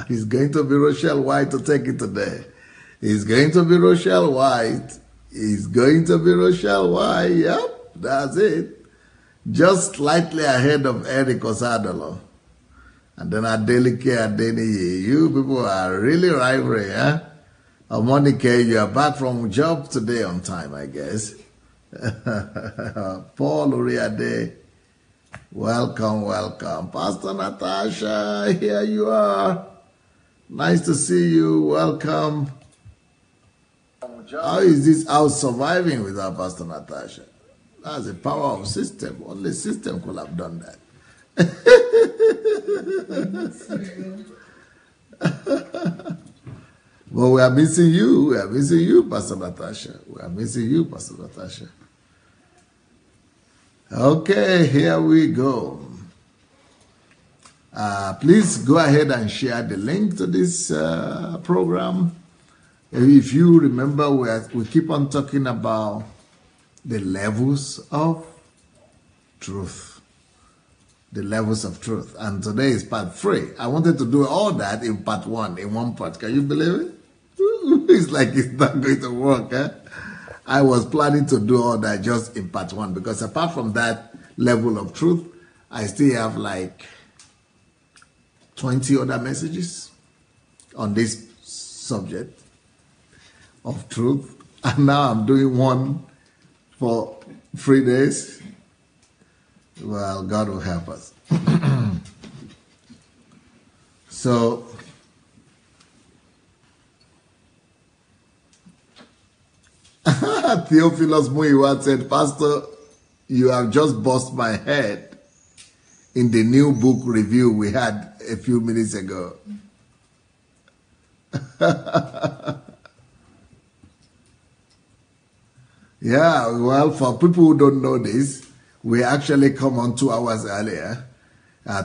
He's going to be Rochelle White to take it today. He's going to be Rochelle White. He's going to be Rochelle White. Yep, that's it. Just slightly ahead of Eric Osadolo. And then Adelike Adeniyi. You people are really rivalry, huh? Omonike, you are back from job today on time, I guess. Paul Uriade. Welcome, welcome. Pastor Natasha, here you are. Nice to see you. Welcome. How is this house surviving without Pastor Natasha? That's the power of system. Only system could have done that. Well, we are missing you. We are missing you, Pastor Natasha. We are missing you, Pastor Natasha. Okay, here we go. Please go ahead and share the link to this program. If you remember, we keep on talking about the levels of truth. The levels of truth. And today is part 3. I wanted to do all that in part 1, in one part. Can you believe it? It's like it's not going to work, eh? I was planning to do all that just in part 1 because apart from that level of truth, I still have like 20 other messages on this subject of truth. And now I'm doing one for 3 days. Well, God will help us. So, Theophilus Muiwa said, Pastor, you have just bust my head in the new book review we had a few minutes ago. Yeah, well, for people who don't know this, we actually come on 2 hours earlier.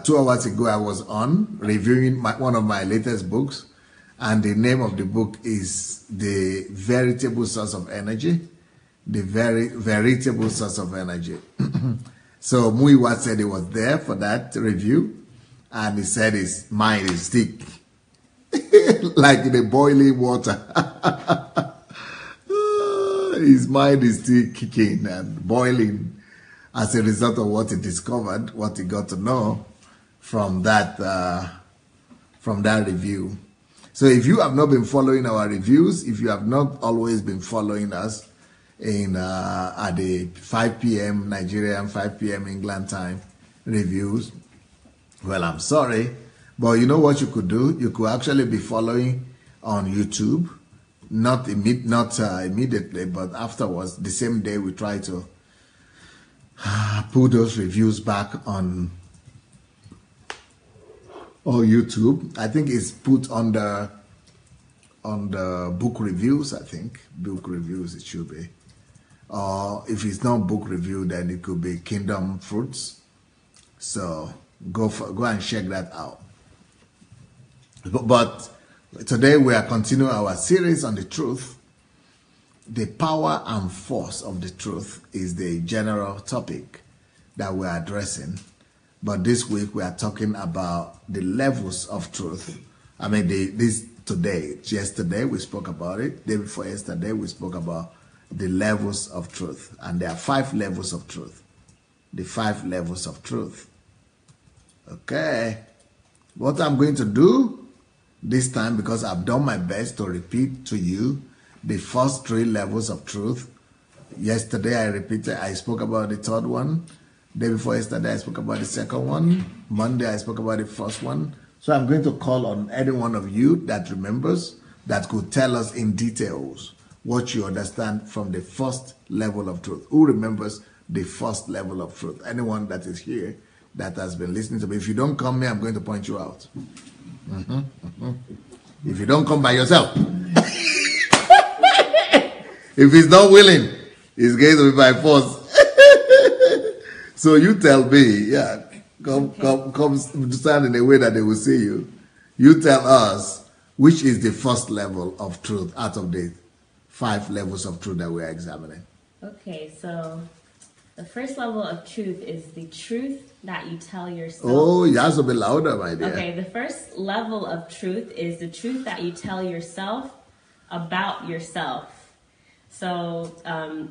2 hours ago, I was on reviewing one of my latest books, and the name of the book is The Veritable Source of Energy. The Veritable Source of Energy. So Muiwa said he was there for that review, and he said his mind is thick, like in the boiling water. His mind is still kicking and boiling as a result of what he discovered, what he got to know from that review. So if you have not been following our reviews, if you have not always been following us in at the 5 p.m. Nigerian, 5 p.m. England time reviews, well, I'm sorry, but you know what you could do? You could actually be following on YouTube. Not immediately, but afterwards, the same day, we try to put those reviews back on YouTube. I think it's put on the book reviews. I think book reviews it should be, or if it's not book review, then it could be Kingdom Fruits. So go and check that out. But today we are continuing our series on the truth. The power and force of the truth is the general topic that we are addressing. But this week we are talking about the levels of truth. I mean, yesterday we spoke about it. Day before yesterday we spoke about the levels of truth. And there are 5 levels of truth. The 5 levels of truth. Okay. What I'm going to do this time, because I've done my best to repeat to you the first 3 levels of truth. Yesterday I spoke about the 3rd one. Day before yesterday I spoke about the 2nd one. Monday I spoke about the 1st one. So I'm going to call on any one of you that remembers, that could tell us in details what you understand from the 1st level of truth. Who remembers the 1st level of truth? Anyone that is here that has been listening to me. If you don't come here, I'm going to point you out. If you don't come by yourself. If he's not willing, he's going to be by force. So you tell me, yeah, come stand in a way that they will see you. You tell us which is the 1st level of truth out of the 5 levels of truth that we are examining. Okay, so The first level of truth is the truth that you tell yourself. Oh, you have to be louder, my dear. Okay, the first level of truth is the truth that you tell yourself about yourself. So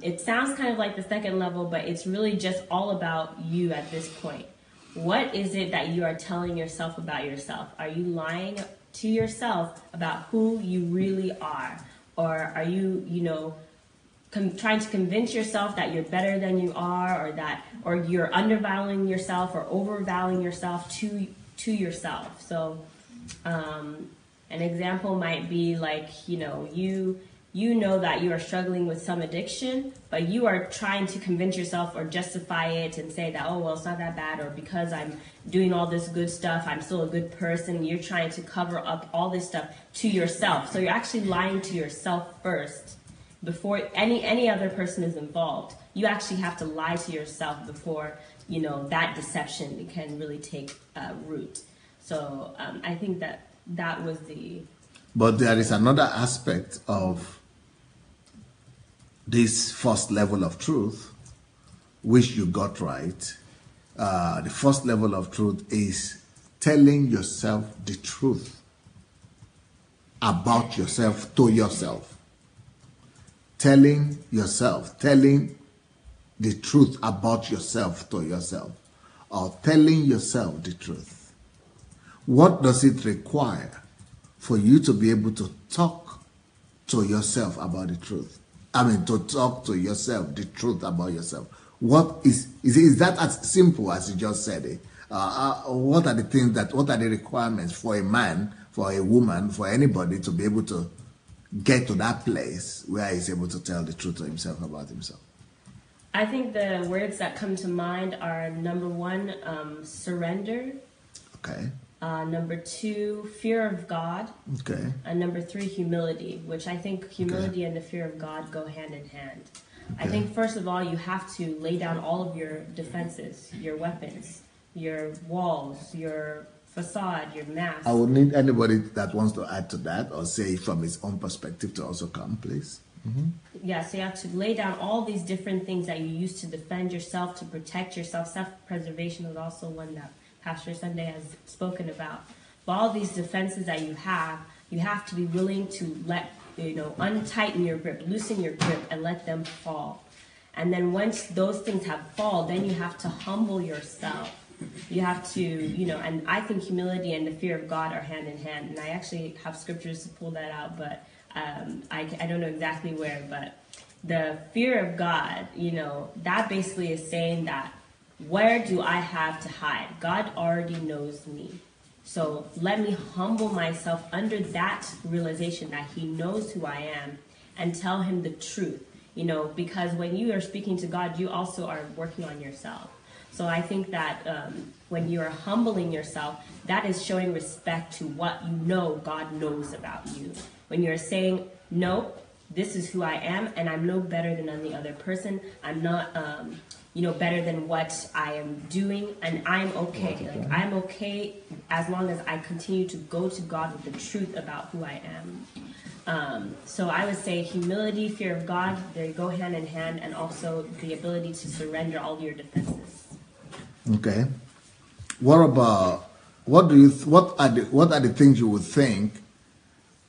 it sounds kind of like the second level, but it's really just all about you at this point. What is it that you are telling yourself about yourself? Are you lying to yourself about who you really are? Or are you, trying to convince yourself that you're better than you are, or you're undervaluing yourself or overvaluing yourself to yourself? So an example might be like, you know that you are struggling with some addiction, but you are trying to convince yourself or justify it and say that, oh, well, it's not that bad, or because I'm doing all this good stuff, I'm still a good person. You're trying to cover up all this stuff to yourself. So you're actually lying to yourself first before any other person is involved. You actually have to lie to yourself before, that deception can really take root. So I think that was the... But there is another aspect of this first level of truth, which you got right. The first level of truth is telling yourself the truth about yourself to yourself. Telling the truth about yourself to yourself, or telling yourself the truth. What does it require for you to be able to talk to yourself about the truth? I mean, to talk to yourself the truth about yourself. What is that as simple as you just said it? What are the requirements for a man, for a woman, for anybody to be able to get to that place where he's able to tell the truth to himself about himself? I think the words that come to mind are, number one, surrender. Okay. Number two, fear of God. Okay. And number three, humility, which I think humility and the fear of God go hand in hand. Okay. I think, first of all, you have to lay down all of your defenses, your weapons, your walls, your facade, your mask. I would need anybody that wants to add to that or say from his own perspective to also come, please. Mm-hmm. Yeah, so you have to lay down all these different things that you use to defend yourself, to protect yourself. Self-preservation is also one that Pastor Sunday has spoken about. But all these defenses that you have to be willing to let, untighten your grip, loosen your grip, and let them fall. And then once those things have fallen, then you have to humble yourself. You have to, and I think humility and the fear of God are hand in hand. And I actually have scriptures to pull that out, but I don't know exactly where. But the fear of God, that basically is saying that, where do I have to hide? God already knows me. So let me humble myself under that realization that he knows who I am and tell him the truth. Because when you are speaking to God, you also are working on yourself. So I think that when you are humbling yourself, that is showing respect to what God knows about you. When you're saying, no, this is who I am, and I'm no better than any other person. I'm not, better than what I am doing, and I'm okay. Like, I'm okay as long as I continue to go to God with the truth about who I am. So I would say humility, fear of God, they go hand in hand, and also the ability to surrender all your defenses. Okay. What about what are the things you would think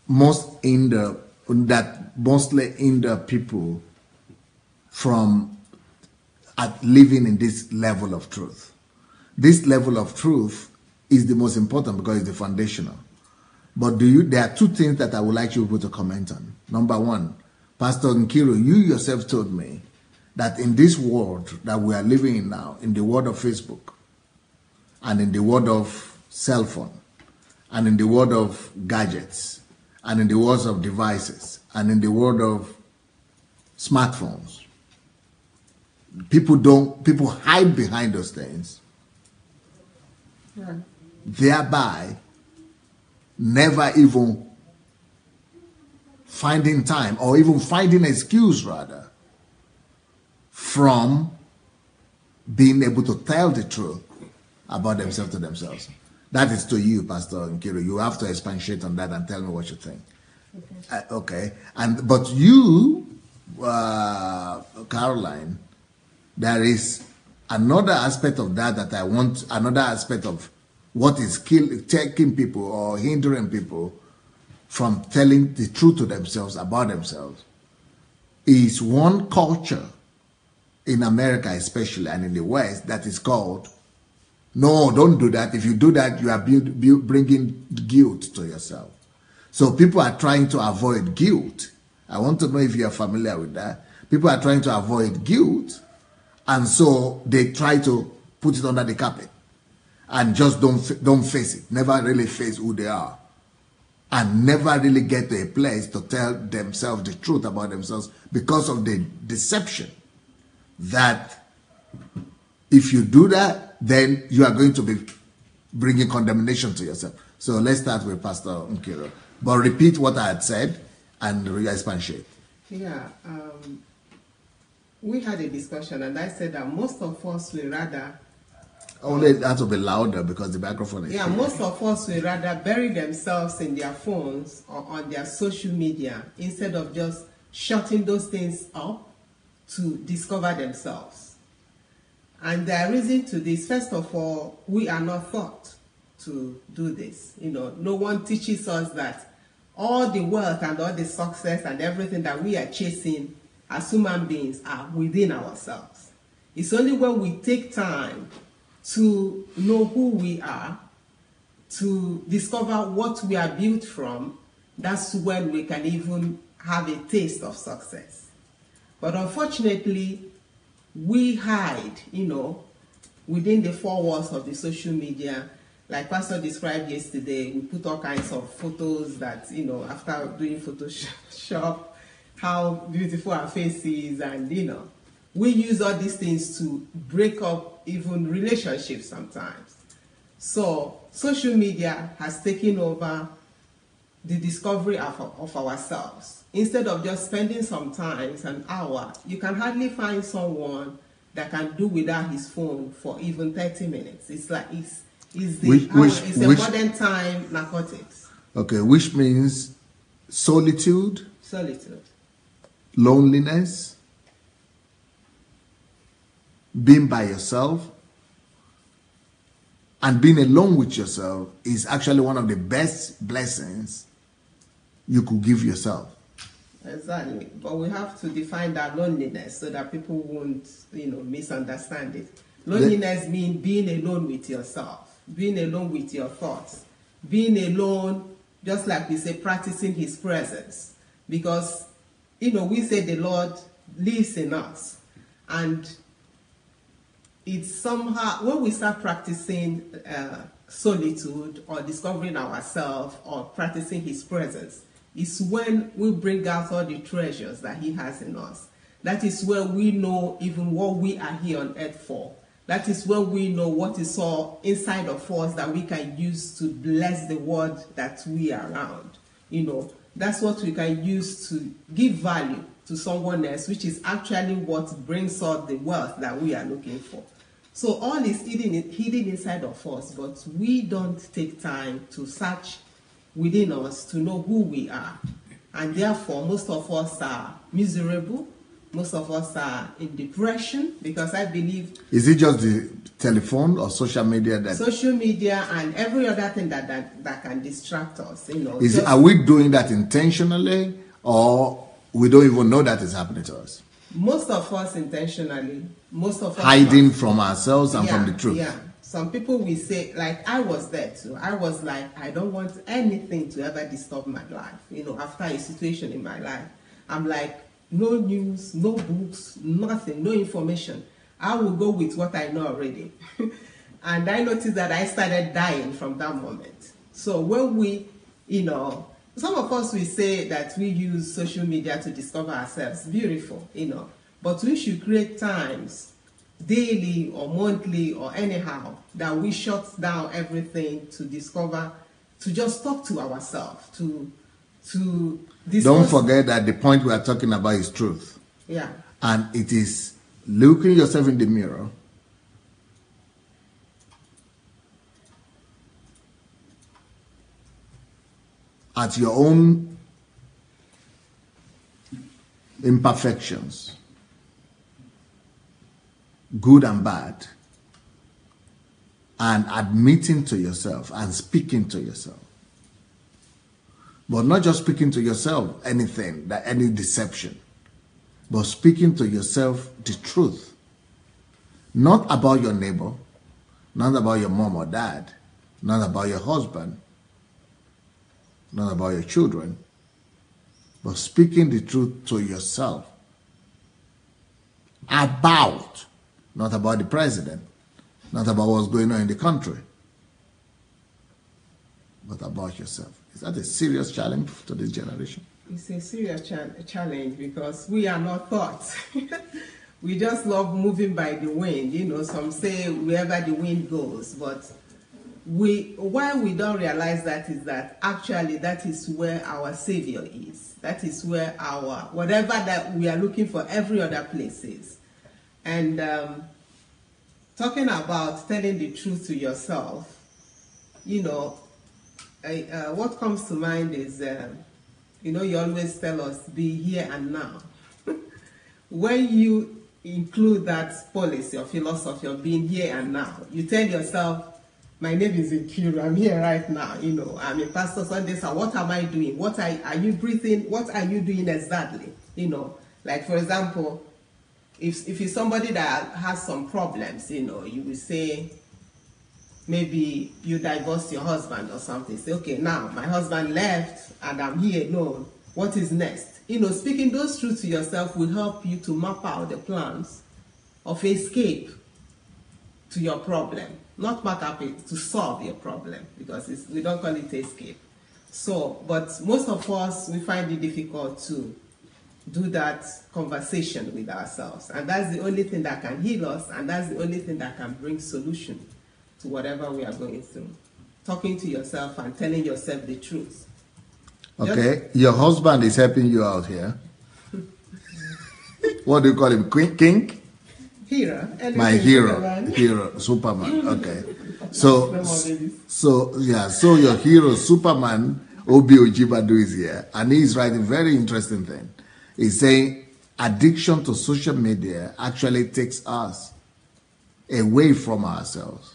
mostly hinder people from living in this level of truth? This level of truth is the most important because it's the foundational. But there are two things that I would like you to comment on. Number one, Pastor Nkiru, you yourself told me that in this world that we are living in now, in the world of Facebook, and in the world of cell phone, and in the world of gadgets, and in the world of devices, and in the world of smartphones, people hide behind those things, thereby never even finding time, or even finding an excuse rather, from being able to tell the truth about themselves to themselves. That is to you, Pastor Nkiru. You have to expatiate on that and tell me what you think. Okay. But you, Caroline, there is another aspect of that I want, another aspect of what is taking people or hindering people from telling the truth to themselves about themselves is one culture in America especially and in the West that is called, no, don't do that. If you do that, you are bringing guilt to yourself. So people are trying to avoid guilt. I want to know if you are familiar with that. People are trying to avoid guilt, and so they try to put it under the carpet and just don't face it, never really face who they are, and never really get to a place to tell themselves the truth about themselves because of the deception that if you do that, then you are going to be bringing condemnation to yourself. So let's start with Pastor Nkiro. But repeat what I had said and expatiate. Yeah, we had a discussion and I said that most of us will rather... Only that to be louder because the microphone is... Yeah, most of us will rather bury themselves in their phones or on their social media instead of just shutting those things up to discover themselves. And the reason to this, first of all, we are not taught to do this. You know, no one teaches us that all the wealth and all the success and everything that we are chasing as human beings are within ourselves. It's only when we take time to know who we are, to discover what we are built from, that's when we can even have a taste of success. But unfortunately, we hide, you know, within the four walls of the social media. Like Pastor described yesterday, we put all kinds of photos that, you know, after doing Photoshop, how beautiful our face is, and, you know, we use all these things to break up even relationships sometimes. So social media has taken over the discovery of ourselves. Instead of just spending some time, an hour, you can hardly find someone that can do without his phone for even 30 minutes. It's like it's a modern time narcotics. Okay, which means solitude, loneliness, being by yourself, and being alone with yourself is actually one of the best blessings you could give yourself. Exactly, but we have to define that loneliness so that people won't, you know, misunderstand it. Loneliness means being alone with yourself, being alone with your thoughts, being alone, just like we say, practicing His presence. Because, you know, we say the Lord lives in us, and it's somehow when we start practicing solitude or discovering ourselves or practicing His presence, is when we bring out all the treasures that He has in us. That is where we know even what we are here on earth for. That is where we know what is all inside of us that we can use to bless the world that we are around. You know, that's what we can use to give value to someone else, which is actually what brings out the wealth that we are looking for. So all is hidden inside of us, but we don't take time to search within us to know who we are. And therefore, most of us are miserable. Most of us are in depression because I believe... Is it just the telephone or social media that... Social media and every other thing that can distract us, you know. Are we doing that intentionally or we don't even know that is happening to us? Most of us intentionally. Most of us... Hiding from ourselves and from the truth. Yeah. Some people will say, like, I was there too. I was like, I don't want anything to ever disturb my life. You know, after a situation in my life, I'm like, no news, no books, nothing, no information. I will go with what I know already. And I noticed that I started dying from that moment. So when we, you know, some of us will say that we use social media to discover ourselves. Beautiful, you know. But we should create times, daily or monthly or anyhow, that we shut down everything to discover, to just talk to ourselves, to discuss. Don't forget that the point we are talking about is truth. Yeah. And it is looking yourself in the mirror at your own imperfections good and bad, and admitting to yourself and speaking to yourself. But not just speaking to yourself anything, that any deception, but speaking to yourself the truth. Not about your neighbor, not about your mom or dad, not about your husband, not about your children, but speaking the truth to yourself. About, not about the president, not about what's going on in the country, but about yourself. Is that a serious challenge to this generation? It's a serious challenge because we are not taught. We just love moving by the wind. You know, some say wherever the wind goes, but why we don't realize that is that actually that is where our Savior is. That is where our, whatever that we are looking for, every other place is. And talking about telling the truth to yourself, you know, what comes to mind is, you know, you always tell us, be here and now. When you include that policy or philosophy of being here and now, you tell yourself, my name is Ikiru, I'm here right now, you know, I'm a pastor Sunday, so what am I doing? What are you breathing? What are you doing exactly? You know, like for example, if you're somebody that has some problems, you know, you will say, maybe you divorce your husband or something. Say, okay, now my husband left and I'm here alone. What is next? You know, speaking those truths to yourself will help you to map out the plans of escape to your problem. Not map up it to solve your problem, because we don't call it escape. So, but most of us, we find it difficult to do that conversation with ourselves. And that's the only thing that can heal us, and that's the only thing that can bring solution to whatever we are going through. Talking to yourself and telling yourself the truth. Okay, your husband is helping you out here. What do you call him? King? Hero. My hero. Superman. Hero, Superman. Okay. So your hero, Superman, Obi Ojibadu is here. And he's writing a very interesting thing. He's saying addiction to social media actually takes us away from ourselves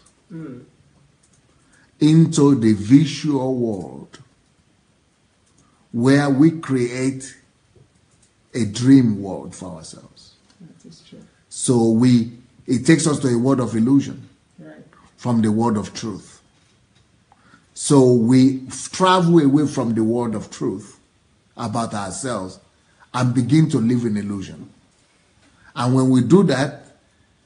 into the visual world, where we create a dream world for ourselves. That is true. So it takes us to a world of illusion, right, from the world of truth. So we travel away from the world of truth about ourselves and begin to live in illusion. And when we do that,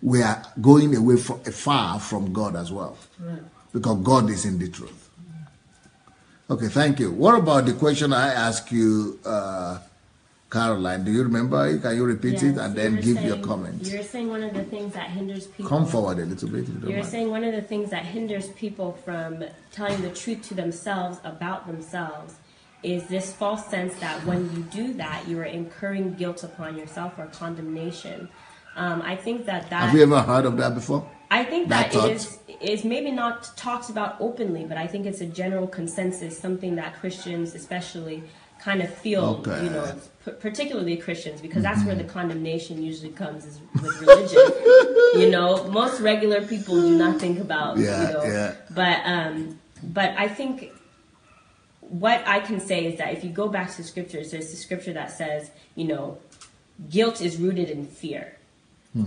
we are going away far from God as well. Right. Because God is in the truth. Okay, thank you. What about the question I asked you, Caroline? Do you remember? Can you repeat it and then give your comment? You're saying one of the things that hinders people. Come forward a little bit. You're saying one of the things that hinders people from telling the truth to themselves about themselves is this false sense that when you do that, you are incurring guilt upon yourself or condemnation. I think that. Have you ever heard of that before? I think that it is maybe not talked about openly, but I think it's a general consensus, something that Christians especially kind of feel, you know, particularly Christians, because that's where the condemnation usually comes, is with religion. You know, most regular people do not think about, but I think what I can say is that if you go back to the scriptures, there's the scripture that says, you know, guilt is rooted in fear.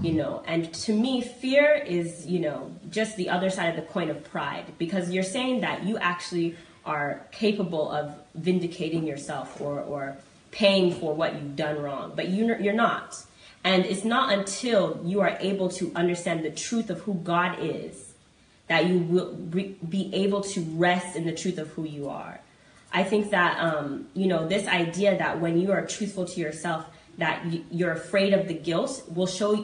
You know, and to me, fear is, you know, just the other side of the coin of pride, because you're saying that you actually are capable of vindicating yourself or paying for what you've done wrong, but you're not. And it's not until you are able to understand the truth of who God is that you will be able to rest in the truth of who you are. I think that, you know, this idea that when you are truthful to yourself, that you're afraid of the guilt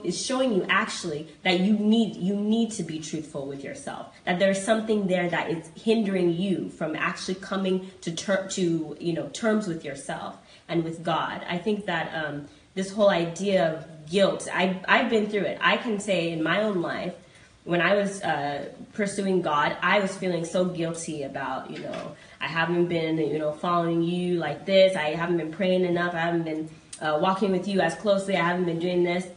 is showing you actually that you need to be truthful with yourself. That there's something there that is hindering you from actually coming to terms with yourself and with God. I think that this whole idea of guilt, I've been through it. I can say in my own life, when I was pursuing God, I was feeling so guilty about, you know, I haven't been, you know, following you like this. I haven't been praying enough. I haven't been walking with you as closely. I haven't been doing this.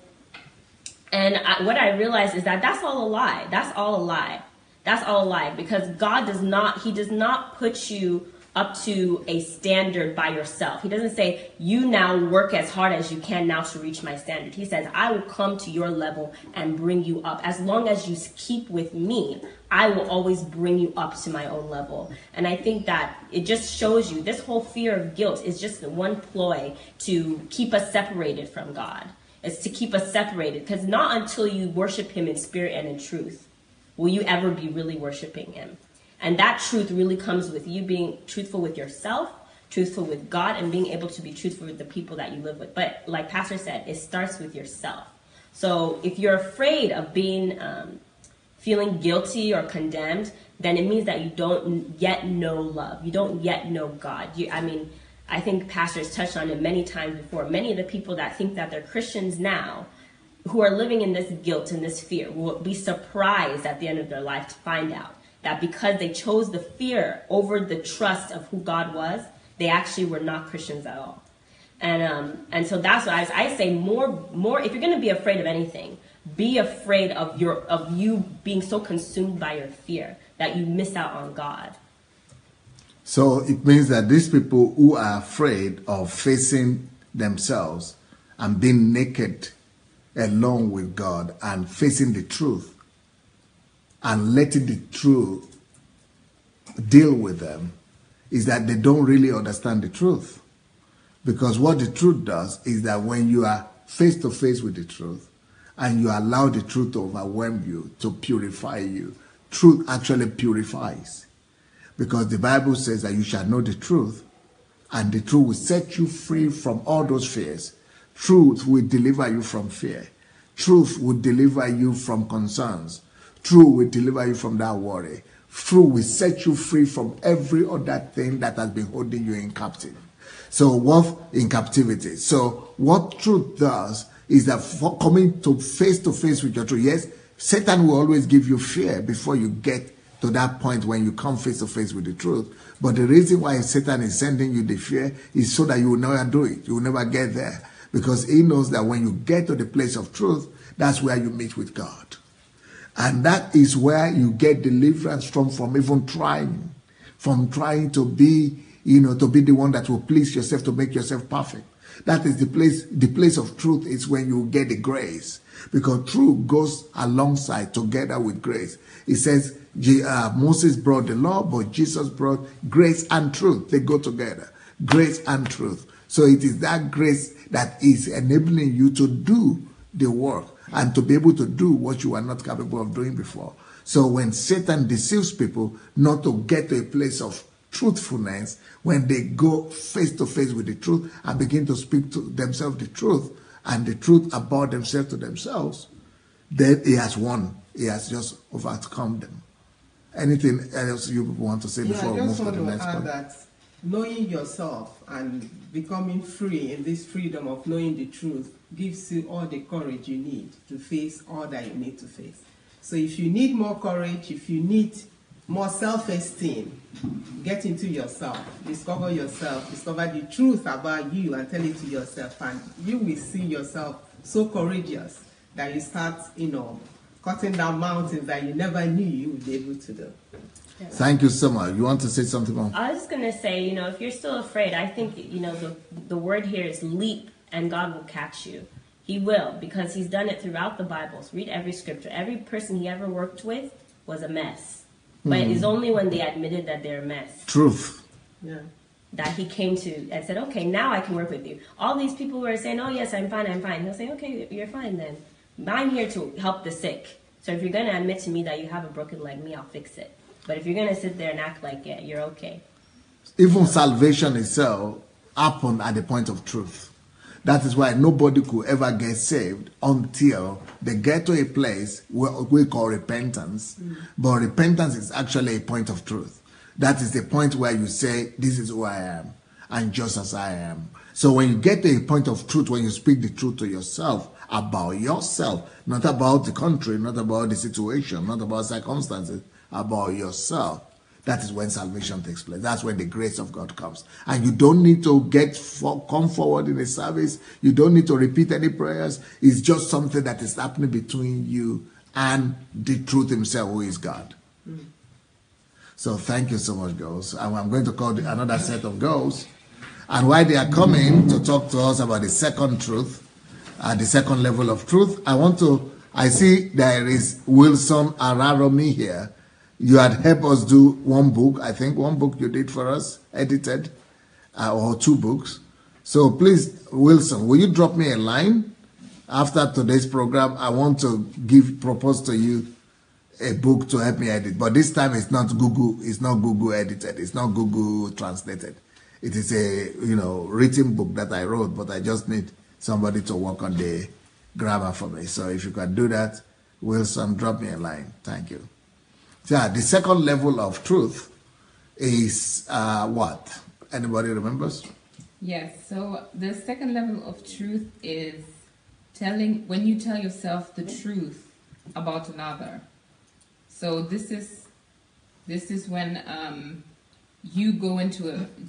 And what I realized is that that's all a lie. That's all a lie. That's all a lie, because God does not, he does not put you up to a standard by yourself. He doesn't say, you now work as hard as you can now to reach my standard. He says, I will come to your level and bring you up. As long as you keep with me, I will always bring you up to my own level. And I think that it just shows you this whole fear of guilt is just one ploy to keep us separated from God. It's to keep us separated, because not until you worship him in spirit and in truth will you ever be really worshiping him. And that truth really comes with you being truthful with yourself, truthful with God, and being able to be truthful with the people that you live with. But like Pastor said, it starts with yourself. So if you're afraid of being feeling guilty or condemned, then it means that you don't yet know love. You don't yet know God. I think pastors touched on it many times before. Many of the people that think that they're Christians now, who are living in this guilt and this fear, will be surprised at the end of their life to find out that because they chose the fear over the trust of who God was, they actually were not Christians at all. And so that's why I say more. If you're going to be afraid of anything, be afraid of you being so consumed by your fear that you miss out on God. So it means that these people who are afraid of facing themselves and being naked alone with God and facing the truth and letting the truth deal with them, is that they don't really understand the truth. Because what the truth does is that when you are face to face with the truth and you allow the truth to overwhelm you, to purify you, truth actually purifies. Because the Bible says that you shall know the truth, and the truth will set you free from all those fears. Truth will deliver you from fear. Truth will deliver you from concerns. Truth will deliver you from that worry. Truth will set you free from every other thing that has been holding you in captivity. So what truth does is that for coming to face with your truth. Yes, Satan will always give you fear before you get to that point when you come face to face with the truth. But the reason why Satan is sending you the fear is so that you will never do it. You will never get there. Because he knows that when you get to the place of truth, that's where you meet with God. And that is where you get deliverance from even trying to be, to be the one that will please yourself, to make yourself perfect. That is the place of truth is when you get the grace. Because truth goes alongside together with grace. It says Moses brought the law, but Jesus brought grace and truth. They go together. Grace and truth. So it is that grace that is enabling you to do the work and to be able to do what you were not capable of doing before. So when Satan deceives people not to get to a place of truthfulness, when they go face to face with the truth and begin to speak to themselves the truth and the truth about themselves to themselves, then he has won. He has just overcome them. Anything else you want to say before we move to the next point? That knowing yourself and becoming free in this freedom of knowing the truth gives you all the courage you need to face all that you need to face. So if you need more courage, if you need more self-esteem, get into yourself, discover the truth about you and tell it to yourself, and you will see yourself so courageous that you start, cutting down mountains that you never knew you would be able to do. Yeah. Thank you so much. You want to say something more? I was just going to say, if you're still afraid, I think, the word here is leap, and God will catch you. He will, because he's done it throughout the Bibles. Read every scripture. Every person he ever worked with was a mess. But it's only when they admitted that they're a mess. Truth. Yeah. That he came to and said, okay, now I can work with you. All these people were saying, oh, yes, I'm fine. He'll say, okay, you're fine then. I'm here to help the sick. So if you're going to admit to me that you have a broken leg, I'll fix it. But if you're going to sit there and act like, yeah, you're okay. Even salvation itself happened at the point of truth. That is why nobody could ever get saved until they get to a place what we call repentance. But repentance is actually a point of truth. That is the point where you say, this is who I am, and just as I am. So when you get to a point of truth, when you speak the truth to yourself, about yourself, not about the country, not about the situation, not about circumstances, about yourself, that is when salvation takes place. That's when the grace of God comes. And you don't need to come forward in a service. You don't need to repeat any prayers. It's just something that is happening between you and the truth himself, who is God. So thank you so much, girls. And I'm going to call another set of girls. And while they are coming to talk to us about the second truth, the second level of truth, I see there is Wilson Araromi here. You had helped us do one book, I think one book you did for us, edited, or 2 books. So please, Wilson, will you drop me a line? After today's program, I want to propose to you a book to help me edit. But this time it's not Google edited, it's not Google translated. It is a written book that I wrote, but I just need somebody to work on the grammar for me. So if you can do that, Wilson, drop me a line. Thank you. Yeah, the second level of truth is what? Anybody remembers? Yes, so the second level of truth is when you tell yourself the truth about another. So this is when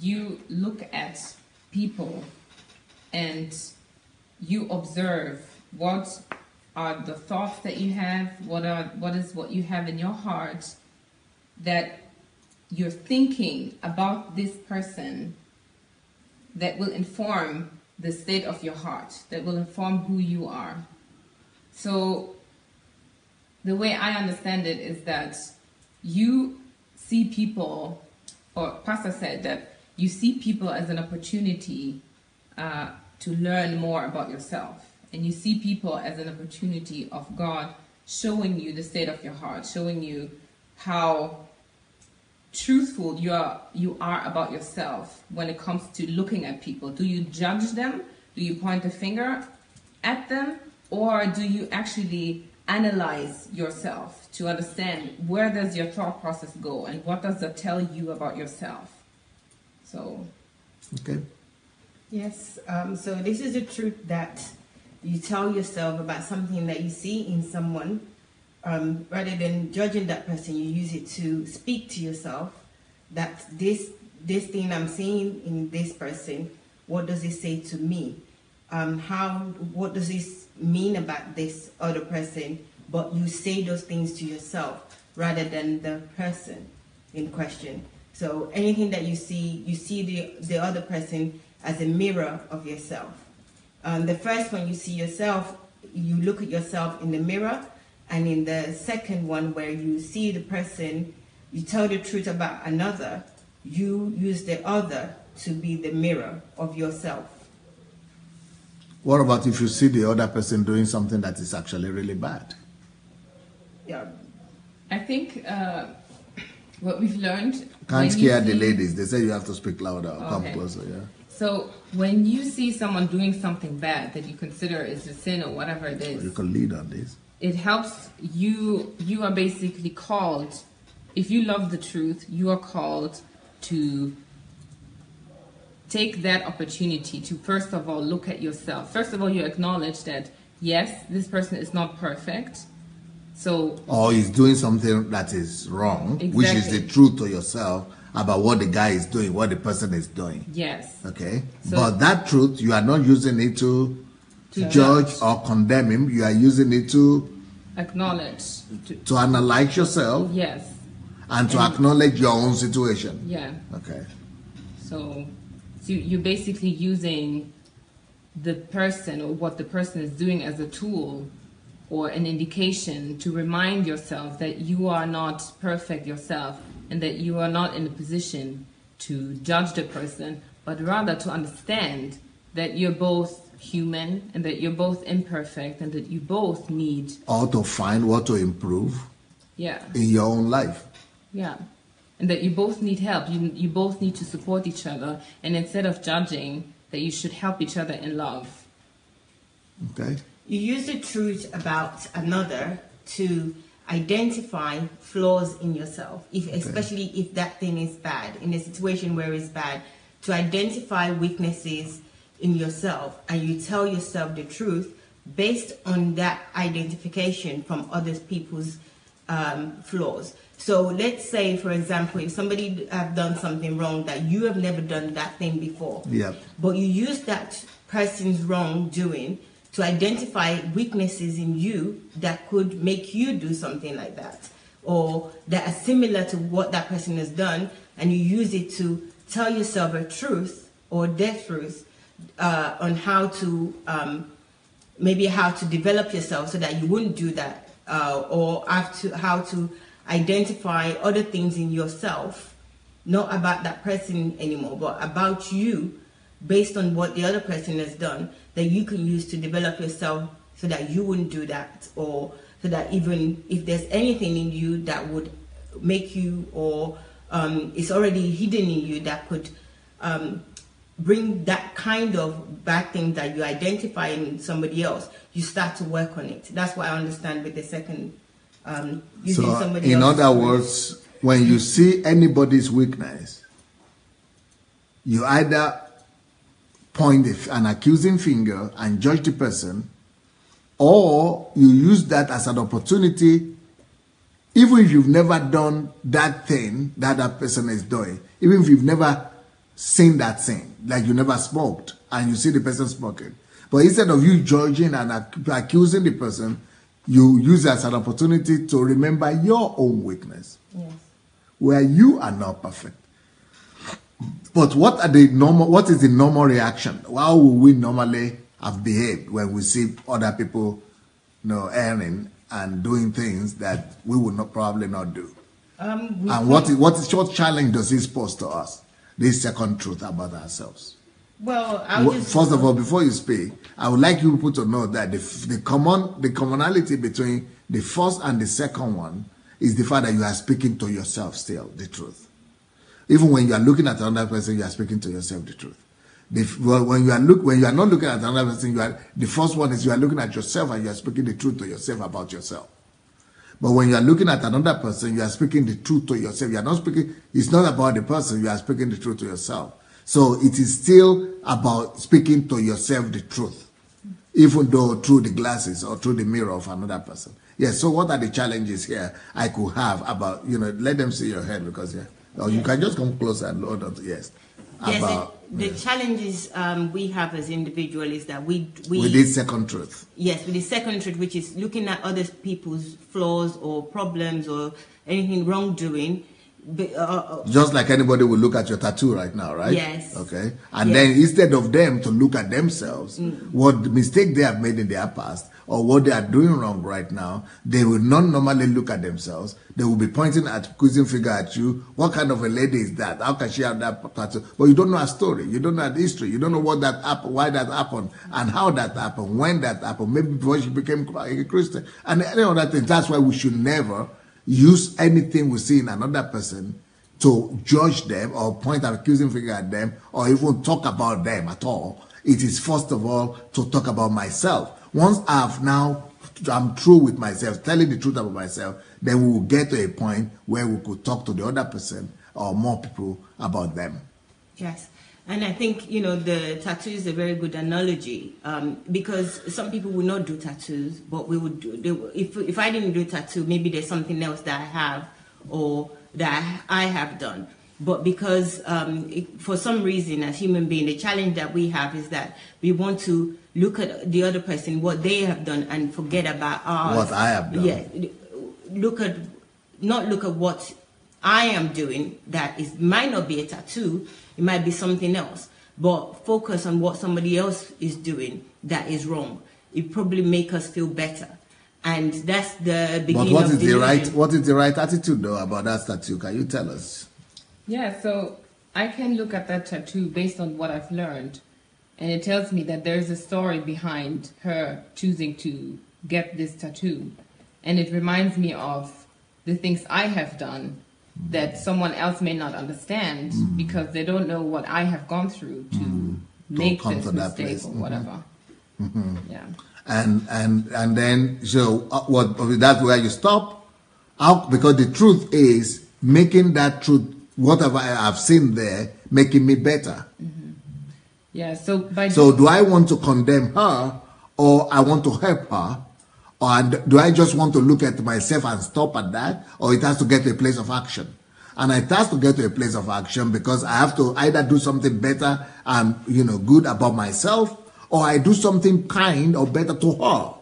you look at people and you observe what are the thoughts that you have, what you have in your heart that you're thinking about this person that will inform the state of your heart, that will inform who you are. So the way I understand it is that you see people, or Pastor said that you see people as an opportunity to learn more about yourself. And you see people as an opportunity of God showing you the state of your heart, showing you how truthful you are about yourself when it comes to looking at people. Do you judge them? Do you point a finger at them? Or do you actually analyze yourself to understand where does your thought process go and what does that tell you about yourself? So. Okay. Yes. So this is the truth that you tell yourself about something that you see in someone. Rather than judging that person, you use it to speak to yourself that this thing I'm seeing in this person, what does it say to me? What does this mean about this other person? But you say those things to yourself rather than the person in question. So anything that you see the other person as a mirror of yourself. The first one, you see yourself, you look at yourself in the mirror, and in the second one, where you see the person, you tell the truth about another, you use the other to be the mirror of yourself. What about if you see the other person doing something that is actually really bad? Yeah. I think what we've learned... Can't scare the ladies. They say you have to speak louder or come Okay. closer, yeah. So when you see someone doing something bad that you consider is a sin or whatever it is, You can lead on this. it helps you are basically called, if you love the truth, you are called to take that opportunity to first of all look at yourself. First of all, you acknowledge that yes, this person is not perfect. So Or he's doing something that is wrong, which is the Exactly. truth to yourself about what the guy is doing, what the person is doing. yes. Okay? So- but that truth, you are not using it to To judge judge. or condemn him. You are using it to Acknowledge. to analyze yourself Yes. and to acknowledge your own situation. Yeah. Okay. So you're basically using the person or what the person is doing as a tool or an indication to remind yourself that you are not perfect yourself and that you are not in a position to judge the person, but rather to understand that you're both human and that you're both imperfect and that you both need, Or to find what to improve yeah, in your own life. yeah. And that you both need help. You both need to support each other. And instead of judging, that you should help each other in love. Okay? You use the truth about another to identify flaws in yourself, especially if that thing is bad, in a situation where it's bad, to identify weaknesses in yourself, and you tell yourself the truth based on that identification from other people's flaws. So let's say, for example, if somebody have done something wrong that you have never done that thing before, but you use that person's wrongdoing to identify weaknesses in you that could make you do something like that, or that are similar to what that person has done, and you use it to tell yourself a truth or their truth on how to maybe how to develop yourself so that you wouldn't do that, or how to identify other things in yourself, not about that person anymore, but about you, based on what the other person has done, that you can use to develop yourself so that you wouldn't do that, or so that even if there's anything in you that would make you, or it's already hidden in you that could bring that kind of bad thing that you identify in somebody else, you start to work on it. That's what I understand with the second using so somebody in else's other words. words, when you see anybody's weakness, you either point an accusing finger and judge the person, or you use that as an opportunity, even if you've never done that thing that person is doing, even if you've never seen that thing, like you never smoked and you see the person smoking, but instead of you judging and accusing the person, you use it as an opportunity to remember your own weakness, where you are not perfect. But what is the normal reaction? How will we normally have behaved when we see other people, earning and doing things that we would probably not do? And what challenge does this pose to us? This second truth about ourselves. Well, first of all, before you speak, I would like you people to know that the commonality between the first and the second one is the fact that you are speaking to yourself still the truth. Even when you are looking at another person, you are speaking to yourself the truth. When you are not looking at another person, the first one is you are looking at yourself and you are speaking the truth to yourself about yourself. But when you are looking at another person, you are speaking the truth to yourself. You are not speaking. It's not about the person. You are speaking the truth to yourself. So it is still about speaking to yourself the truth, even though through the glasses or through the mirror of another person. Yes. So what are the challenges here I could have about let them see your head because or you can just come closer and load on. Yes. Yes, the challenges we have as individuals is that we with this second truth. Yes, with the second truth, which is looking at other people's flaws or problems or anything wrongdoing. Just like anybody will look at your tattoo right now, right? Yes. Okay. And then instead of them to look at themselves, what mistake they have made in their past or what they are doing wrong right now, they will not normally look at themselves. They will be pointing at accusing finger at you. What kind of a lady is that? How can she have that tattoo? But you don't know her story. You don't know her history. You don't know what that happened, why that happened, and how that happened, when that happened. Maybe before she became a Christian and any other thing. That's why we should never use anything we see in another person to judge them or point an accusing finger at them or even talk about them at all. It is first of all to talk about myself. Once I'm true with myself, telling the truth about myself, then we will get to a point where we could talk to the other person or more people about them. Yes. And I think, the tattoo is a very good analogy because some people will not do tattoos, but we would do. If I didn't do a tattoo, maybe there's something else that I have or that I have done. But because for some reason, as human beings, the challenge that we have is that we want to look at the other person, what they have done, and forget about ours. What I have done. Yeah. Not look at what I am doing that might not be a tattoo, it might be something else, but focus on what somebody else is doing that is wrong. It probably make us feel better, and that's the beginning. But what is the right attitude though about that tattoo? Can you tell us? Yeah, so I can look at that tattoo based on what I've learned, and it tells me that there's a story behind her choosing to get this tattoo, and it reminds me of the things I have done that someone else may not understand because they don't know what I have gone through to make this mistake or whatever. Yeah. And then so that's where you stop out, because the truth is making that truth, whatever I have seen there, making me better. Yeah. So do I want to condemn her, or I want to help her, Or do I just want to look at myself and stop at that? Or it has to get to a place of action? And it has to get to a place of action because I have to either do something better and, good about myself, or I do something kind or better to her.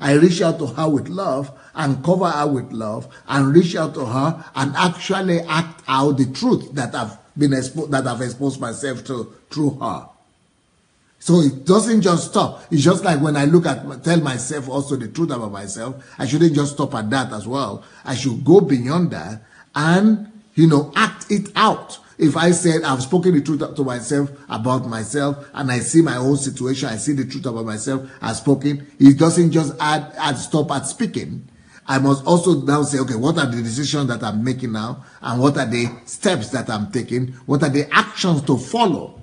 I reach out to her with love and cover her with love and reach out to her and actually act out the truth that I've exposed myself to through her. So it doesn't just stop. It's just like when I tell myself also the truth about myself, I shouldn't just stop at that as well. I should go beyond that and, act it out. If I said I've spoken the truth to myself about myself and I see my own situation, I see the truth about myself, I've spoken, it doesn't just stop at speaking. I must also now say, okay, what are the decisions that I'm making now? And what are the steps that I'm taking? What are the actions to follow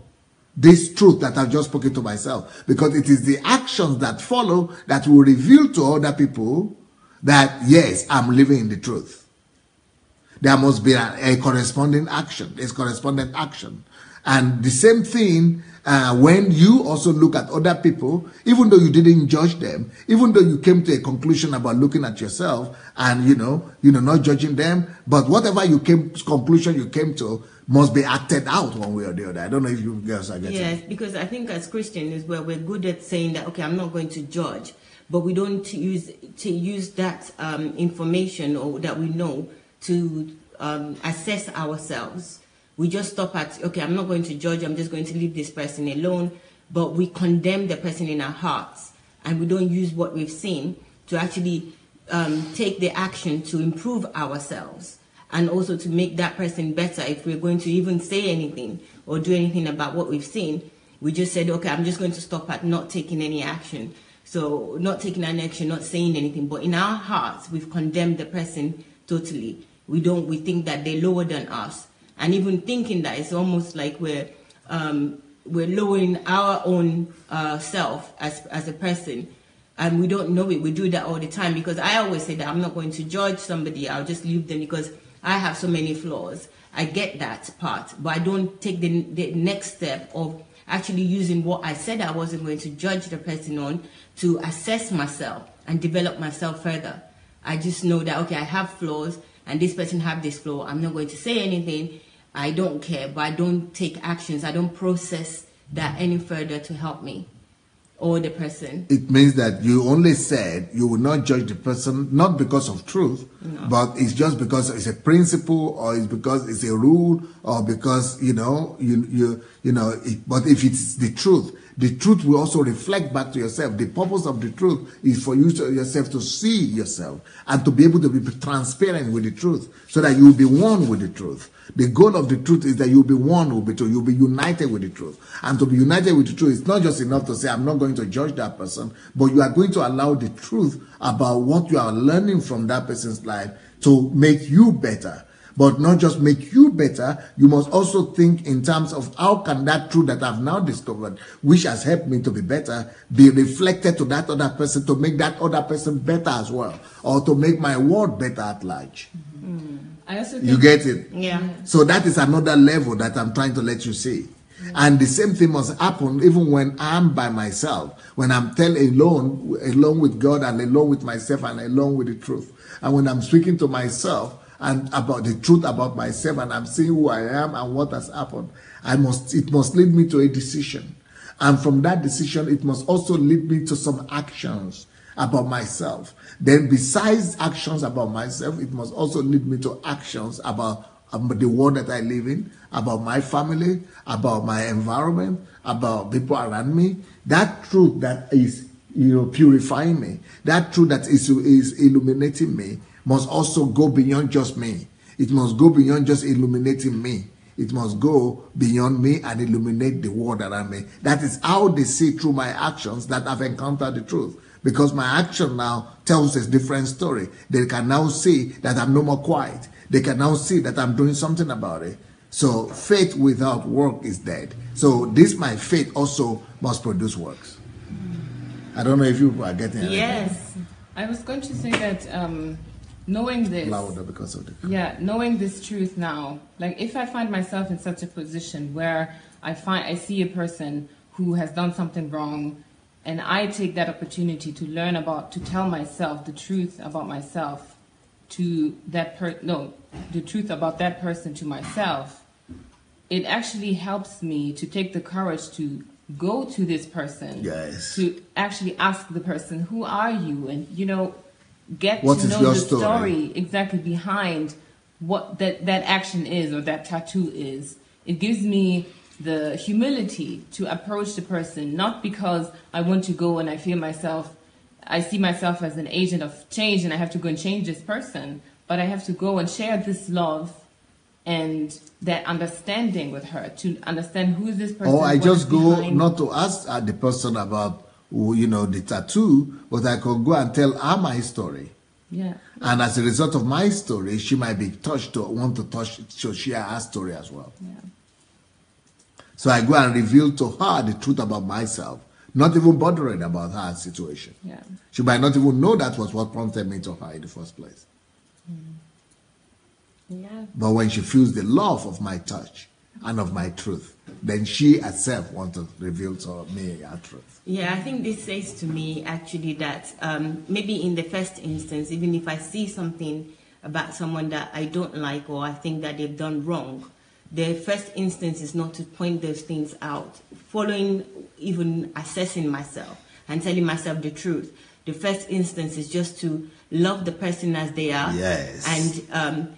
this truth that I've just spoken to myself? Because it is the actions that follow that will reveal to other people that, yes, I'm living in the truth. There must be a corresponding action. There's correspondent action. And the same thing when you also look at other people, even though you didn't judge them, even though you came to a conclusion about looking at yourself and, not judging them, but whatever conclusion you came to must be acted out one way or the other. I don't know if you guys are getting it. Yes, because I think as Christians, we're good at saying that, okay, I'm not going to judge, but we don't use that information or that we know to assess ourselves. We just stop at, okay, I'm not going to judge, I'm just going to leave this person alone, but we condemn the person in our hearts, and we don't use what we've seen to actually take the action to improve ourselves, and also to make that person better. If we're going to even say anything or do anything about what we've seen, we just said, okay, I'm just going to stop at not taking any action. So not taking an action, not saying anything, but in our hearts, we've condemned the person totally. We think that they're lower than us. And even thinking that, it's almost like we're lowering our own self as a person, and we don't know it. We do that all the time, because I always say that I'm not going to judge somebody. I'll just leave them because I have so many flaws. I get that part, but I don't take the next step of actually using what I said I wasn't going to judge the person on to assess myself and develop myself further. I just know that, okay, I have flaws and this person have this flaw. I'm not going to say anything. I don't care, but I don't take actions. I don't process that any further to help me or the person. It means that you only said you will not judge the person, not because of truth, no, but it's just because it's a principle, or it's because it's a rule, or because, but if it's the truth will also reflect back to yourself. The purpose of the truth is for you yourself to see yourself and to be able to be transparent with the truth, so that you will be one with the truth. The goal of the truth is that you'll be one with the truth. You'll be united with the truth. And to be united with the truth, it's not just enough to say, I'm not going to judge that person, but you are going to allow the truth about what you are learning from that person's life to make you better. But not just make you better, you must also think in terms of how can that truth that I've now discovered, which has helped me to be better, be reflected to that other person, to make that other person better as well, or to make my world better at large. Mm-hmm. I also think, you get it? Yeah. So that is another level that I'm trying to let you see. Yeah. And the same thing must happen even when I'm by myself, when I'm alone with God and alone with myself and alone with the truth. And when I'm speaking to myself and about the truth about myself, and I'm seeing who I am and what has happened, it must lead me to a decision. And from that decision, it must also lead me to some actions about myself. Then besides actions about myself, it must also lead me to actions about the world that I live in, about my family, about my environment, about people around me. That truth that is purifying me, that truth that is illuminating me, must also go beyond just me. It must go beyond just illuminating me. It must go beyond me and illuminate the world around me. That is how they see through my actions that I've encountered the truth. Because my action now tells a different story. They can now see that I'm no more quiet. They can now see that I'm doing something about it. So faith without work is dead. So my faith also must produce works. I don't know if you are getting it. Yes. I was going to say that knowing this, louder because of the knowing this truth now, like if I find myself in such a position where I see a person who has done something wrong, and I and I take that opportunity to learn about, to tell myself the truth about myself to that the truth about that person to myself, it actually helps me to take the courage to go to this person, yes, to actually ask the person, who are you? And, you know, get what to know your the story exactly behind what that action is or that tattoo is. It gives me the humility to approach the person, not because I want to go and I see myself as an agent of change and I have to go and change this person, but I have to go and share this love and that understanding with her, to understand who is this person. Or I just go not to ask the person about, you know, the tattoo, but I could go and tell her my story. Yeah. And as a result of my story, she might be touched or want to share her story as well. Yeah. So I go and reveal to her the truth about myself, not even bothering about her situation. Yeah. She might not even know that was what prompted me to her in the first place. Yeah. But when she feels the love of my touch and of my truth, then she herself wants to reveal to me her truth. Yeah, I think this says to me actually that maybe in the first instance, even if I see something about someone that I don't like or I think that they've done wrong, the first instance is not to point those things out, following even assessing myself and telling myself the truth. The first instance is just to love the person as they are, yes, and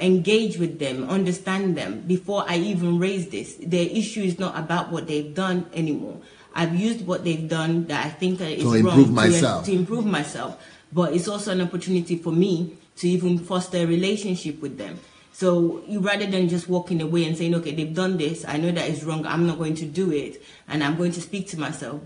engage with them, understand them before I even raise this. The issue is not about what they've done anymore. I've used what they've done that I think is to wrong improve to improve myself, but it's also an opportunity for me to even foster a relationship with them. So rather than just walking away and saying, okay, they've done this, I know that is wrong, I'm not going to do it, and I'm going to speak to myself,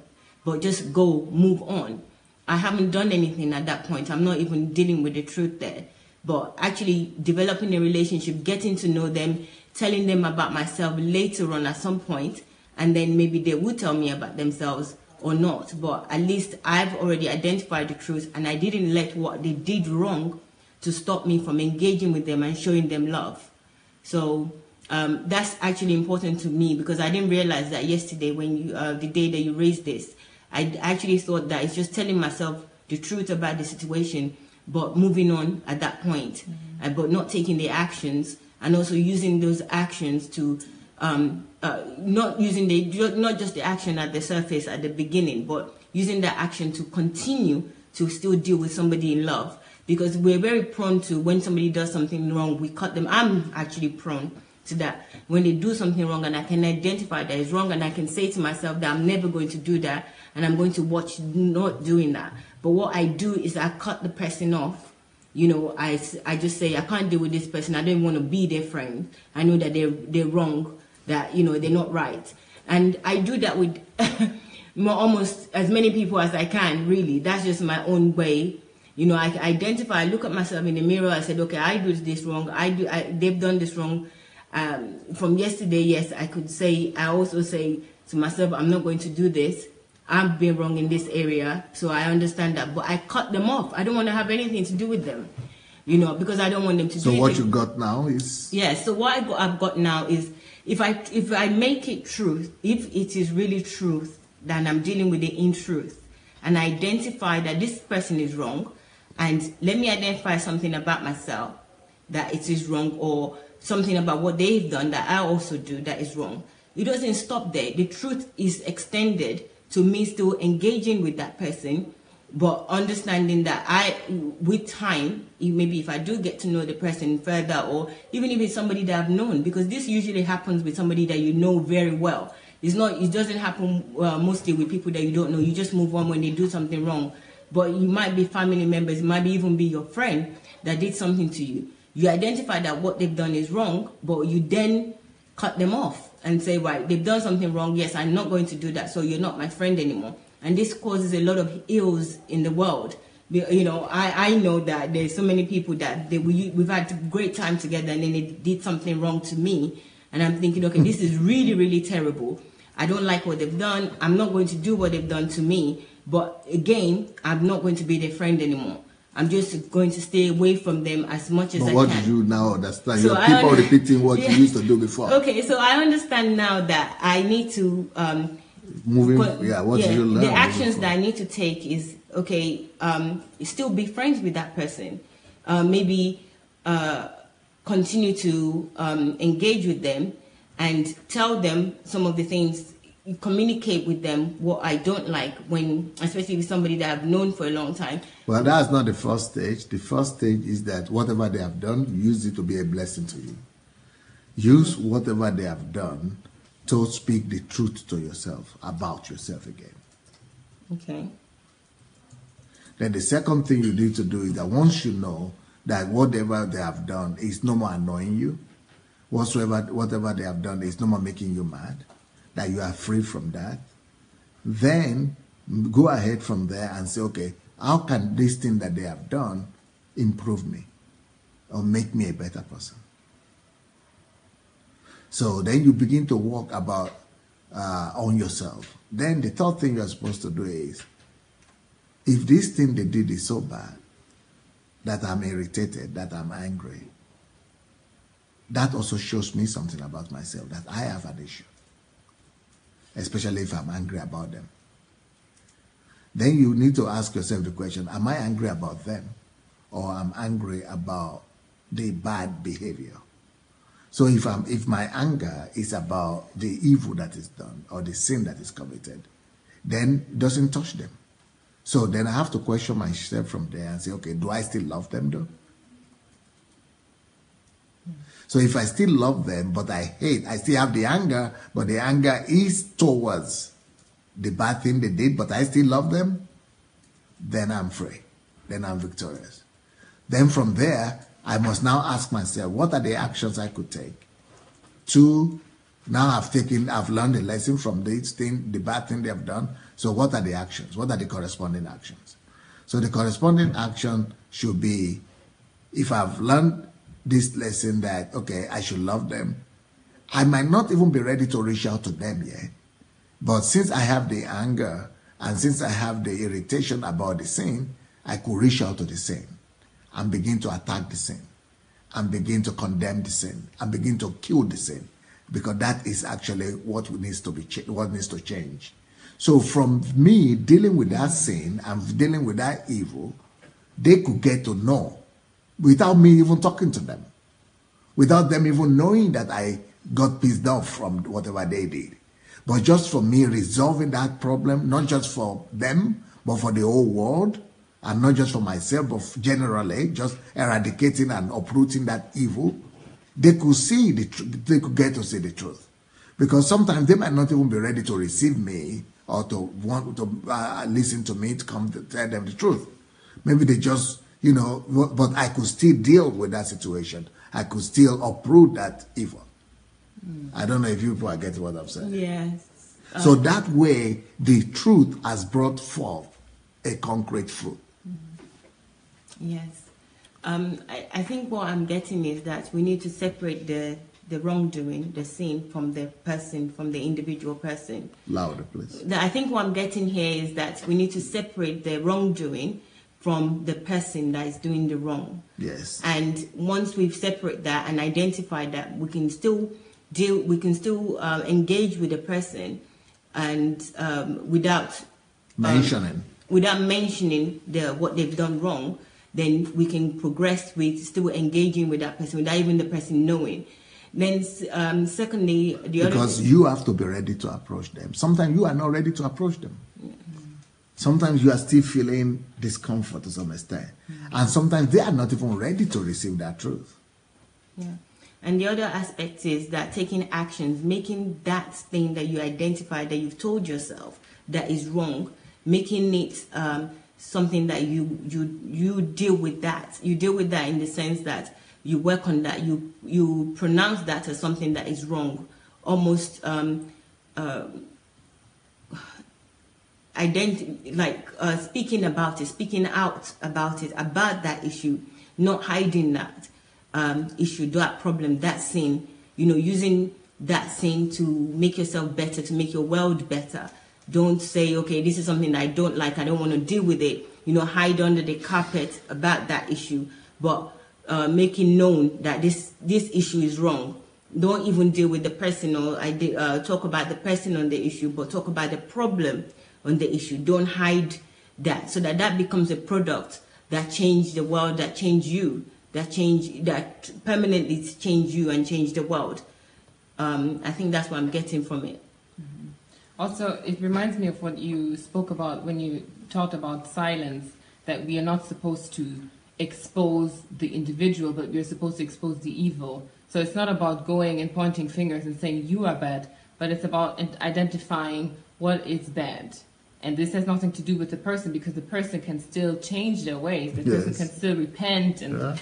but just go, move on. I haven't done anything at that point. I'm not even dealing with the truth there. But actually developing a relationship, getting to know them, telling them about myself later on at some point, and then maybe they will tell me about themselves or not. But at least I've already identified the truth, and I didn't let what they did wrong to stop me from engaging with them and showing them love. So that's actually important to me, because I didn't realize that yesterday when you, the day that you raised this, I actually thought that it's just telling myself the truth about the situation, but moving on at that point, but not taking the actions, and also using those actions to not just the action at the surface at the beginning, but using that action to continue to still deal with somebody in love. Because we're very prone to, when somebody does something wrong, we cut them. I'm actually prone to that. When they do something wrong and I can identify that it's wrong, and I can say to myself that I'm never going to do that, and I'm going to watch not doing that. But what I do is I cut the person off. You know, I just say, I can't deal with this person. I don't want to be their friend. I know that they're wrong, that, you know, they're not right. And I do that with almost as many people as I can, really. That's just my own way. You know, I identify, I look at myself in the mirror, I said, okay, I do this wrong, they've done this wrong. From yesterday, yes, I also say to myself, I'm not going to do this. I've been wrong in this area, so I understand that. But I cut them off. I don't want to have anything to do with them, you know, because I don't want them to do it. So what you got now is? Yeah, so what I've got now is, if I make it truth, if it is really truth, then I'm dealing with it in truth. And I identify that this person is wrong, and let me identify something about myself that it is wrong, or something about what they've done that I also do that is wrong. It doesn't stop there. The truth is extended to me still engaging with that person, but understanding that with time, maybe if I do get to know the person further, or even if it's somebody that I've known, because this usually happens with somebody that you know very well. It doesn't happen mostly with people that you don't know. You just move on when they do something wrong. But you might be family members, it might even be your friend that did something to you. You identify that what they've done is wrong, but you then cut them off and say, right, they've done something wrong. Yes, I'm not going to do that, so you're not my friend anymore. And this causes a lot of ills in the world. You know, I know that there's so many people that we've had a great time together, and then they did something wrong to me. And I'm thinking, okay, this is really, really terrible. I don't like what they've done. I'm not going to do what they've done to me. But again, I'm not going to be their friend anymore. I'm just going to stay away from them as much as I can. But what do you now understand? So you keep repeating what you used to do before. Okay, so I understand now that I need to What did you learn? The actions that I need to take is, okay, still be friends with that person. Maybe continue to engage with them and tell them some of the things, communicate with them what I don't like, when, especially with somebody that I've known for a long time. Well, that's not the first stage. The first stage is that whatever they have done, use it to be a blessing to you. Use whatever they have done to speak the truth to yourself, about yourself again. Okay. Then the second thing you need to do is that once you know that whatever they have done is no more annoying you, whatever they have done is no more making you mad, that you are free from that, then go ahead from there and say, okay, how can this thing that they have done improve me or make me a better person? So then you begin to work about on yourself. Then the third thing you're supposed to do is, if this thing they did is so bad that I'm irritated, that I'm angry, that also shows me something about myself, that I have an issue, especially if I'm angry about them. Then you need to ask yourself the question, am I angry about them, or I'm angry about the bad behavior? So if my anger is about the evil that is done or the sin that is committed, then it doesn't touch them. So then I have to question myself from there and say, okay, do I still love them though? So if I still love them, but I still have the anger, but the anger is towards the bad thing they did, but I still love them, then I'm free. Then I'm victorious. Then from there, I must now ask myself, what are the actions I could take to, now I've learned a lesson from this thing, the bad thing they have done. So what are the actions? What are the corresponding actions? So the corresponding action should be, if I've learned this lesson that, okay, I should love them, I might not even be ready to reach out to them yet. But since I have the anger and since I have the irritation about the sin, I could reach out to the sin and begin to attack the sin and begin to condemn the sin and begin to kill the sin, because that is actually what needs to change. So from me dealing with that sin and dealing with that evil, they could get to know without me even talking to them, without them even knowing that I got pissed off from whatever they did. But just for me resolving that problem, not just for them, but for the whole world, and not just for myself, but generally, just eradicating and uprooting that evil, they could see the truth. They could get to see the truth. Because sometimes they might not even be ready to receive me or to want to listen to me to come to tell them the truth. Maybe they just, but I could still deal with that situation. I could still uproot that evil. I don't know if you people are getting what I'm saying. Yes. So that way, the truth has brought forth a concrete fruit. Yes. I think what I'm getting is that we need to separate the wrongdoing, the sin, from the person, from the individual person. Louder, please. I think what I'm getting here is that we need to separate the wrongdoing from the person that is doing the wrong. Yes. And once we've separated that and identified that, we can still engage with the person, and without mentioning what they've done wrong, then we can progress with still engaging with that person without even the person knowing. Then secondly, because you have to be ready to approach them. Sometimes you are not ready to approach them. Sometimes you are still feeling discomfort to some extent. And sometimes they are not even ready to receive that truth. Yeah. And the other aspect is that taking actions, making that thing that you identify, that you've told yourself that is wrong, making it something that you deal with that. You deal with that in the sense that you work on that. You pronounce that as something that is wrong, almost speaking about it, speaking out about it, about that issue, not hiding that issue, that problem, that sin, using that sin to make yourself better, to make your world better. Don't say, okay, this is something that I don't like, I don't want to deal with it, hide under the carpet about that issue, but making known that this issue is wrong, Don't even deal with the person, or talk about the person on the issue, but talk about the problem on the issue. Don't hide that, so that becomes a product that change the world, that change you, that permanently change you and change the world. I think that's what I'm getting from it. Also, it reminds me of what you spoke about when you talked about silence, that we are not supposed to expose the individual, but we are supposed to expose the evil. So it's not about going and pointing fingers and saying you are bad, but it's about identifying what is bad. And this has nothing to do with the person, because the person can still change their ways. The person can still repent and,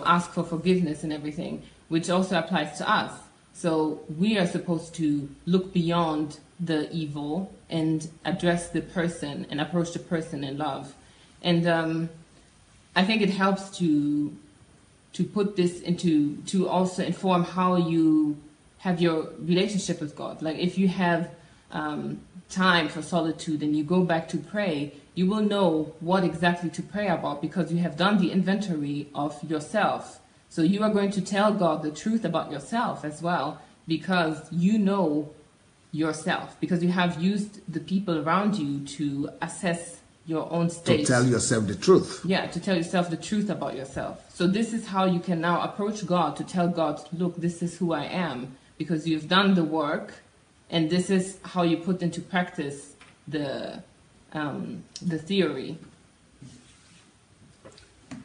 ask for forgiveness and everything, which also applies to us. So we are supposed to look beyond the evil and address the person and approach the person in love. And I think it helps to put this to also inform how you have your relationship with God. Like if you have time for solitude and you go back to pray, you will know what exactly to pray about, because you have done the inventory of yourself. So you are going to tell God the truth about yourself as well, because you know yourself, because you have used the people around you to assess your own state. To tell yourself the truth. Yeah, to tell yourself the truth about yourself. So this is how you can now approach God, to tell God, look, this is who I am, because you've done the work, and this is how you put into practice the theory.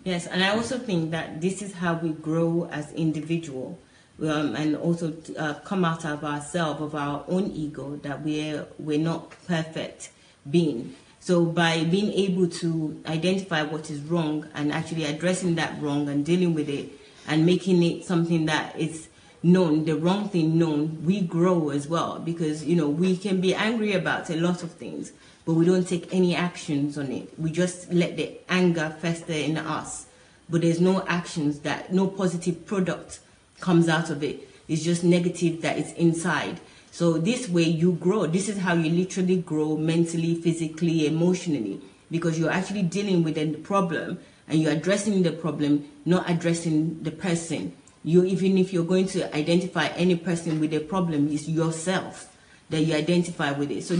Yes, and I also think that this is how we grow as individual, and also come out of ourselves, of our own ego, that we're not perfect being. So by being able to identify what is wrong and actually addressing that wrong and dealing with it and making it something that is known, the wrong thing known, we grow as well, because we can be angry about a lot of things, but we don't take any actions on it. We just let the anger fester in us, but there's no actions, that no positive product comes out of it. It's just negative that is inside. So this way you grow. This is how you literally grow mentally, physically, emotionally, because you're actually dealing with the problem and you're addressing the problem, not addressing the person. Even if you're going to identify any person with a problem, it's yourself that you identify with it. So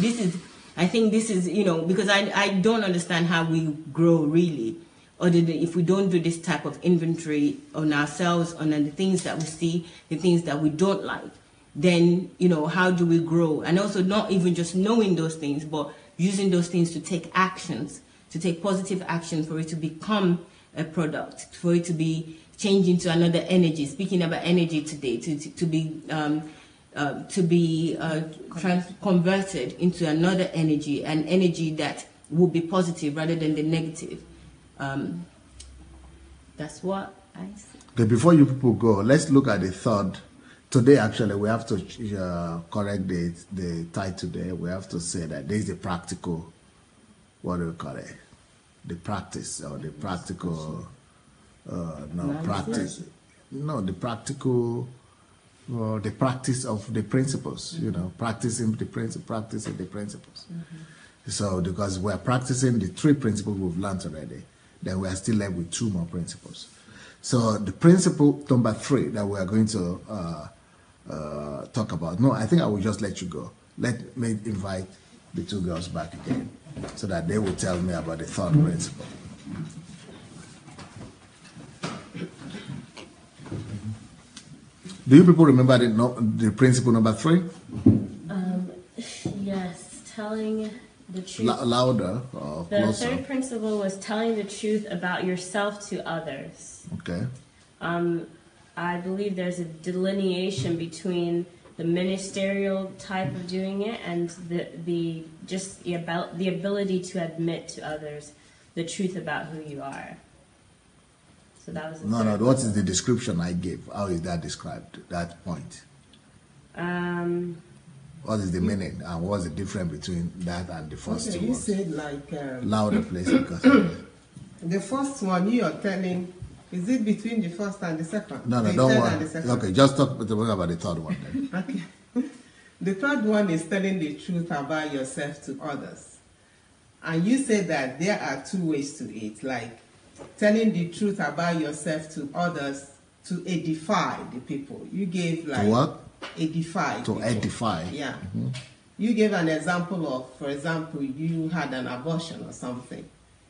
I think this is, because I don't understand how we grow really, other than if we don't do this type of inventory on ourselves, on the things that we see, the things that we don't like. Then, how do we grow? And also not even just knowing those things, but using those things to take actions, to take positive action for it to become a product, for it to be changed into another energy. Speaking about energy today, to be converted into another energy, an energy that will be positive rather than the negative. That's what I see. Okay, before you people go, let's look at the third. Today, actually, we have to correct the title today. We have to say that there is a practical, what do we call it? The practice, or the practical, practice. No, the practical, the practice of the principles, practicing the principles. Mm-hmm. So, because we're practicing the 3 principles we've learned already, then we are still left with 2 more principles. So, the principle number 3 that we are going to talk about. No, I think I will just let you go. Let me invite the 2 girls back again so that they will tell me about the 3rd principle. Do you people remember the principle number 3? Yes, telling the truth. Louder or closer? The 3rd principle was telling the truth about yourself to others. Okay. I believe there's a delineation between the ministerial type of doing it and the ability to admit to others the truth about who you are. So that was no. What is the description I gave? How is that described? That point. What is the meaning, and what's the difference between that and the first 2 you ones? said like Louder, please. Because the first one you are telling. Is it between the first and the second? No, don't worry. Okay, just talk about the 3rd one then. Okay. The 3rd one is telling the truth about yourself to others. And you said that there are 2 ways to it, like telling the truth about yourself to others to edify the people. You gave like... To what? Edify. To people. edify. Yeah. You gave an example of, for example, you had an abortion or something.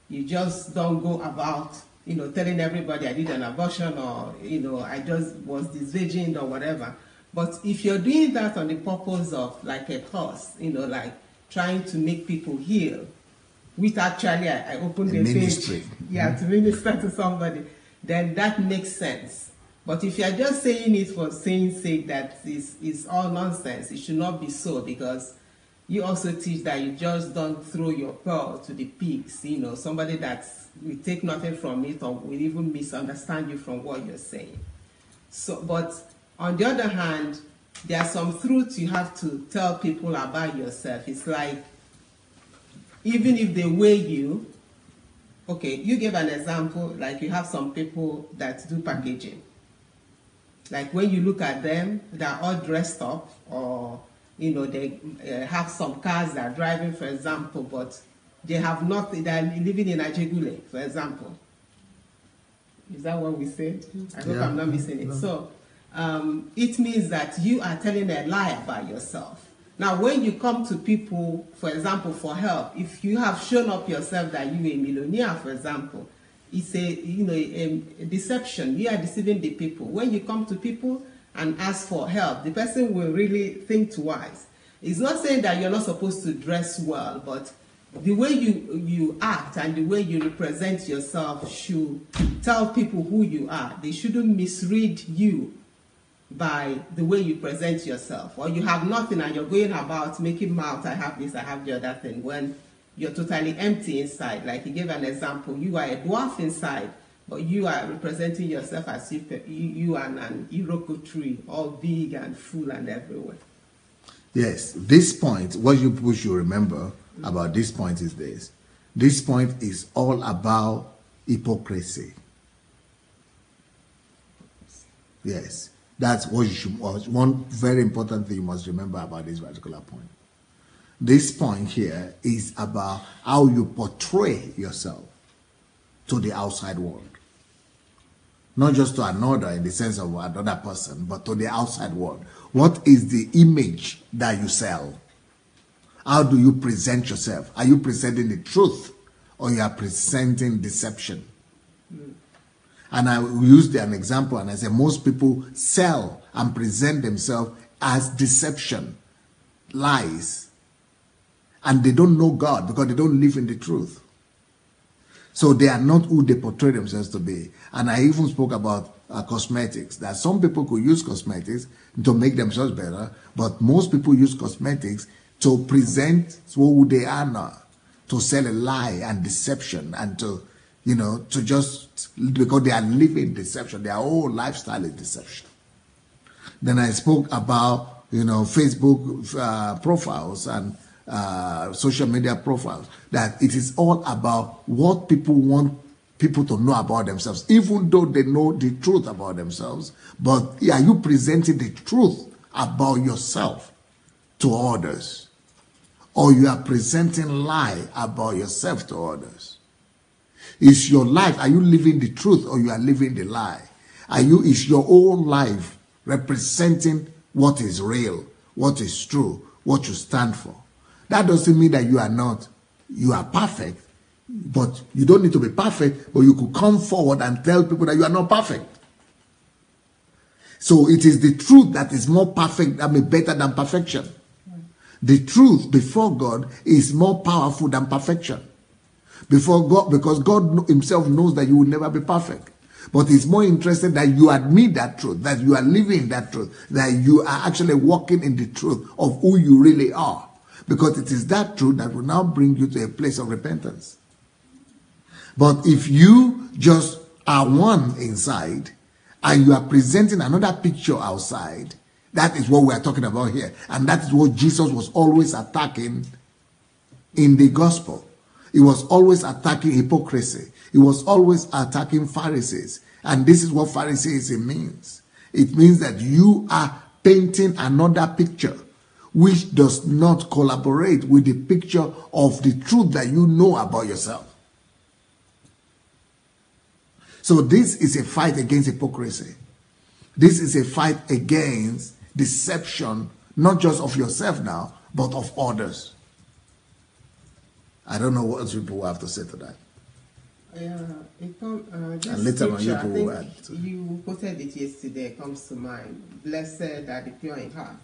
You just don't go about, telling everybody I did an abortion, or, I just was disvirgined or whatever. But if you're doing that on the purpose of like a cause, like trying to make people heal, which actually I opened a ministry. Page, to minister to somebody, then that makes sense. But if you're just saying it for saying sake, that is all nonsense. It should not be so, because you also teach that you just don't throw your pearl to the pigs. Somebody that will take nothing from it or will even misunderstand you from what you're saying. So, but on the other hand, there are some truths you have to tell people about yourself. It's like, even if they weigh you, okay, you gave an example, like you have some people that do packaging. Like when you look at them, they're all dressed up, or, they have some cars that are driving, for example, but they have not, they're living in Ajegule, for example. Is that what we said? I hope I'm not missing it. So it means that you are telling a lie about yourself. Now, when you come to people, for example, for help, if you have shown up yourself that you're a millionaire, for example, it's a deception. You are deceiving the people. When you come to people and ask for help, the person will really think twice. It's not saying that you're not supposed to dress well, but the way you act and the way you represent yourself should tell people who you are. They shouldn't misread you by the way you present yourself. Or you have nothing and you're going about making mouth, I have this, I have the other thing, when you're totally empty inside. Like he gave an example, you are a dwarf inside, but you are representing yourself as if you are an Iroko tree, all big and full and everywhere. Yes, this point, what you people should remember about this point is this. This point is all about hypocrisy. Yes, that's what you should, one very important thing you must remember about this particular point. This point here is about how you portray yourself to the outside world. Not just to another in the sense of another person, but to the outside world. What is the image that you sell? How do you present yourself? Are you presenting the truth, or you are presenting deception? And I used an example, and I said most people sell and present themselves as deception, lies. And they don't know God because they don't live in the truth. So they are not who they portray themselves to be. And I even spoke about cosmetics, that some people could use cosmetics to make themselves better, but most people use cosmetics to present who they are not, to sell a lie and deception, and to, to just, because they are living deception, their whole lifestyle is deception. Then I spoke about, Facebook profiles and social media profiles, that it is all about what people want people to know about themselves, even though they know the truth about themselves. But are you presenting the truth about yourself to others? Or you are presenting lie about yourself to others? Is your life, are you living the truth or you are living the lie? Is your own life representing what is real, what is true, what you stand for? That doesn't mean that you are perfect, but you don't need to be perfect, but you could come forward and tell people that you are not perfect. So it is the truth that is more perfect, better than perfection. The truth before God is more powerful than perfection. Before God, because God himself knows that you will never be perfect. But he's more interested that you admit that truth, that you are living that truth, that you are actually walking in the truth of who you really are. Because it is that truth that will now bring you to a place of repentance. But if you just are one inside and you are presenting another picture outside, that is what we are talking about here. And that is what Jesus was always attacking in the gospel. He was always attacking hypocrisy. He was always attacking Pharisees. And this is what Phariseeism means. It means that you are painting another picture which does not collaborate with the picture of the truth that you know about yourself. So this is a fight against hypocrisy. This is a fight against deception, not just of yourself now, but of others. I don't know what people will have to say to that. This And later on, you scripture, I will think add to- you quoted it yesterday, comes to mind. Blessed are the pure in heart,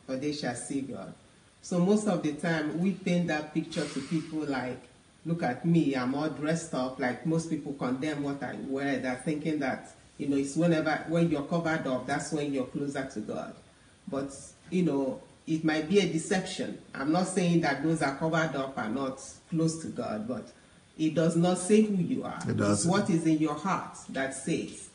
for they shall see God. So most of the time, we paint that picture to people like, look at me, I'm all dressed up. Like most people condemn what I wear. They're thinking that, it's when you're covered up, that's when you're closer to God. But, it might be a deception. I'm not saying that those are covered up are not close to God, but it does not say who you are. It's what is in your heart that says.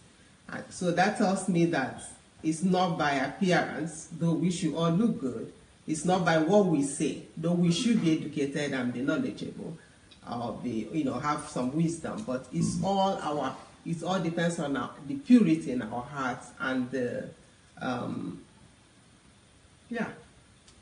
And so that tells me that it's not by appearance, though we should all look good. It's not by what we say, though we should be educated and be knowledgeable, or have some wisdom. But it's it all depends on the purity in our hearts and the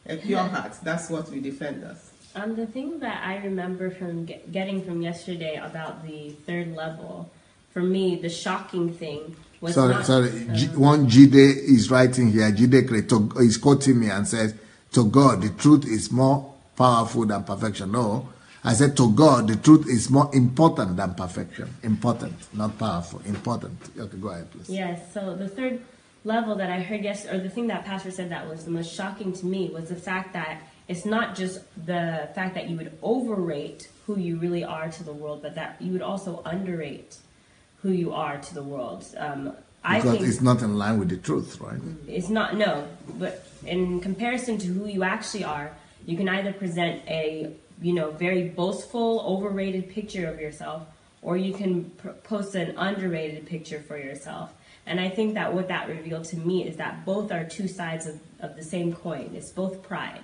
a pure heart. That's what will defend us. The thing that I remember from getting from yesterday about the third level, for me, the shocking thing was One Jide is writing here. Jide is quoting me and says, to God, the truth is more powerful than perfection. No, I said to God, the truth is more important than perfection. Important, not powerful. Important. Okay, go ahead, please. Yes, so the third level that I heard yesterday, or the thing that Pastor said that was the most shocking to me, was the fact that it's not just the fact that you would overrate who you really are to the world, but that you would also underrate who you are to the world. I think it's not in line with the truth, right? It's not, no. But in comparison to who you actually are, you can either present a, very boastful, overrated picture of yourself, or you can post an underrated picture for yourself. And I think that what that revealed to me is that both are two sides of the same coin. It's both pride.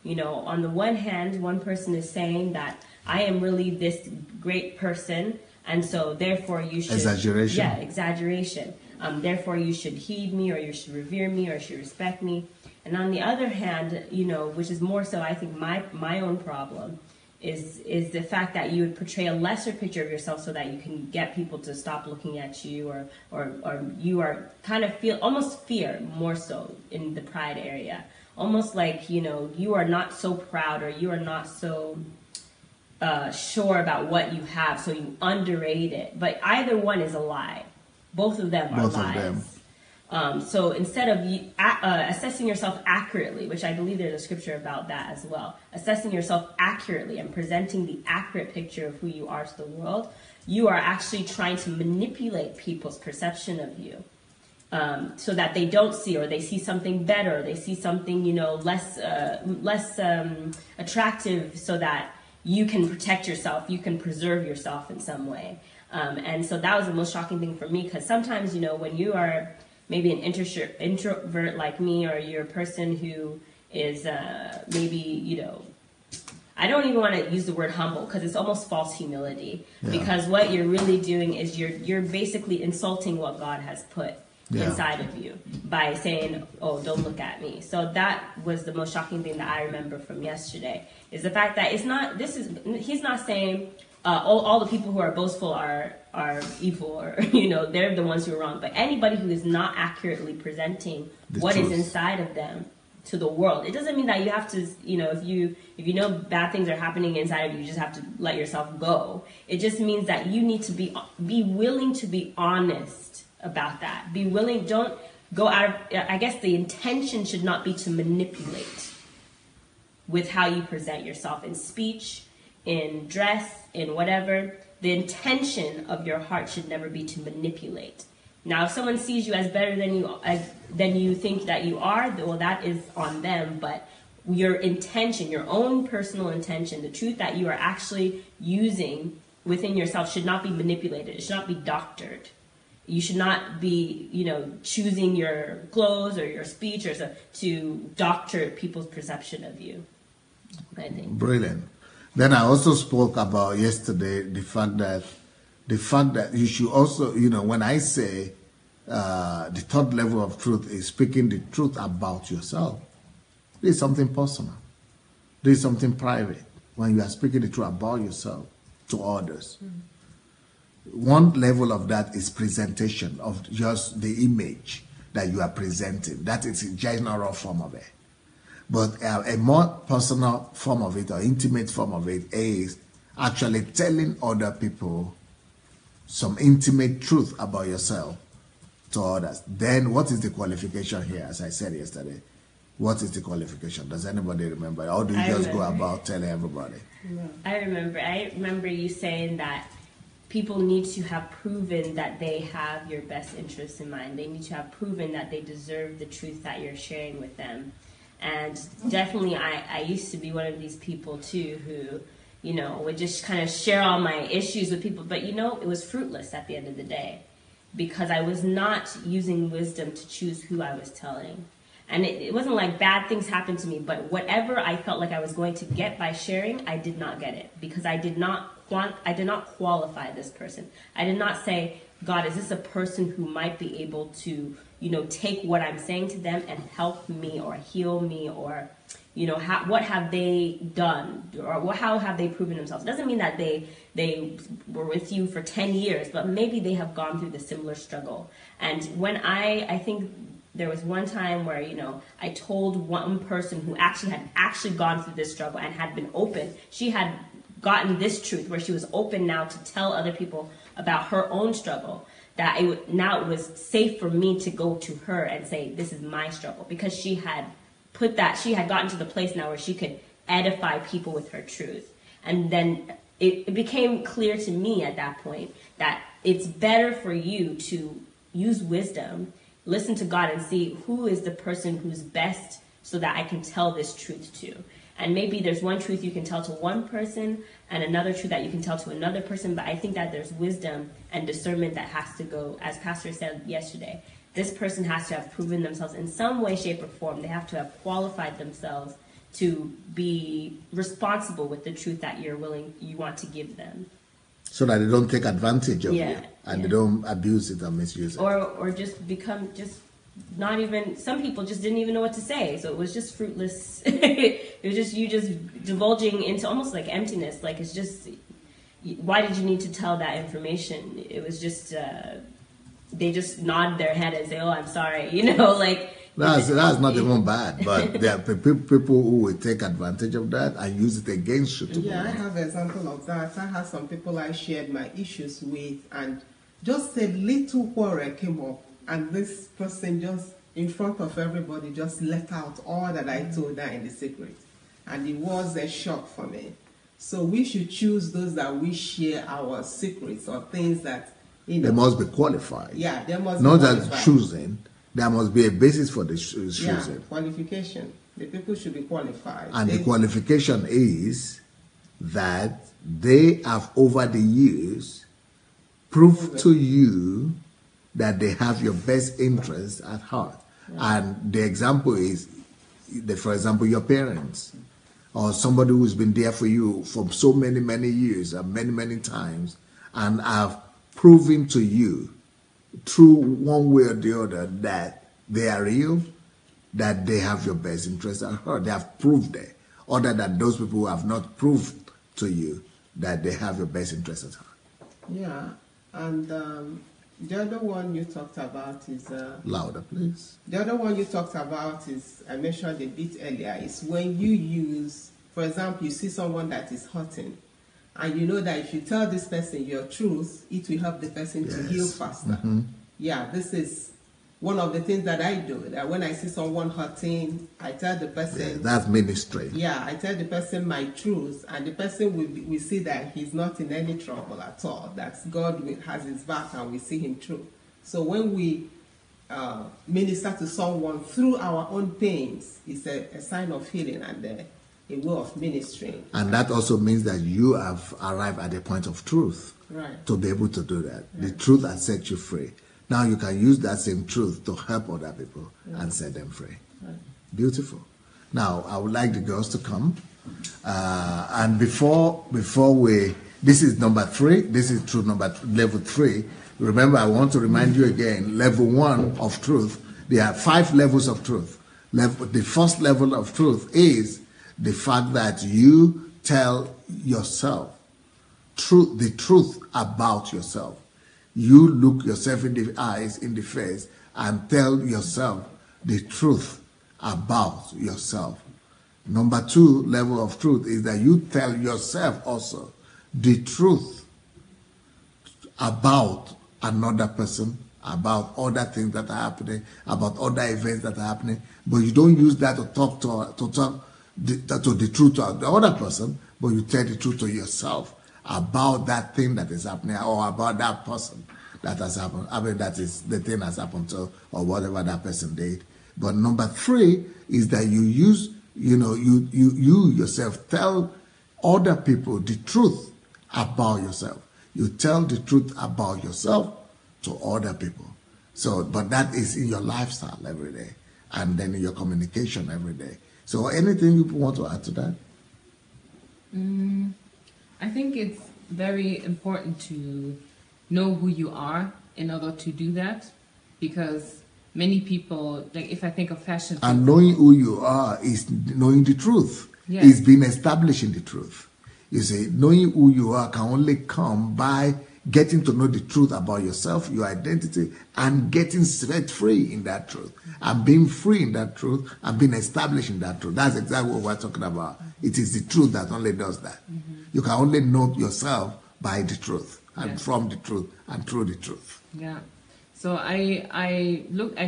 On the one hand, one person is saying that I am really this great person, and so therefore you should... Exaggeration. Yeah, exaggeration. Therefore you should heed me, or you should revere me, or you should respect me. And on the other hand, which is more so I think my own problem, is the fact that you would portray a lesser picture of yourself so that you can get people to stop looking at you, or you are kind of almost fear more so in the pride area. Almost like, you are not so proud, or you are not so sure about what you have, so you underrate it. But either one is a lie. Both of them are lies. So instead of assessing yourself accurately, which I believe there's a scripture about that as well, assessing yourself accurately and presenting the accurate picture of who you are to the world, you are actually trying to manipulate people's perception of you. So that they don't see, or they see something better, they see something, less attractive, so that you can protect yourself, you can preserve yourself in some way. And so that was the most shocking thing for me, because sometimes, when you are maybe an introvert like me, or you're a person who is maybe, I don't even want to use the word humble, because it's almost false humility. Yeah. Because what you're really doing is you're basically insulting what God has put inside of you by saying, oh, don't look at me. So that was the most shocking thing that I remember from yesterday, is the fact that he's not saying all the people who are boastful are evil, or they're the ones who are wrong. But anybody who is not accurately presenting what is inside of them to the world, it doesn't mean that you have to, if you know bad things are happening inside of you, you just have to let yourself go. It just means that you need to be willing to be honest about that. Be willing. Don't go out of, I guess the intention should not be to manipulate with how you present yourself in speech, in dress, in whatever. The intention of your heart should never be to manipulate. Now, if someone sees you as better than you think that you are, well, that is on them. But your intention, your own personal intention, the truth that you are actually using within yourself should not be manipulated. It should not be doctored. You should not be, choosing your clothes or your speech or so to doctor people's perception of you, I think. Brilliant. Then I also spoke about yesterday the fact that you should also, when I say the third level of truth is speaking the truth about yourself, this is something personal. This is something private when you are speaking the truth about yourself to others. Mm-hmm. One level of that is presentation of just the image. that you are presenting. That is a general form of it. But a more personal form of it, or intimate form of it, is actually telling other people some intimate truth about yourself to others. Then what is the qualification here? As I said yesterday, what is the qualification? Does anybody remember? Or do you just go about telling everybody? No. I remember you saying that people need to have proven that they have your best interests in mind. They need to have proven that they deserve the truth that you're sharing with them. And definitely I used to be one of these people too who, you know, would just kind of share all my issues with people. But, you know, it was fruitless at the end of the day because I was not using wisdom to choose who I was telling. And it wasn't like bad things happened to me, but whatever I felt like I was going to get by sharing, I did not get it because I did not qualify this person. I did not say, God, is this a person who might be able to, you know, take what I'm saying to them and help me or heal me, or, you know, what have they done, or how have they proven themselves? It doesn't mean that they were with you for 10 years, but maybe they have gone through the similar struggle. And when I think there was one time where, you know, I told one person who had gone through this struggle and had been open. She had gotten this truth where she was open now to tell other people about her own struggle, that now it was safe for me to go to her and say, this is my struggle, because she had gotten to the place now where she could edify people with her truth. And then it became clear to me at that point that it's better for you to use wisdom, listen to God, and see who is the person who's best so that I can tell this truth to. And maybe there's one truth you can tell to one person and another truth that you can tell to another person, but I think that there's wisdom and discernment that has to go, as Pastor said yesterday. This person has to have proven themselves in some way, shape, or form. They have to have qualified themselves to be responsible with the truth that you want to give them. So that they don't take advantage of you and they don't abuse it or misuse it. Or just become not even, some people just didn't even know what to say. So it was just fruitless. It was just you just divulging into almost like emptiness. Like, it's just, why did you need to tell that information? It was just, they just nod their head and say, oh, I'm sorry. You know, like. That's not even bad, but there are people who will take advantage of that and use it against you. Yeah, I have an example of that. I have some people I shared my issues with, and just a little quarrel came up, and this person just in front of everybody just let out all that I told her in the secret, and it was a shock for me. So we should choose those that we share our secrets or things that, you know. They must be qualified. Yeah, they must not be qualified. Not just choosing. There must be a basis for the choosing. Yeah, qualification. The people should be qualified. And the qualification is that they have over the years proved to you that they have your best interests at heart. Yeah. And the example is, for example, your parents or somebody who's been there for you for so many, many years and many, many times, and have proven to you through one way or the other that they are real, that they have your best interest at heart. They have proved it. Other than those people who have not proved to you that they have your best interest at heart. Yeah, and the other one you talked about is... louder, please. The other one you talked about is, I mentioned a bit earlier, is when you use, for example, you see someone that is hurting, and you know that if you tell this person your truth, it will help the person to heal faster. Mm-hmm. Yeah, this is one of the things that I do. That when I see someone hurting, I tell the person... Yeah, that's ministry. Yeah, I tell the person my truth, and the person will see that he's not in any trouble at all, that God has his back and we see him through. So when we minister to someone through our own pains, it's a sign of healing and a way of ministering. And that also means that you have arrived at a point of truth, right, to be able to do that. Right. The truth has set you free. Now you can use that same truth to help other people, right, and set them free. Right. Beautiful. Now I would like the girls to come. And before we, this is number 3. This is truth level 3. Remember, I want to remind you again, level 1 of truth. There are 5 levels of truth. The first level of truth is the fact that you tell yourself the truth about yourself. You look yourself in the eyes, in the face, and tell yourself the truth about yourself. Number 2 level of truth is that you tell yourself also the truth about another person, about other things that are happening, about other events that are happening, but you don't use that to talk the truth to the other person, but you tell the truth to yourself about that thing that is happening, or about that person that has happened. I mean, that is the thing has happened to, or whatever that person did. But number 3 is that you use, you yourself tell other people the truth about yourself. You tell the truth about yourself to other people. So, but that is in your lifestyle every day, and then in your communication every day. So anything you want to add to that? I think it's very important to know who you are in order to do that, because many people, like if I think of fashion, and knowing who you are is knowing the truth. Yes. It's being established in the truth. You see, knowing who you are can only come by getting to know the truth about yourself, your identity, and getting set free in that truth, and being free in that truth, and being established in that truth. That's exactly what we're talking about. It is the truth that only does that. You can only know yourself by the truth, and from the truth, and through the truth. Yeah. So I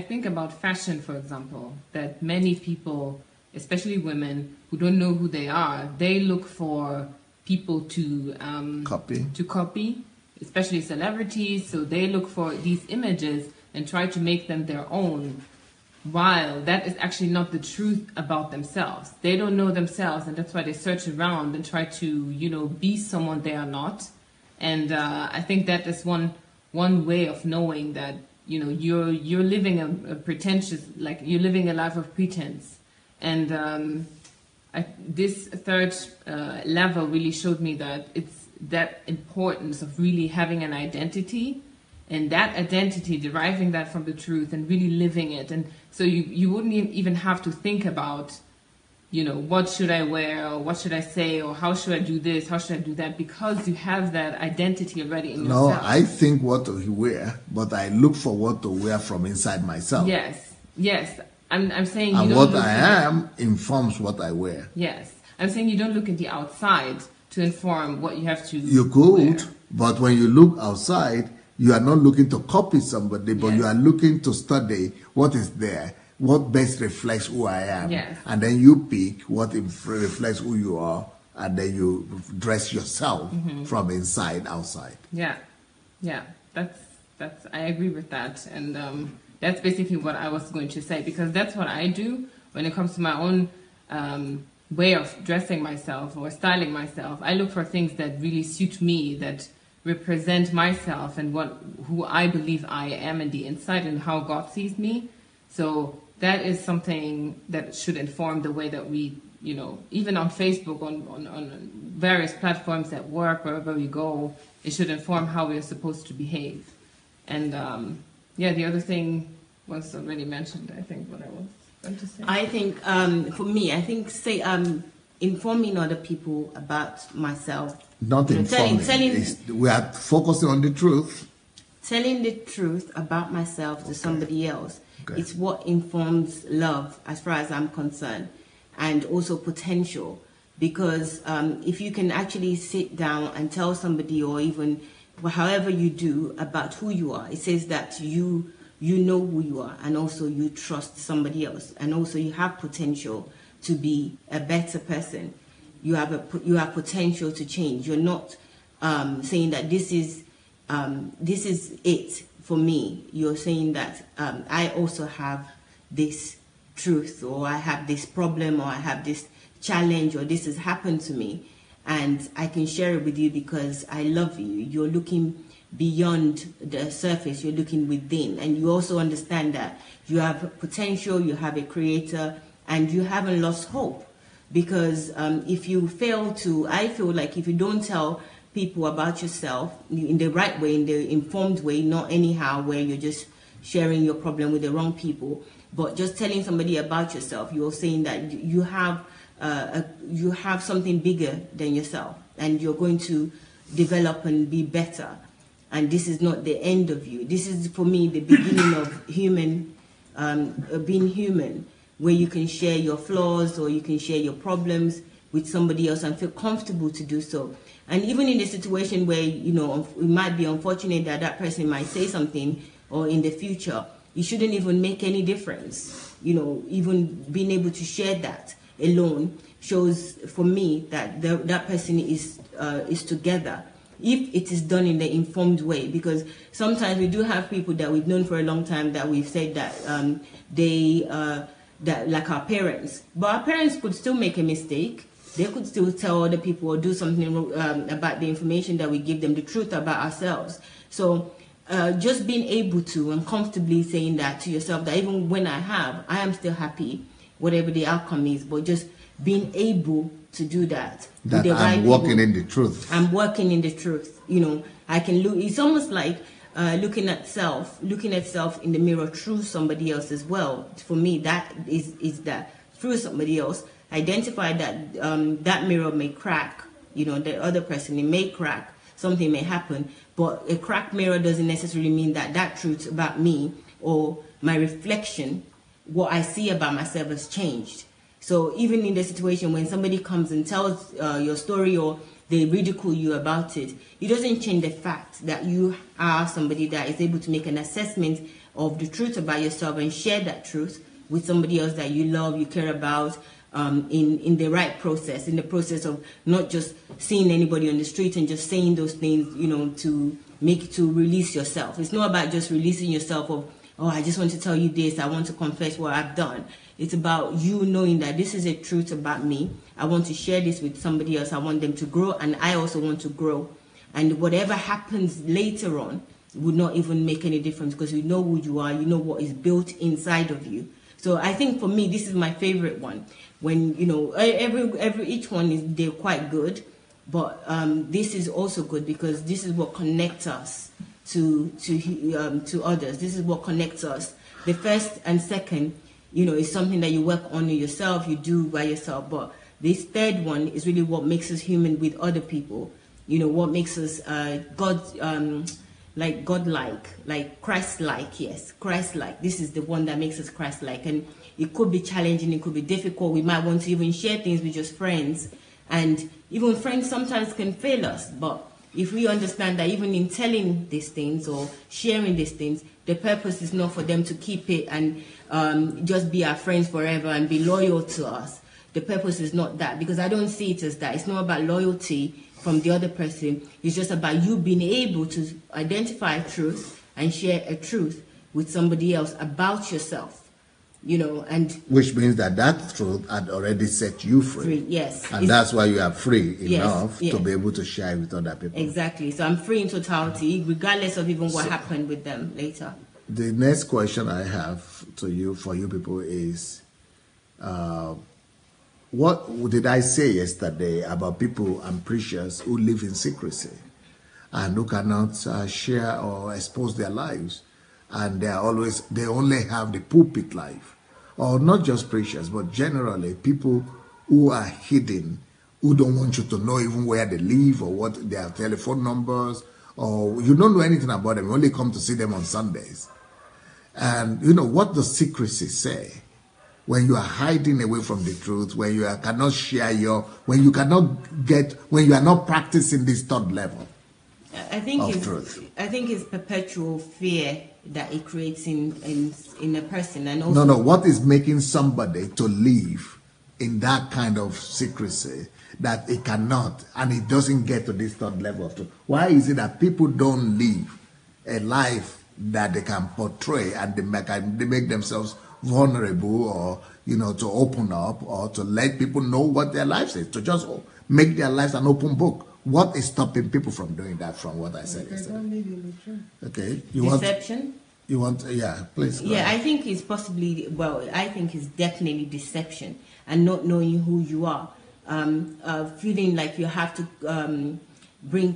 think about fashion, for example, that many people, especially women who don't know who they are, they look for people to copy, especially celebrities. So they look for these images and try to make them their own, while that is actually not the truth about themselves. They don't know themselves, and that's why they search around and try to, be someone they are not. And I think that is one way of knowing that, you're living a pretentious, like you're living a life of pretense. And this third level really showed me that it's that importance of really having an identity, and that identity, deriving that from the truth and really living it. And so you wouldn't even have to think about, what should I wear, or what should I say, or how should I do this, how should I do that, because you have that identity already in yourself. No, I think what to wear, but I look for what to wear from inside myself. Yes. I'm saying and you don't what look I am informs what I wear. Yes. I'm saying you don't look at the outside to inform what you have to You could, wear. but when you look outside, you are not looking to copy somebody, but you are looking to study what is there, what best reflects who I am. Yes. And then you pick what reflects who you are, and then you dress yourself from inside outside. Yeah. That's I agree with that, and that's basically what I was going to say, because that's what I do when it comes to my own way of dressing myself or styling myself. I look for things that really suit me, that represent myself and who I believe I am in the inside and how God sees me. So that is something that should inform the way that we, even on Facebook, on various platforms at work, wherever we go, it should inform how we are supposed to behave. And the other thing was already mentioned, I think, what I was going to say. I think, for me, informing other people about myself. Not informing. We are focusing on the truth. Telling the truth about myself to somebody else. Okay. It's what informs love, as far as I'm concerned, and also potential. Because if you can actually sit down and tell somebody, or even however you do, about who you are, it says that you know who you are, and also you trust somebody else, and also you have potential to be a better person. You have potential to change. You're not saying that this is it for me. You're saying that I also have this truth, or I have this problem, or I have this challenge, or this has happened to me, and I can share it with you because I love you. You're looking beyond the surface, you're looking within, and you also understand that you have potential, you have a creator, and you haven't lost hope. Because if you I feel like if you don't tell people about yourself in the right way, in the informed way, not anyhow where you're just sharing your problem with the wrong people, but just telling somebody about yourself, you're saying that you have something bigger than yourself, and you're going to develop and be better. and this is not the end of you. This is, for me, the beginning of being human, where you can share your flaws or you can share your problems with somebody else and feel comfortable to do so. And even in the situation where, you know, it might be unfortunate that that person might say something, or in the future, it shouldn't even make any difference. You know, even being able to share that alone shows, for me, that that person is together, if it is done in the informed way. Because sometimes we do have people that we've known for a long time that we've said that that, like our parents, but our parents could still make a mistake. They could still tell other people or do something about the information that we give them, the truth about ourselves. So just being able to and comfortably saying that to yourself, that even when I am still happy, whatever the outcome is, but just being able to do that. That I'm walking in the truth. I'm working in the truth. You know, I can look, it's almost like looking at self in the mirror through somebody else as well. For me, that is that through somebody else, identify that that mirror may crack, you know, the other person, it may crack, something may happen, but a cracked mirror doesn't necessarily mean that that truth about me or my reflection, what I see about myself, has changed. So even in the situation when somebody comes and tells your story or they ridicule you about it, it doesn't change the fact that you are somebody that is able to make an assessment of the truth about yourself and share that truth with somebody else that you love, you care about, in the right process, in the process of not just seeing anybody on the street and just saying those things, you know, to release yourself. It's not about just releasing yourself of, oh, I just want to tell you this, I want to confess what I've done. It's about you knowing that this is a truth about me. I want to share this with somebody else. I want them to grow, and I also want to grow. And whatever happens later on would not even make any difference, because you know who you are, you know what is built inside of you. So I think for me, this is my favorite one. When, you know, each one they're quite good, but this is also good because this is what connects us to others. This is what connects us. The first and second, you know, is something that you work on yourself, you do by yourself. But this third one is really what makes us human with other people. You know, what makes us like godlike, like Christ-like. Yes, Christ-like. This is the one that makes us Christ-like. And it could be challenging, it could be difficult. We might want to even share things with just friends. And even friends sometimes can fail us. But if we understand that even in telling these things or sharing these things, the purpose is not for them to keep it and just be our friends forever and be loyal to us. The purpose is not that, because I don't see it as that. It's not about loyalty from the other person. It's just about you being able to identify a truth and share a truth with somebody else about yourself. You know, and which means that truth had already set you free. Yes, and that's why you are free enough to be able to share with other people. Exactly. So I'm free in totality, regardless of even what happened with them later. The next question I have for you people is, what did I say yesterday about people and preachers who live in secrecy and who cannot share or expose their lives? And they only have the pulpit life, or not just preachers, but generally people who are hidden, who don't want you to know even where they live or what their telephone numbers, or you don't know anything about them. You only come to see them on Sundays. And you know what does secrecy say? When you are hiding away from the truth, when you cannot share when you are not practicing this third level. I think it's perpetual fear that it creates in a person, and also no. What is making somebody to live in that kind of secrecy that it cannot, and it doesn't get to this third level of truth? Why is it that people don't live a life that they can portray and they make themselves vulnerable, or you know, to open up or to let people know what their lives is, to just make their lives an open book? What is stopping people from doing that, from what I said yesterday? Okay. Deception? Yeah, please. Yeah, I think it's I think it's definitely deception and not knowing who you are. Feeling like you have to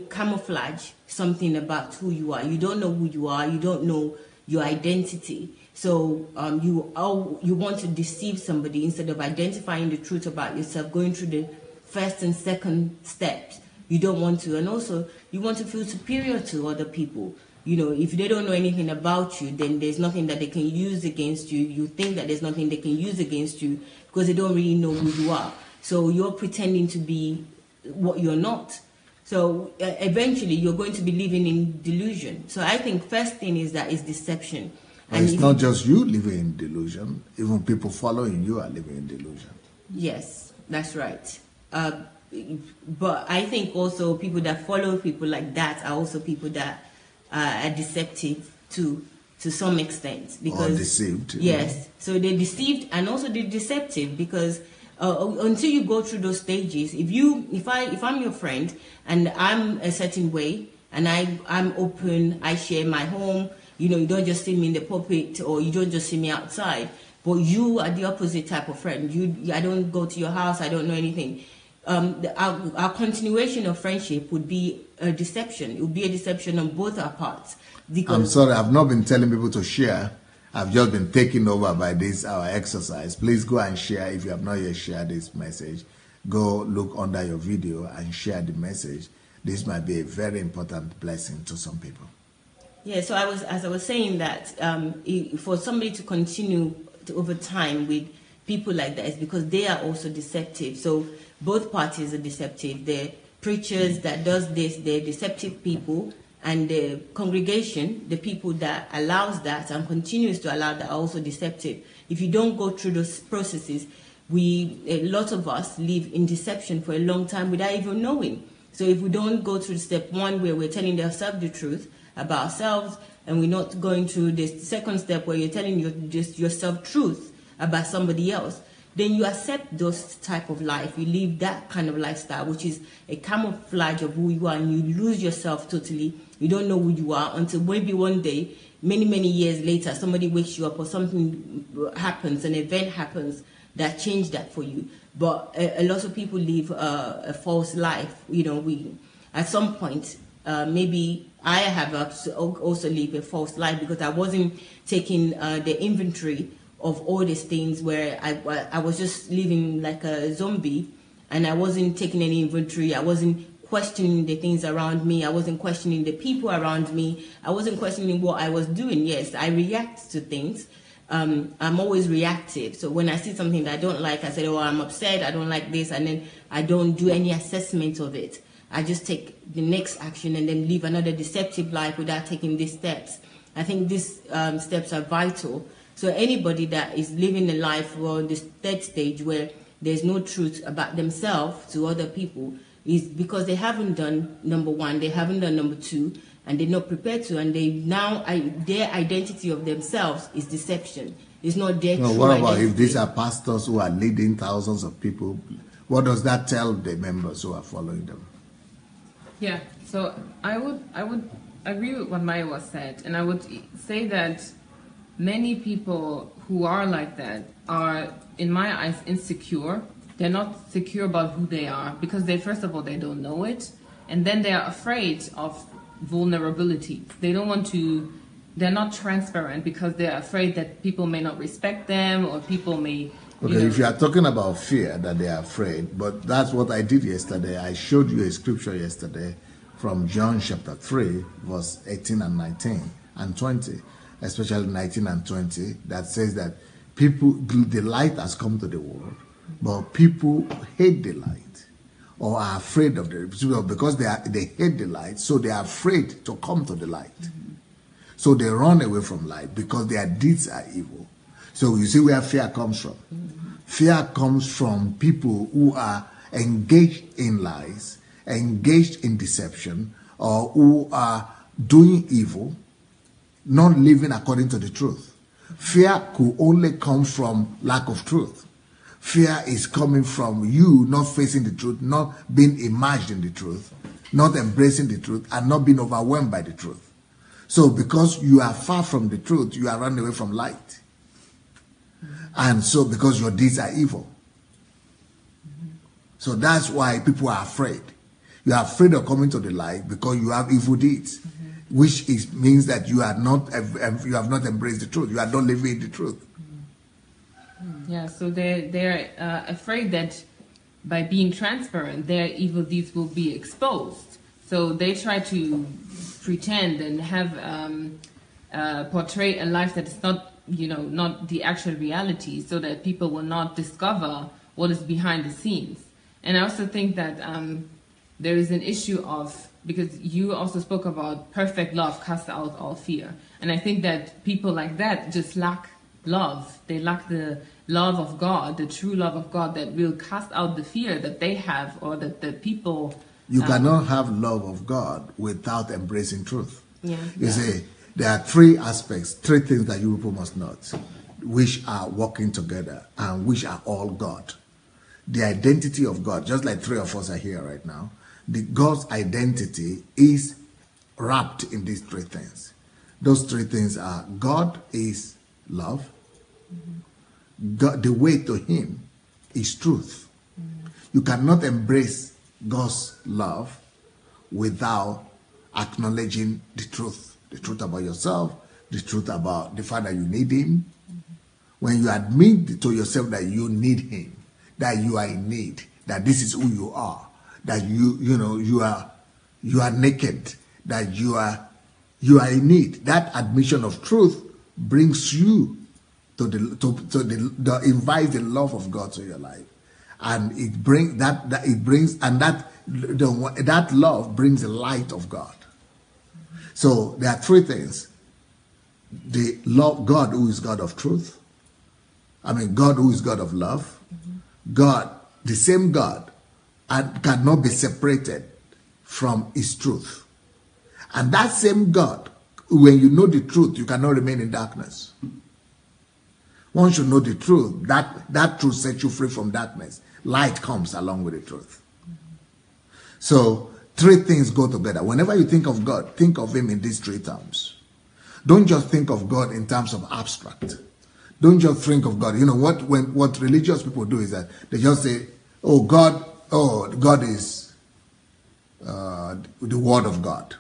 camouflage something about who you are. You don't know who you are. You don't know your identity. So you want to deceive somebody instead of identifying the truth about yourself, going through the first and second steps you don't want to. And also, you want to feel superior to other people. You know, if they don't know anything about you, then there's nothing that they can use against you. You think that there's nothing they can use against you because they don't really know who you are. So you're pretending to be what you're not. So eventually you're going to be living in delusion. So I think first thing is that is deception. And it's not just you living in delusion. Even people following you are living in delusion. Yes, that's right. But I think also people that follow people like that are also people that are deceptive to some extent. Because, or deceived. Yes. So they're deceived and also they're deceptive because until you go through those stages, if I'm your friend and I'm a certain way and I'm open, I share my home, you know, you don't just see me in the pulpit or you don't just see me outside, but you are the opposite type of friend. I don't go to your house, I don't know anything. Our continuation of friendship would be a deception. It would be a deception on both our parts. I'm sorry, I've not been telling people to share. I've just been taken over by this, our exercise. Please go and share. If you have not yet shared this message, go look under your video and share the message. This might be a very important blessing to some people. Yeah, so as I was saying that for somebody to continue over time with people like that is because they are also deceptive. So both parties are deceptive. The preachers that does this, they're deceptive people. And the congregation, the people that allows that and continues to allow that are also deceptive. If you don't go through those processes, a lot of us live in deception for a long time without even knowing. So if we don't go through step one where we're telling ourselves the truth about ourselves, and we're not going through this second step where you're telling yourself truth about somebody else, then you accept those type of life. You live that kind of lifestyle, which is a camouflage of who you are, and you lose yourself totally. You don't know who you are until maybe one day, many, many years later, somebody wakes you up or something happens, an event happens that changed that for you. But a lot of people live a false life. You know, at some point, maybe I have also lived a false life because I wasn't taking the inventory of all these things where I was just living like a zombie and I wasn't taking any inventory. I wasn't questioning the things around me. I wasn't questioning the people around me. I wasn't questioning what I was doing. Yes, I react to things. I'm always reactive. So when I see something that I don't like, I say, oh, I'm upset, I don't like this, and then I don't do any assessment of it. I just take the next action and then live another deceptive life without taking these steps. I think these steps are vital. So anybody that is living a life or this third stage where there's no truth about themselves to other people is because they haven't done number one, they haven't done number two, and they're not prepared to, and their identity of themselves is deception. It's not their true identity. What about if these are pastors who are leading thousands of people? What does that tell the members who are following them? Yeah, so I would agree with what Maya was said, and I would say that many people who are like that are, in my eyes, insecure. They're not secure about who they are because first of all, they don't know it. And then they are afraid of vulnerability. They're not transparent because they're afraid that people may not respect them or people may... Okay, if you are talking about fear, that they are afraid, but that's what I did yesterday. I showed you a scripture yesterday from John chapter 3, verse 18 and 19 and 20, especially 19 and 20, that says that the light has come to the world, but people hate the light or are afraid of the because they hate the light, so they are afraid to come to the light. Mm-hmm. So they run away from light because their deeds are evil. So you see where fear comes from. Mm-hmm. Fear comes from people who are engaged in lies, engaged in deception, or who are doing evil, not living according to the truth. Fear could only come from lack of truth. Fear is coming from you not facing the truth, not being immersed in the truth, not embracing the truth, and not being overwhelmed by the truth. So because you are far from the truth, you are running away from light. And so because your deeds are evil. So that's why people are afraid. You are afraid of coming to the light because you have evil deeds, which means that you have not embraced the truth. You are not living in the truth. Yeah, so they're afraid that by being transparent, their evil deeds will be exposed. So they try to pretend and have portray a life that is not, not the actual reality, so that people will not discover what is behind the scenes. And I also think that there is an issue of, because you also spoke about perfect love casts out all fear. And I think that people like that just lack love. They lack the love of God, the true love of God that will cast out the fear that they have, or that the people... You cannot have love of God without embracing truth. Yeah. You see, there are three aspects, three things that you people must note, which are working together and which are all God. The identity of God, just like three of us are here right now, God's identity is wrapped in these three things. Those three things are: God is love. God, the way to him is truth. You cannot embrace God's love without acknowledging the truth about yourself, the truth about the fact that you need him. When you admit to yourself that you need him, that you are in need, that this is who you are, that you are naked, that you are in need, that admission of truth brings you to invites the love of God to your life, and that love brings the light of God. So there are three things: the love, God who is God of truth, God who is God of love, God, the same God, and cannot be separated from his truth. And that same God, when you know the truth, you cannot remain in darkness. Once you know the truth, that truth sets you free from darkness. Light comes along with the truth. So three things go together. Whenever you think of God, think of him in these three terms. Don't just think of God in terms of abstract. Don't just think of God. What religious people do is that they just say, God is the word of God.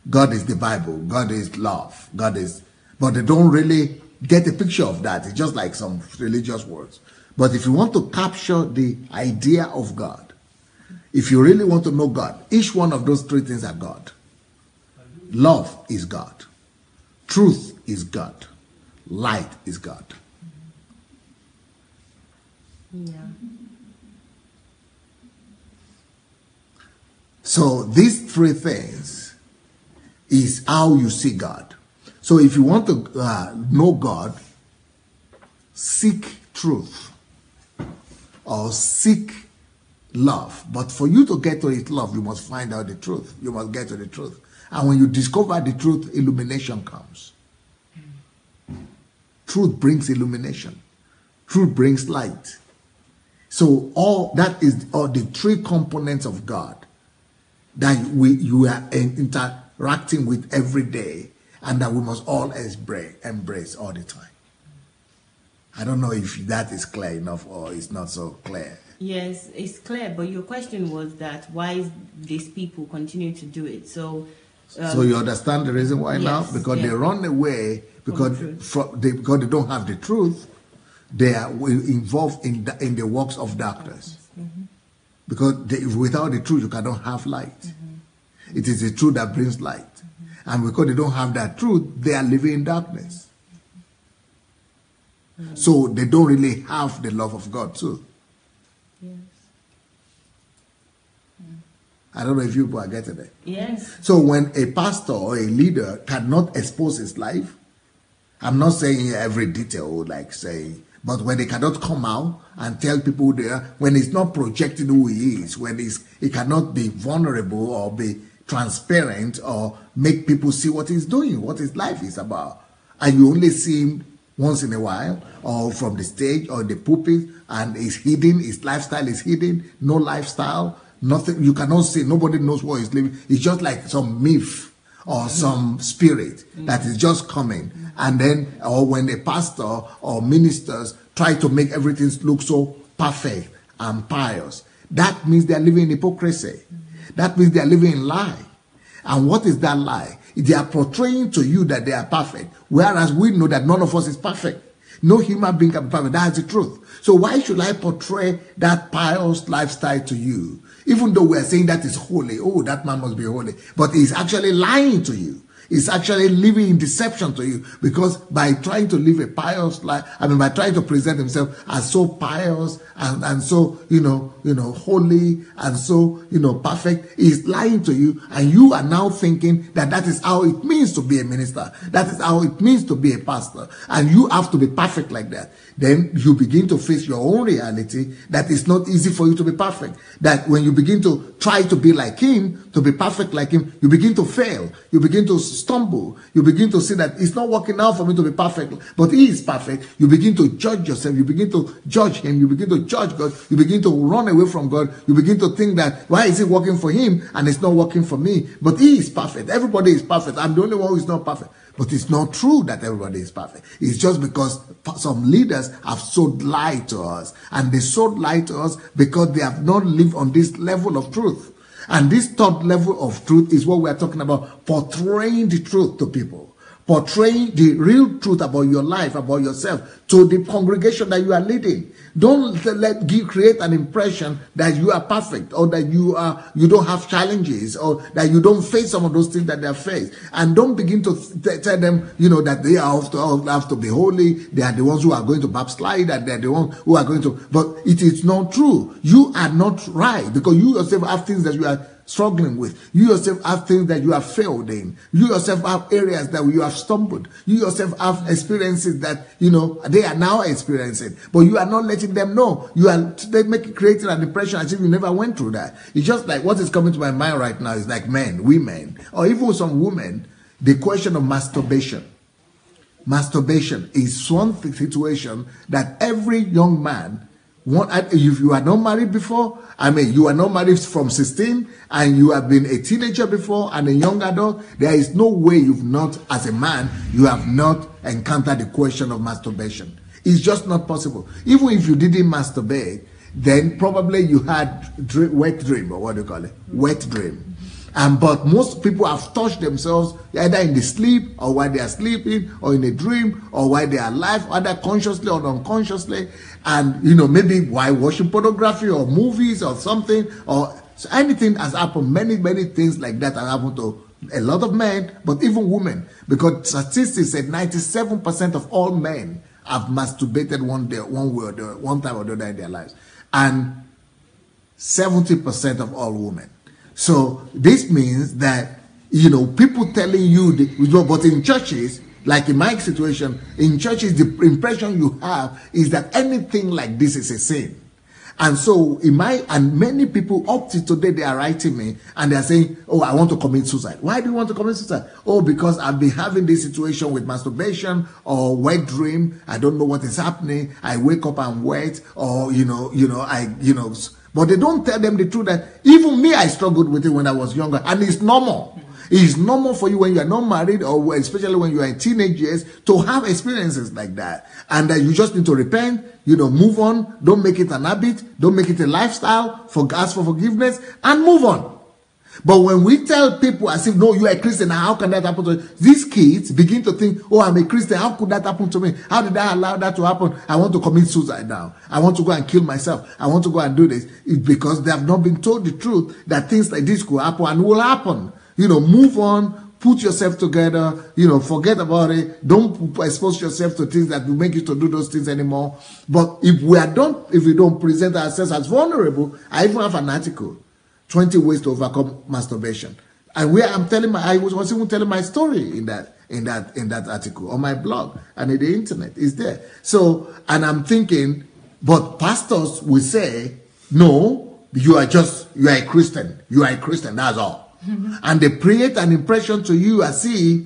God is the Bible. God is love. But they don't really get a picture of that. It's just like some religious words. But if you want to capture the idea of God, if you really want to know God, each one of those three things are God. Love is God. Truth is God. Light is God. Yeah. So these three things is how you see God. So if you want to know God, seek truth or seek love. But for you to get to his love, you must find out the truth. You must get to the truth. And when you discover the truth, illumination comes. Truth brings illumination. Truth brings light. So all that is all the three components of God that you are interacting with every day, and that we must all embrace all the time. I don't know if that is clear enough or it's not so clear. Yes, it's clear, but your question was that why these people continue to do it. So you understand the reason why now? Yes, Because yeah. they run away because they don't have the truth. They are involved in the works of darkness. Because without the truth, you cannot have light. It is the truth that brings light. And because they don't have that truth, they are living in darkness. So they don't really have the love of God too. yes. I don't know if you people are getting it. Yes. So when a pastor or a leader cannot expose his life, I'm not saying every detail, like saying, but when they cannot come out and tell people who they are, when he's not projecting who he is, when he cannot be vulnerable or be transparent or make people see what he's doing, what his life is about, and you only see him once in a while or from the stage or the pulpit, and it's hidden, his lifestyle is hidden, no lifestyle, nothing, you cannot see, nobody knows what he's living. It's just like some myth or some spirit that is just coming. And then, or when a pastor or ministers try to make everything look so perfect and pious, that means they are living in hypocrisy. That means they are living in lie. And what is that lie? They are portraying to you that they are perfect, whereas we know that none of us is perfect. No human being can be perfect. That's the truth. So why should I portray that pious lifestyle to you? Even though we're saying that is holy, oh, that man must be holy, but he's actually lying to you. It's actually living in deception to you, because by trying to live a pious life, by trying to present himself as so pious and so, holy and so, perfect, he's lying to you, and you are now thinking that that is how it means to be a minister. That is how it means to be a pastor. And you have to be perfect like that. Then you begin to face your own reality that it's not easy for you to be perfect. That when you begin to try to be like him, to be perfect like him, you begin to fail. You begin to stumble. You begin to see that it's not working out for me to be perfect, but he is perfect. You begin to judge yourself. You begin to judge him. You begin to judge God. You begin to run away from God. You begin to think that, why is it working for him and it's not working for me? But he is perfect. Everybody is perfect. I'm the only one who is not perfect. But it's not true that everybody is perfect. It's just because some leaders have sowed lie to us. And they sowed lie to us because they have not lived on this level of truth. And this third level of truth is what we are talking about, portraying the truth to people. Portraying the real truth about your life, about yourself, to the congregation that you are leading. Don't create an impression that you are perfect, or that you don't have challenges, or that you don't face some of those things that they face. And don't begin to tell them, that they have to be holy. They are the ones who are going to backslide, and they are the ones who are going to. But it is not true. You are not right, because you yourself have things that you are struggling with. You yourself have things that you have failed in. You yourself have areas that you have stumbled. You yourself have experiences that, they are now experiencing. But you are not letting them know. You are creating an impression as if you never went through that. It's just like what is coming to my mind right now is like men, women, or even some women, the question of masturbation. Masturbation is one situation that every young man, if you are not married before, you are not married from 16 and you have been a teenager before and a young adult, there is no way you've not, as a man, you have not encountered the question of masturbation. It's just not possible. Even if you didn't masturbate, then probably you had wet dream, or what do you call it? Wet dream. But most people have touched themselves either in the sleep, or while they are sleeping, or in a dream, or while they are alive, either consciously or unconsciously. And, maybe while watching pornography or movies or something, or so anything has happened. Many, many things like that have happened to a lot of men, but even women. Because statistics said 97% of all men have masturbated one time or the other in their lives. And 70% of all women. So this means that, people telling you, but in churches, like in my situation, in churches, the impression you have is that anything like this is a sin. And so and many people up to today, they are writing me and they are saying, oh, I want to commit suicide. Why do you want to commit suicide? Oh, because I've been having this situation with masturbation or wet dream. I don't know what is happening. I wake up and wet, or, but they don't tell them the truth that even me, I struggled with it when I was younger, and it's normal. It's normal for you when you are not married, or especially when you are in teenage years, to have experiences like that. And that you just need to repent, move on. Don't make it an habit. Don't make it a lifestyle. Ask for forgiveness and move on. But when we tell people as if, no, you are a Christian, how can that happen to you? These kids begin to think, oh, I'm a Christian. How could that happen to me? How did I allow that to happen? I want to commit suicide now. I want to go and kill myself. I want to go and do this. It's because they have not been told the truth that things like this could happen and will happen. Move on, put yourself together, forget about it. Don't expose yourself to things that will make you to do those things anymore. But if we don't present ourselves as vulnerable, I even have an article, 20 ways to overcome masturbation. And where I was even telling my story in that article on my blog and in the internet. It's there. So, and I'm thinking, but pastors will say, no, you are a Christian. You are a Christian, that's all. And they create an impression to you as if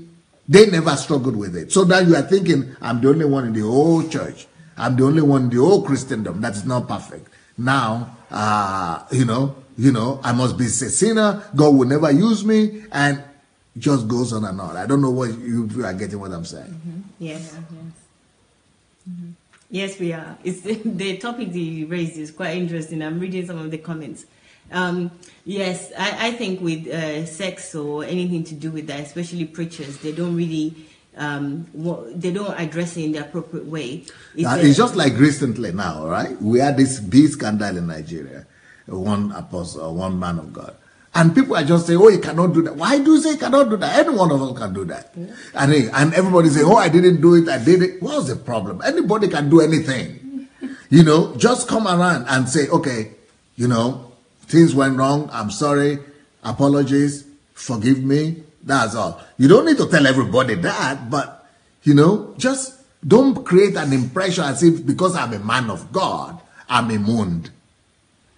they never struggled with it. So that you are thinking, I'm the only one in the whole church. I'm the only one in the whole Christendom that is not perfect. Now, I must be a sinner. God will never use me. And it just goes on and on. I don't know what you are getting what I'm saying. Mm-hmm. Yes. Mm-hmm. Yes, we are. The topic that you raised is quite interesting. I'm reading some of the comments. Yes, I think with sex or anything to do with that, especially preachers, they don't really they don't address it in the appropriate way. It's just like recently now, right? We had this big scandal in Nigeria, one apostle, one man of God. And people are just saying, oh, he cannot do that. Why do you say he cannot do that? Any one of us can do that. Yeah. And everybody say, oh, I didn't do it, I did it. What's the problem? Anybody can do anything. You know, just come around and say, okay, you know, things went wrong, I'm sorry, apologies, forgive me, that's all. You don't need to tell everybody that, but, you know, just don't create an impression as if because I'm a man of God, I'm immune.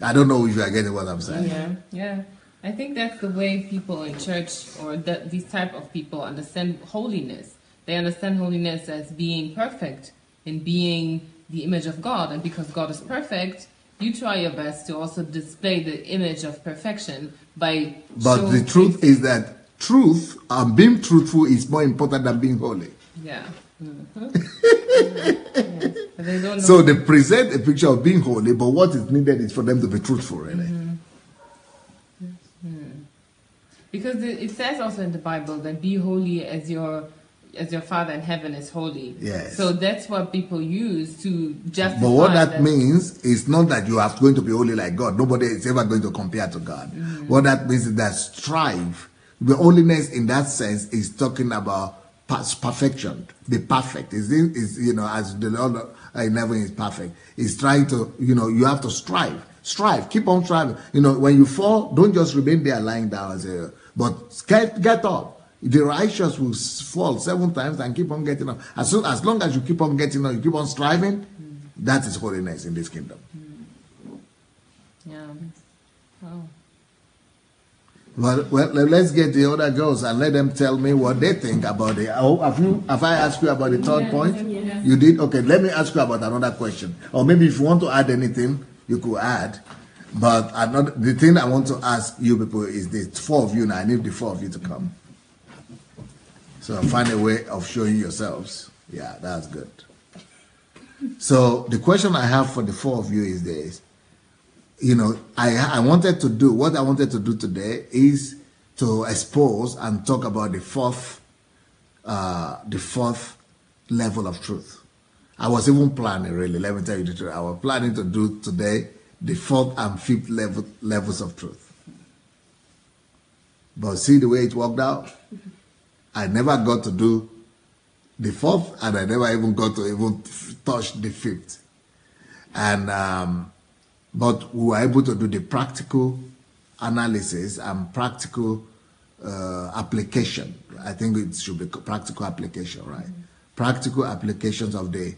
I don't know if you are getting what I'm saying. Yeah. I think that's the way people in church or these type of people understand holiness. They understand holiness as being perfect and being the image of God. And because God is perfect, you try your best to also display the image of perfection by. But the truth is that being truthful is more important than being holy. Yeah. Mm-hmm. But they don't know. So they present a picture of being holy, but what is needed is for them to be truthful, really. Mm-hmm. Because it says also in the Bible that be holy as your Father in heaven is holy. Yes. So that's what people use to justify. But what that means is not that you are going to be holy like God. Nobody is ever going to compare to God. Mm-hmm. What that means is that strive. The holiness in that sense is talking about perfection. Be perfect. Is you know, as the Lord in heaven is perfect. It's trying to, you know, you have to strive. Strive. Keep on striving. You know, when you fall, don't just remain there lying down and say, but get up. The righteous will fall 7 times and keep on getting up. As long as you keep on getting up, you keep on striving, that is holiness in this kingdom. Yeah. Oh. Well, let's get the other girls and let them tell me what they think about it. Oh, have I asked you about the third point? Yeah. You did? Okay, let me ask you about another question. Or maybe if you want to add anything, you could add. But the thing I want to ask you people is the 4 of you now. I need the 4 of you to come. So find a way of showing yourselves. Yeah, that's good. So the question I have for the 4 of you is this. You know, I wanted to do, what I wanted to do today is to expose and talk about the fourth level of truth. I was even planning, really, let me tell you the truth. I was planning to do today the 4th and 5th levels of truth. But see the way it worked out? I never got to do the 4th, and I never even got to even touch the 5th. And but we were able to do the practical analysis and practical application. I think it should be practical application, right? Mm-hmm. Practical applications of the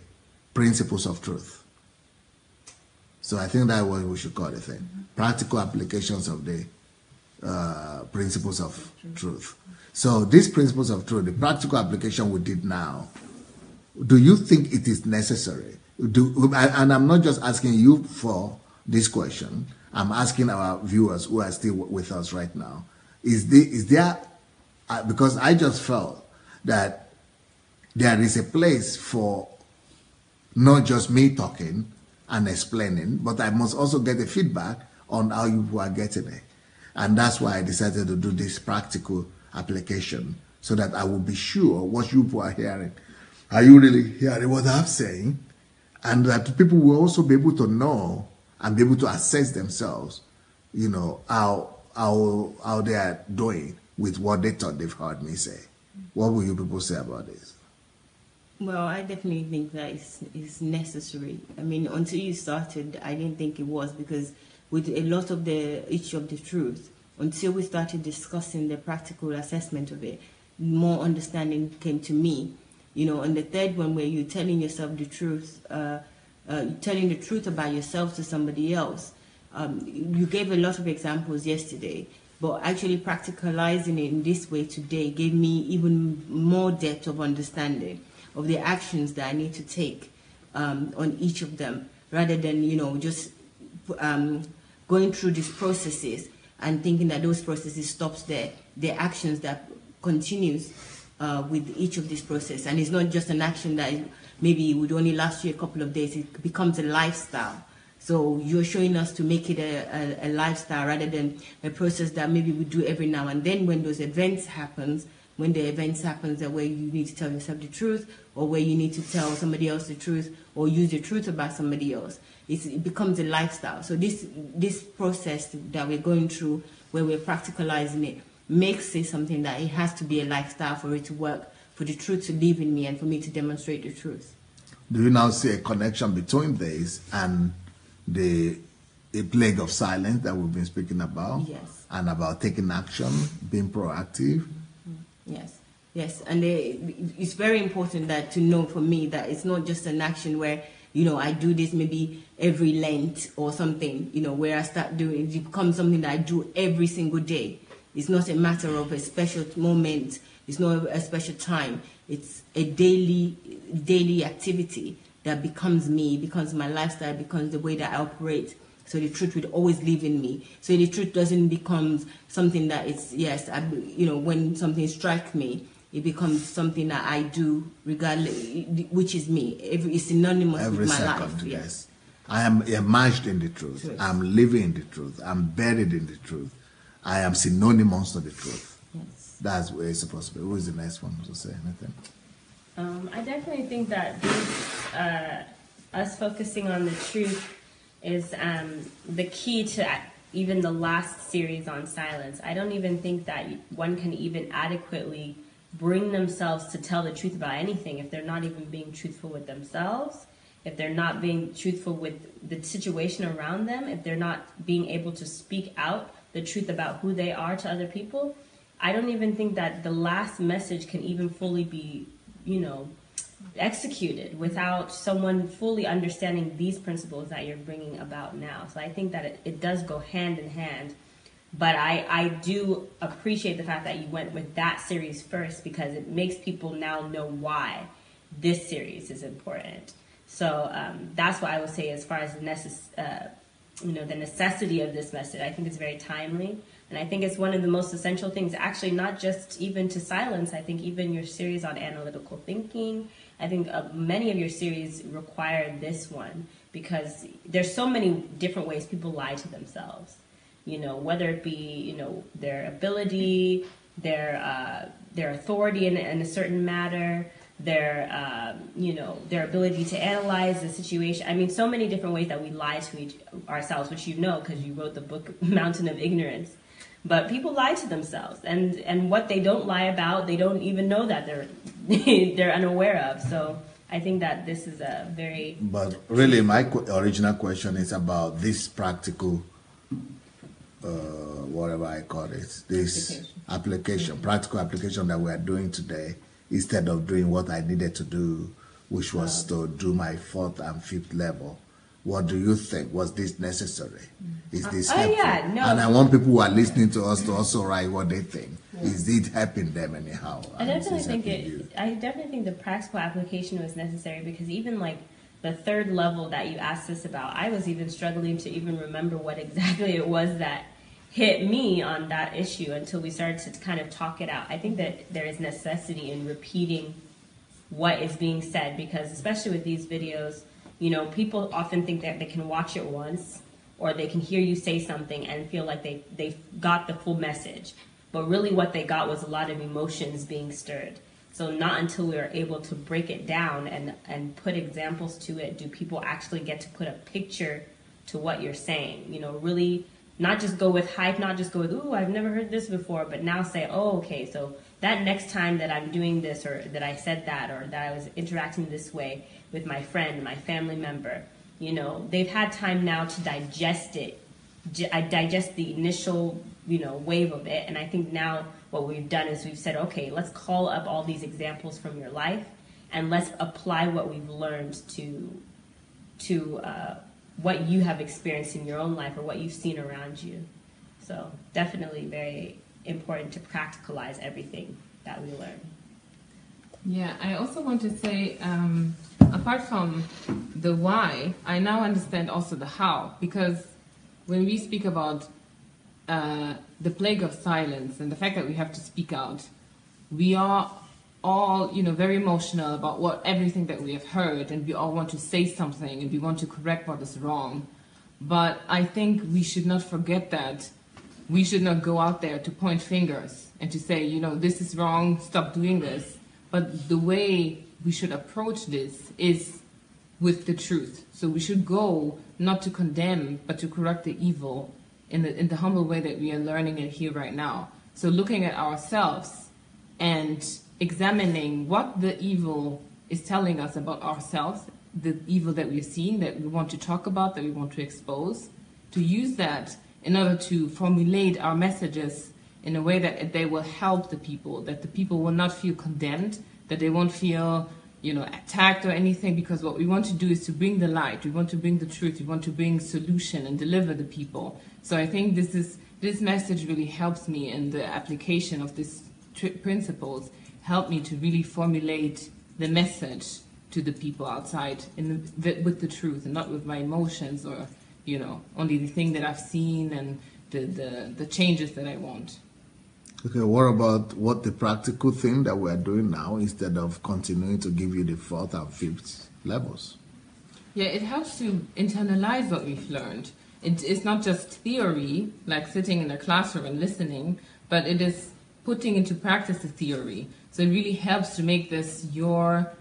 principles of truth. So I think that's what we should call the thing. Mm-hmm. Practical applications of the principles of truth. So these principles of truth, the practical application we did now, do you think it is necessary? And I'm not just asking you for this question. I'm asking our viewers who are still with us right now. Is there, because I just felt that there is a place for not just me talking and explaining, but I must also get the feedback on how you are getting it. And that's why I decided to do this practical application, so that I will be sure what you are hearing. Are you really hearing what I'm saying? And that people will also be able to know and be able to assess themselves, you know, how they are doing with what they thought they've heard me say. What will you people say about this? Well, I definitely think that it's necessary. I mean, until you started, I didn't think it was, because with a lot of the issue of the truth, until we started discussing the practical assessment of it, more understanding came to me. You know, and the third one, where you're telling yourself the truth, telling the truth about yourself to somebody else. You gave a lot of examples yesterday, but actually practicalizing it in this way today gave me even more depth of understanding of the actions that I need to take on each of them, rather than, you know, just going through these processes and thinking that those processes stops there. The actions that continues with each of these processes, and it's not just an action that maybe would only last you a couple of days. It becomes a lifestyle. So you're showing us to make it a lifestyle rather than a process that maybe we do every now and then when those events happens, when the events happens that where you need to tell yourself the truth, or where you need to tell somebody else the truth, or use the truth about somebody else. It becomes a lifestyle. So this process that we're going through, where we're practicalizing it, makes it something that it has to be a lifestyle for it to work, for the truth to live in me, and for me to demonstrate the truth. Do you now see a connection between this and a plague of silence that we've been speaking about? Yes. And about taking action, being proactive? Yes, yes, and it's very important that to know for me that it's not just an action where, you know, I do this maybe every Lent or something, you know, where I start doing it becomes something that I do every single day. It's not a matter of a special moment. It's not a special time. It's a daily activity that becomes me, becomes my lifestyle, becomes the way that I operate. So the truth would always live in me. So the truth doesn't become something that it's, yes, you know, when something strikes me, it becomes something that I do regardless, which is me. It's synonymous Every with my second, life. yes. I am immersed in the truth. I'm living in the truth. I'm buried in the truth. I am synonymous to the truth. Yes. That's where it's supposed to be. Who is the next one to say anything? I definitely think that us focusing on the truth is the key to even the last series on silence. I don't even think that one can even adequately bring themselves to tell the truth about anything if they're not even being truthful with themselves, if they're not being truthful with the situation around them, if they're not being able to speak out the truth about who they are to other people. I don't even think that the last message can even fully be, you know, executed without someone fully understanding these principles that you're bringing about now. So I think that it does go hand in hand. But I do appreciate the fact that you went with that series first, because it makes people now know why this series is important. So that's what I would say as far as the necessity of this message. I think it's very timely. And I think it's one of the most essential things, actually, not just even to silence. I think even your series on analytical thinking, I think many of your series require this one, because there's so many different ways people lie to themselves. You know, whether it be, you know, their ability, their authority in a certain matter, their ability to analyze the situation. I mean, so many different ways that we lie to ourselves, which you know because you wrote the book Mountain of Ignorance. But people lie to themselves, and what they don't lie about, they don't even know that they're unaware of. So I think that this is a very... But really, my original question is about this practical, whatever I call it, this application, practical application that we are doing today, instead of doing what I needed to do, which was to do my 4th and 5th level. What do you think? Was this necessary? Is this helpful? Yeah, no. And I want people who are listening to us to also write what they think. Yeah. Is it helping them anyhow? I definitely think the practical application was necessary, because even like the 3rd level that you asked us about, I was even struggling to even remember what exactly it was that hit me on that issue until we started to kind of talk it out. I think that there is necessity in repeating what is being said, because especially with these videos, you know, people often think that they can watch it once, or they can hear you say something and feel like they got the full message. But really what they got was a lot of emotions being stirred. So not until we are able to break it down and put examples to it do people actually get to put a picture to what you're saying. You know, really not just go with hype, not just go with, ooh, I've never heard this before, but now say, oh, okay, so that next time that I'm doing this, or that I said that, or that I was interacting this way with my friend, my family member, you know, they've had time now to digest it, digest the initial, you know, wave of it. And I think now what we've done is we've said, okay, let's call up all these examples from your life, and let's apply what we've learned to what you have experienced in your own life, or what you've seen around you. So definitely very important to practicalize everything that we learn. Yeah, I also want to say, apart from the why, I now understand also the how, because when we speak about the plague of silence and the fact that we have to speak out, we are all, you know, very emotional about everything that we have heard, and we all want to say something, and we want to correct what is wrong. But I think we should not forget that we should not go out there to point fingers and to say, you know, this is wrong, stop doing this. But the way we should approach this is with the truth. So we should go not to condemn, but to correct the evil in the humble way that we are learning it here right now. So looking at ourselves and examining what the evil is telling us about ourselves, the evil that we're seeing, that we want to talk about, that we want to expose, to use that in order to formulate our messages in a way that they will help the people, that the people will not feel condemned, that they won't feel, you know, attacked or anything, because what we want to do is to bring the light, we want to bring the truth, we want to bring solution and deliver the people. So I think this message really helps me in the application of these principles, help me to really formulate the message to the people outside with the truth and not with my emotions or, you know, only the thing that I've seen and the changes that I want. Okay, what about what the practical thing that we're doing now instead of continuing to give you the fourth and fifth levels? Yeah, it helps to internalize what we've learned. It's not just theory, like sitting in a classroom and listening, but it is putting into practice the theory. So it really helps to make this your...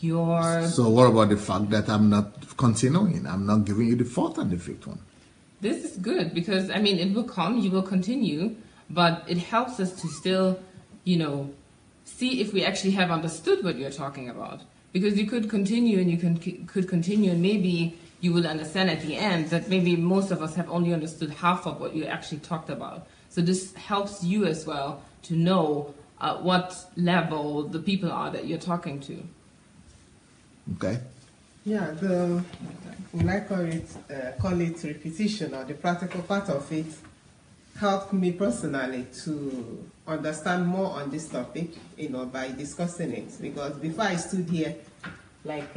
So what about the fact that I'm not continuing? I'm not giving you the fourth and the fifth one. This is good because, I mean, it will come, you will continue, but it helps us to still, you know, see if we actually have understood what you're talking about. Because you could continue and you could continue and maybe you will understand at the end that maybe most of us have only understood half of what you actually talked about. So this helps you as well to know what level the people are that you're talking to. Okay. Yeah, when I call it repetition, or the practical part of it, helped me personally to understand more on this topic, you know, by discussing it. Because before I stood here, like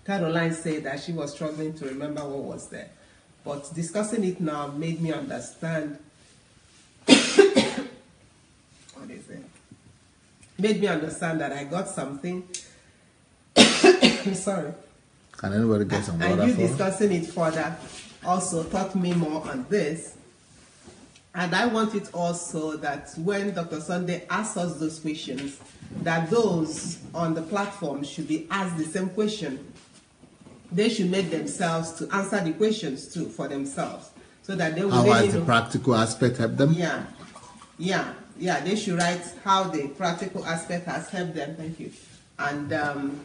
Caroline said that she was struggling to remember what was there. But discussing it now made me understand what is it? Made me understand that I got something. I'm sorry. Can anybody get some water? And you discussing it further also taught me more on this. And I want it also that when Dr. Sunday asks us those questions, that those on the platform should be asked the same question. They should make themselves to answer the questions too for themselves, so that they will. How has the practical aspect helped them? Yeah. They should write how the practical aspect has helped them. Thank you, and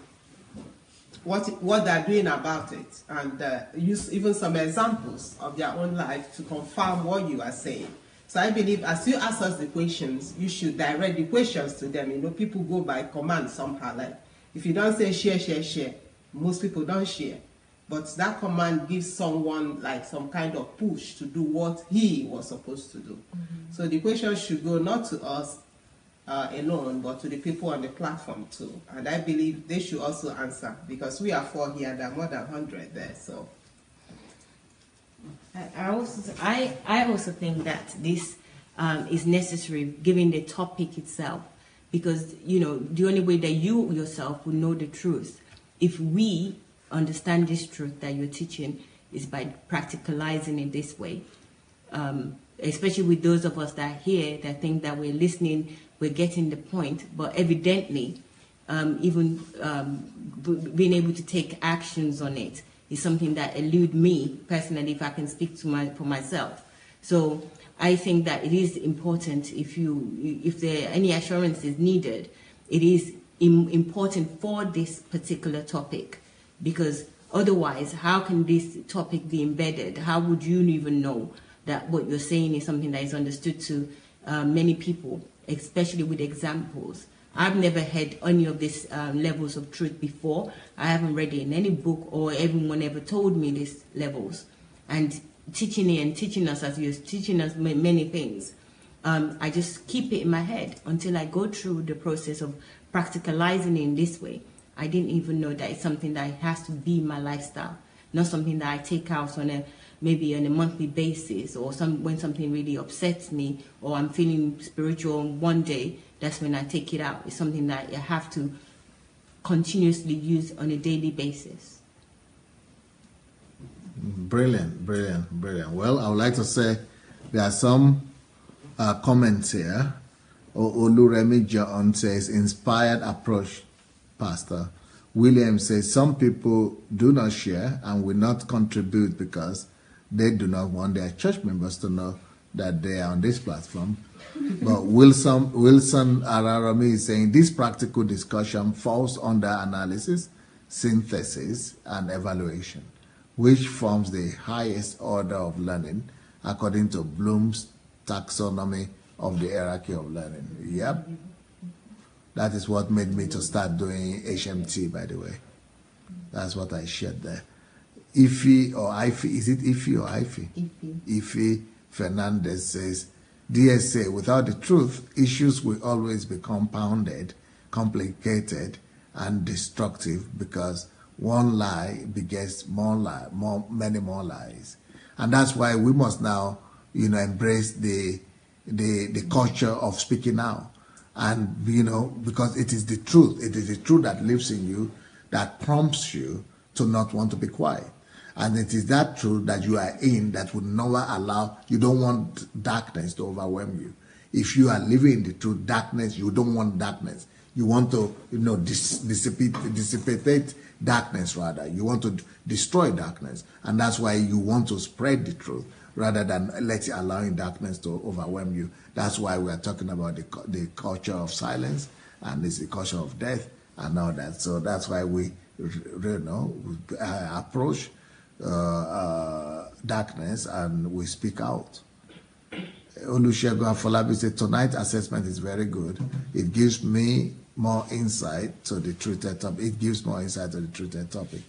what they're doing about it, and use even some examples of their own life to confirm what you are saying. So I believe as you ask us the questions, you should direct the questions to them. You know, people go by command somehow. Like if you don't say share, most people don't share. But that command gives someone like some kind of push to do what he was supposed to do. Mm-hmm. So the questions should go not to us alone, but to the people on the platform too. And I believe they should also answer, because we are 4 here, there are more than 100 there. So I also think that this is necessary given the topic itself, because, you know, the only way that you yourself will know the truth, if we understand this truth that you're teaching, is by practicalizing it this way. Especially with those of us that are here that think that we're listening, we're getting the point, but evidently even being able to take actions on it is something that elude me personally, if I can speak for myself. So I think that it is important, if there are any assurances needed, it is important for this particular topic, because otherwise, how can this topic be embedded? How would you even know that what you're saying is something that is understood to many people, especially with examples? I've never heard any of these levels of truth before. I haven't read it in any book, or everyone ever told me these levels. And teaching it and teaching us, as you're teaching us many things, I just keep it in my head until I go through the process of practicalizing it in this way. I didn't even know that it's something that has to be my lifestyle, not something that I take out on maybe on a monthly basis, or when something really upsets me, or I'm feeling spiritual one day, that's when I take it out. It's something that I have to continuously use on a daily basis. Brilliant, brilliant, brilliant. Well, I would like to say there are some comments here. Oluremi John says, inspired approach, Pastor. William says, some people do not share and will not contribute because they do not want their church members to know that they are on this platform. But Wilson Ararami is saying, this practical discussion falls under analysis, synthesis, and evaluation, which forms the highest order of learning according to Bloom's taxonomy of the hierarchy of learning. Yep. That is what made me to start doing HMT, by the way. That's what I shared there. Ife or Ife, is it Ife or Ife? Ife Fernandez says, DSA, without the truth, issues will always be compounded, complicated, and destructive because one lie begets many more lies. And that's why we must now, embrace the culture of speaking out. And, because it is the truth. It is the truth that lives in you that prompts you to not want to be quiet. And it is that truth that you are in that would never allow, you don't want darkness to overwhelm you. If you are living in the truth, darkness, you don't want darkness. You want to, dissipate darkness rather. You want to destroy darkness. And that's why you want to spread the truth rather than allowing darkness to overwhelm you. That's why we are talking about the culture of silence and it's the culture of death and all that. So that's why we approach darkness and we speak out. Olusegun Afolabi said, tonight's assessment is very good. It gives me more insight to the treated topic. It gives more insight to the treated topic.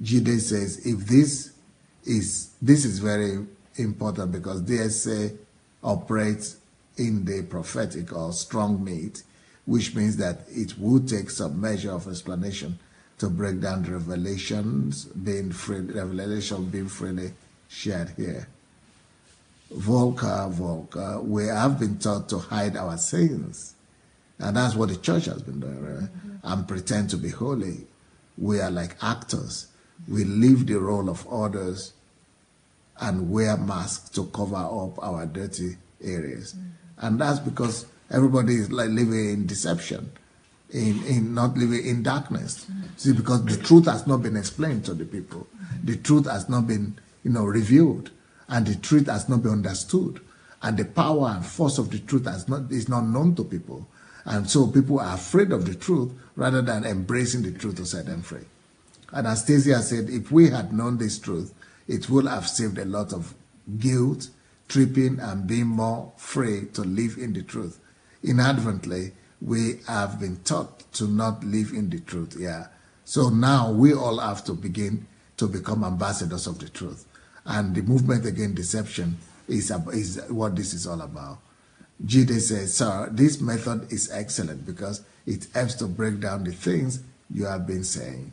Jide says, if this is very important because DSA operates in the prophetic or strong meat, which means that it will take some measure of explanation to break down the revelation being freely shared here. Volker, we have been taught to hide our sins. And that's what the church has been doing, right? And pretend to be holy. We are like actors. We live the role of others and wear masks to cover up our dirty areas. And that's because everybody is like living in deception, in not living in darkness. See, because the truth has not been explained to the people. The truth has not been, revealed. And the truth has not been understood. And the power and force of the truth is not known to people. And so people are afraid of the truth rather than embracing the truth to set them free. And Anastasia said, if we had known this truth, it would have saved a lot of guilt, tripping, and being more free to live in the truth. Inadvertently, we have been taught to not live in the truth. Yeah. So now we all have to begin to become ambassadors of the truth. And the movement against deception is what this is all about. Jide says, sir, this method is excellent because it helps to break down the things you have been saying.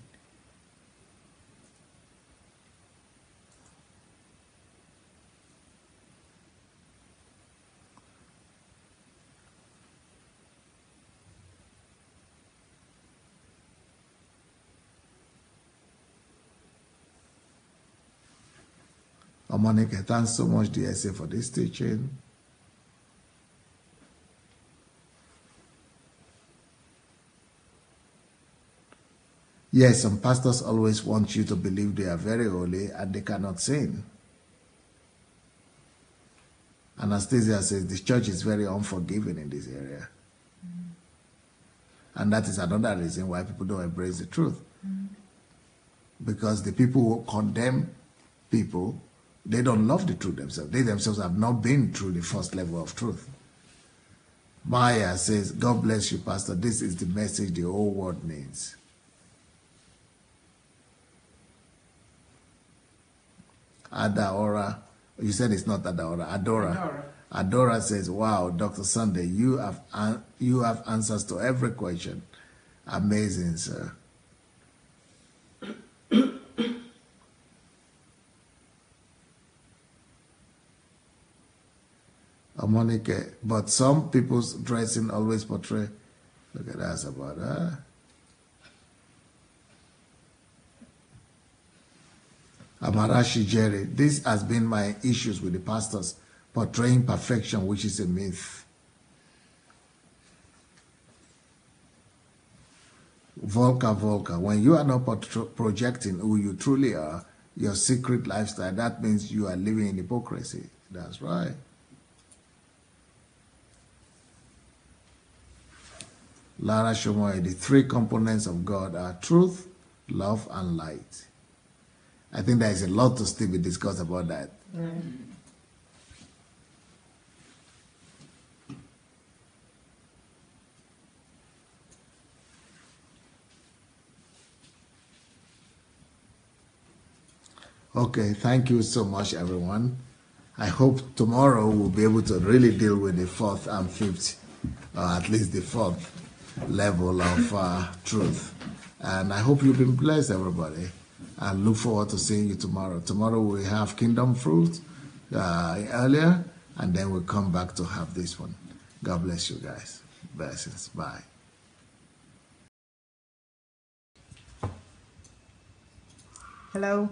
Monica, thanks so much, DSA, for this teaching. Yes, some pastors always want you to believe they are very holy and they cannot sin. Anastasia says the church is very unforgiving in this area. And that is another reason why people don't embrace the truth. Because the people who condemn people, they don't love the truth themselves. They themselves have not been through the first level of truth. Maya says, God bless you, Pastor. This is the message the whole world needs. Adaora, you said it's not Adaora, Adora. Adora says, wow, Dr. Sunday, you have answers to every question. Amazing, sir. Monica, but some people's dressing always portray. Look at that about that. Obarashi Jerry, this has been my issues with the pastors portraying perfection, which is a myth. Volka, when you are not projecting who you truly are, your secret lifestyle, that means you are living in hypocrisy. That's right. Lara Shomoy, the three components of God are truth, love, and light. I think there is a lot to still be discussed about that. Okay, thank you so much, everyone. I hope tomorrow we'll be able to really deal with the fourth and fifth, or at least the fourth level of truth. And I hope you've been blessed, everybody. I look forward to seeing you tomorrow. Tomorrow we have Kingdom Fruit earlier, and then we'll come back to have this one. God bless you guys. Blessings. Bye. Hello.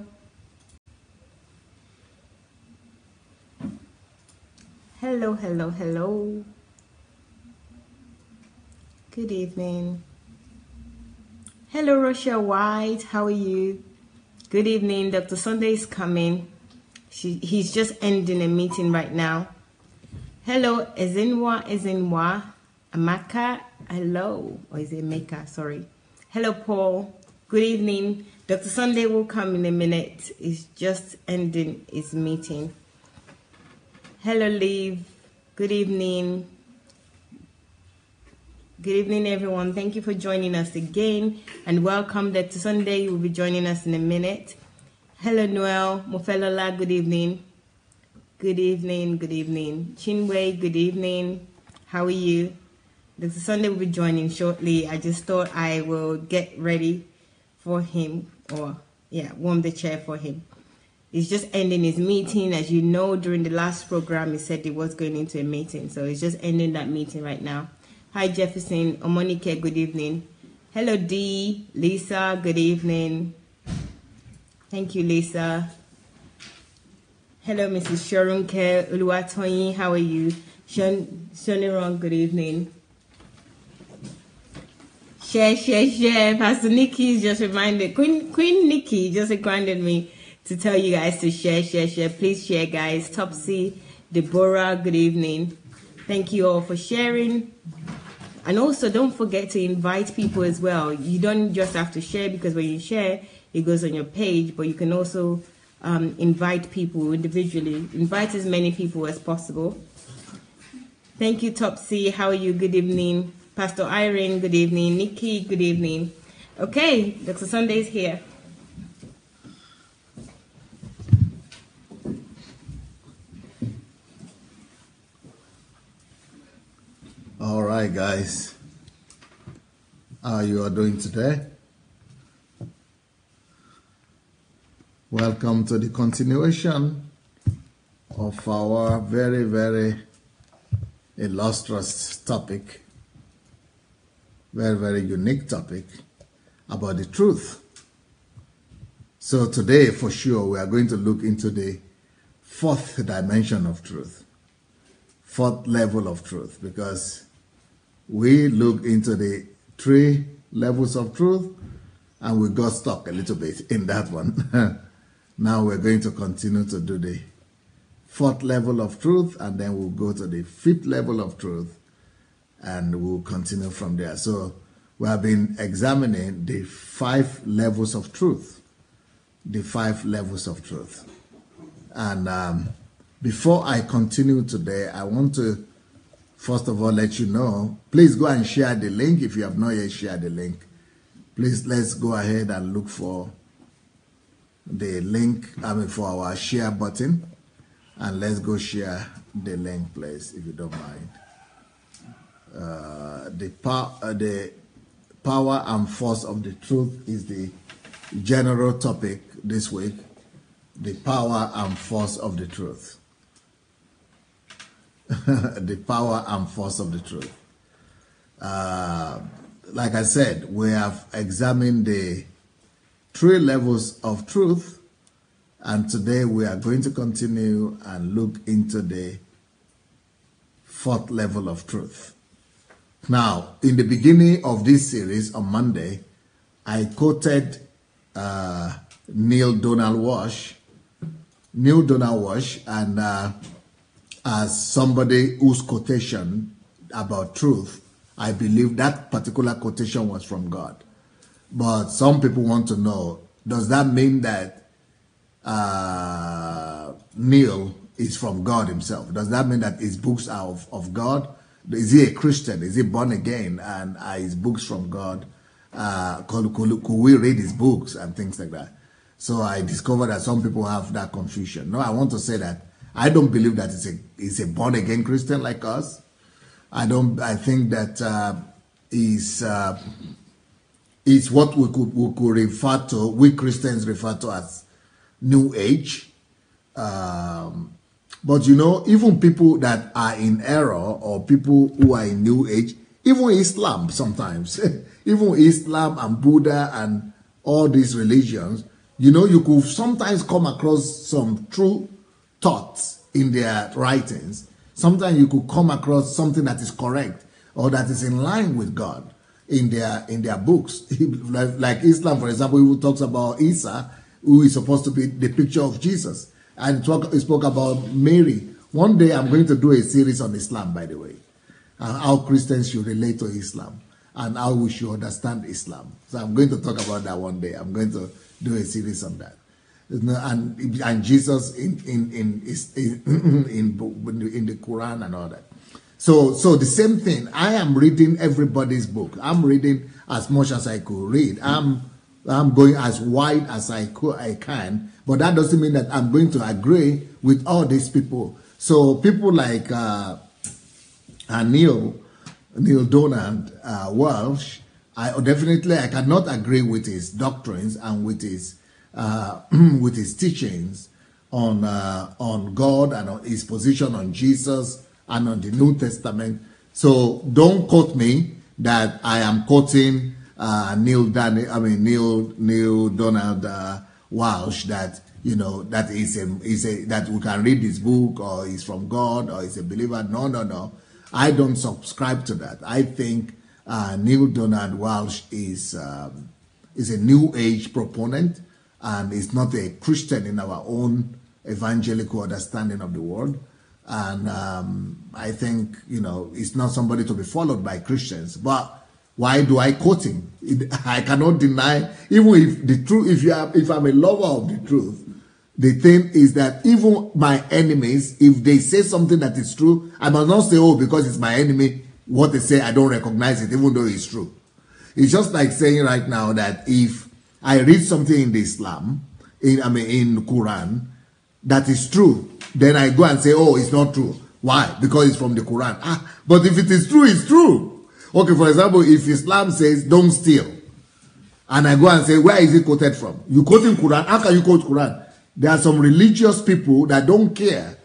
Hello. Good evening. Hello, Russia White. How are you? Good evening. Dr. Sunday is coming. He's just ending a meeting right now. Hello, Ezinwa. Amaka. Hello. Or is it Meka? Sorry. Hello, Paul. Good evening. Dr. Sunday will come in a minute. He's just ending his meeting. Hello, Liv. Good evening. Good evening, everyone. Thank you for joining us again. And welcome Dr. Sunday. You will be joining us in a minute. Hello, Noel. Mofelola, good evening. Good evening. Chinwe, good evening. How are you? Dr. Sunday will be joining shortly. I just thought I will get ready for him, warm the chair for him. He's just ending his meeting. As you know, during the last program, he said he was going into a meeting. So he's just ending that meeting right now. Hi, Jefferson. Omonike, good evening. Hello, Dee. Lisa, good evening. Thank you, Lisa. Hello, Mrs. Shorunke. Uluwatoyin, how are you? Shoniron, good evening. Share. Pastor Nikki just reminded, Queen Nikki just reminded me to tell you guys to share. Please share, guys. Topsy, Deborah, good evening. Thank you all for sharing. And also, don't forget to invite people as well. You don't just have to share, because when you share, it goes on your page, but you can also invite people individually. Invite as many people as possible. Thank you, Topsy. How are you? Good evening. Pastor Irene, good evening. Nikki, good evening. Okay, Dr. Sunday is here. All right, guys. How you are doing today? Welcome to the continuation of our very, very illustrious topic, very, very unique topic about the truth. So today, for sure, we are going to look into the fourth dimension of truth, fourth level of truth, because we looked into the three levels of truth and we got stuck a little bit in that one. Now we're going to continue to do the fourth level of truth, and then we'll go to the fifth level of truth, and we'll continue from there. So we have been examining the 5 levels of truth, the 5 levels of truth. And before I continue today, I want to first of all let you know, please go and share the link if you have not yet shared the link. Please, let's go ahead and look for the link, for our share button, and let's go share the link, please, if you don't mind. The power and force of the truth is the general topic this week. The power and force of the truth. The power and force of the truth. Like I said, we have examined the 3 levels of truth, And today we are going to continue and look into the fourth level of truth. Now, in the beginning of this series on Monday, I quoted Neil Donald Walsh, and as somebody whose quotation about truth, I believe that particular quotation was from God. But some people want to know, does that mean that Neil is from God himself? Does that mean that his books are of God? Is he a Christian? Is he born again? And are his books from God? Could we read his books and things like that? So I discovered that some people have that confusion. No, I want to say that I don't believe that he's a born again Christian like us. I think that is what we could refer to, we Christians refer to as New Age. But you know, even people that are in error or people who are in New Age, even Islam sometimes, even Islam and Buddha and all these religions, you know, you could sometimes come across some true thoughts in their writings. Sometimes you could come across something that is correct or that is in line with God in their books. Like Islam, for example, who talks about Isa, who is supposed to be the picture of Jesus. And he spoke about Mary. One day I'm going to do a series on Islam, by the way. How Christians should relate to Islam and how we should understand Islam. So I'm going to talk about that one day. I'm going to do a series on that. And Jesus in the Quran and all that. So the same thing. I am reading everybody's book. I'm reading as much as I could read. I'm going as wide as I can, but that doesn't mean that I'm going to agree with all these people. So people like Neil Donald Walsh, I cannot agree with his doctrines and with his teachings on God and on his position on Jesus and on the New Testament. So don't quote me that I am quoting Neil Donald Walsh, that you know that that we can read his book or he's from God or he's a believer. No. I don't subscribe to that. I think Neil Donald Walsh is a New Age proponent and is not a Christian in our own evangelical understanding of the word. And I think, you know, it's not somebody to be followed by Christians. But why do I quote him? I cannot deny, even if the truth, if I'm a lover of the truth, the thing is that even my enemies, if they say something that is true, I must not say, oh, because it's my enemy, what they say, I don't recognize it, even though it's true. It's just like saying right now that if I read something in the Islam, in Quran, that is true, then I go and say, oh, it's not true. Why? Because it's from the Quran. But if it is true, it's true. Okay, for example, if Islam says, don't steal, and I go and say, where is it quoted from? You quoting Quran? How can you quote Quran? There are some religious people that don't care.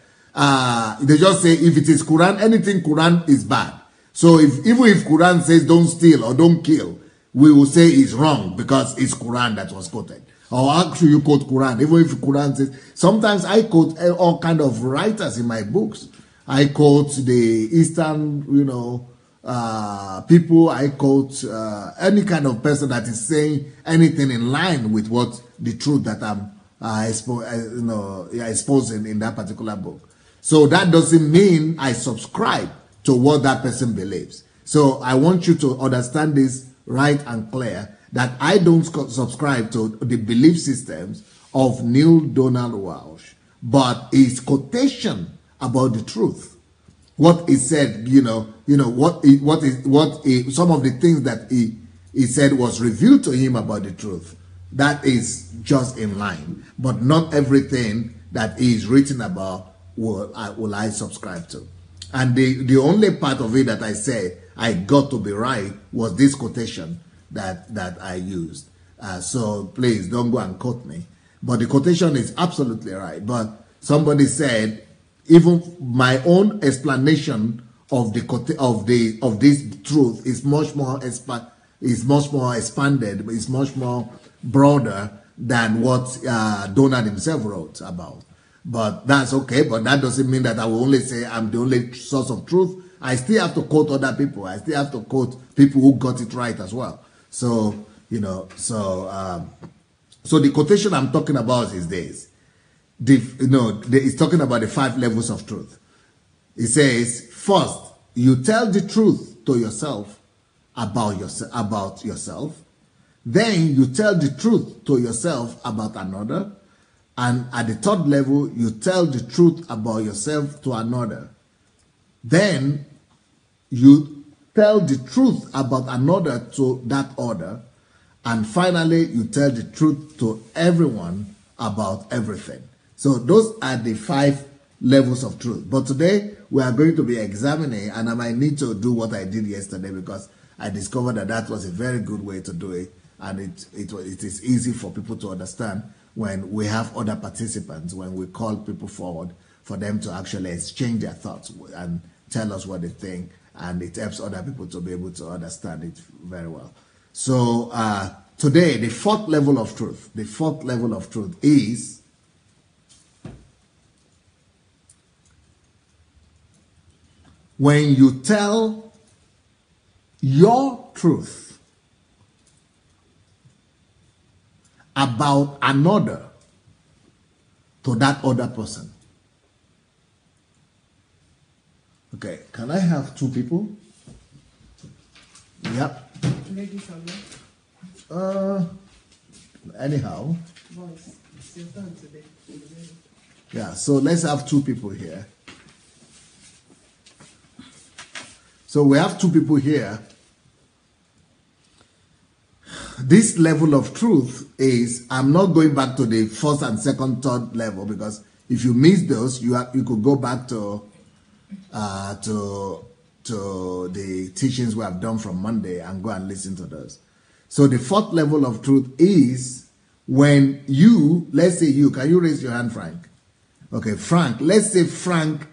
They just say, if it is Quran, anything Quran is bad. So even if Quran says don't steal or don't kill, we will say it's wrong because it's Quran that was quoted. Or actually you quote Quran, even if Quran says, sometimes I quote all kind of writers in my books. I quote the Eastern, people. I quote any kind of person that is saying anything in line with what the truth that I'm exposing in that particular book. So that doesn't mean I subscribe to what that person believes. So I want you to understand this right and clear, that I don't subscribe to the belief systems of Neil Donald Walsh, but his quotation about the truth, what he said, some of the things that he said was revealed to him about the truth. That is just in line, but not everything that is written about will I subscribe to. And the only part of it that I said I got to be right was this quotation that I used. So please don't go and quote me. But the quotation is absolutely right. But somebody said, even my own explanation of this truth is much more expanded, is much more broader than what Donald himself wrote about. But that's okay, but that doesn't mean that I will only say I'm the only source of truth. I still have to quote other people. I still have to quote people who got it right as well. So, so the quotation I'm talking about is this. It's talking about the 5 levels of truth. It says, first, you tell the truth to yourself about yourself. Then you tell the truth to yourself about another. And at the 3rd level, you tell the truth about yourself to another. Then you tell the truth about another to that other. And finally, you tell the truth to everyone about everything. So those are the 5 levels of truth. But today, we are going to be examining, and I might need to do what I did yesterday because I discovered that that was a very good way to do it. And it is easy for people to understand when we have other participants, when we call people forward for them to actually exchange their thoughts and tell us what they think, and it helps other people to be able to understand it very well. So today, the 4th level of truth, is when you tell your truth about another to that other person. Okay, can I have 2 people? Yep. Ladies on Anyhow. voice. It's your turn today. Yeah, so let's have 2 people here. So we have 2 people here. This level of truth is, I'm not going back to the 1st and 2nd, 3rd level, because if you miss those, you could go back to the teachings we have done from Monday and go and listen to those. So the 4th level of truth is when you, let's say you, can you raise your hand, Frank? Okay, Frank, let's say Frank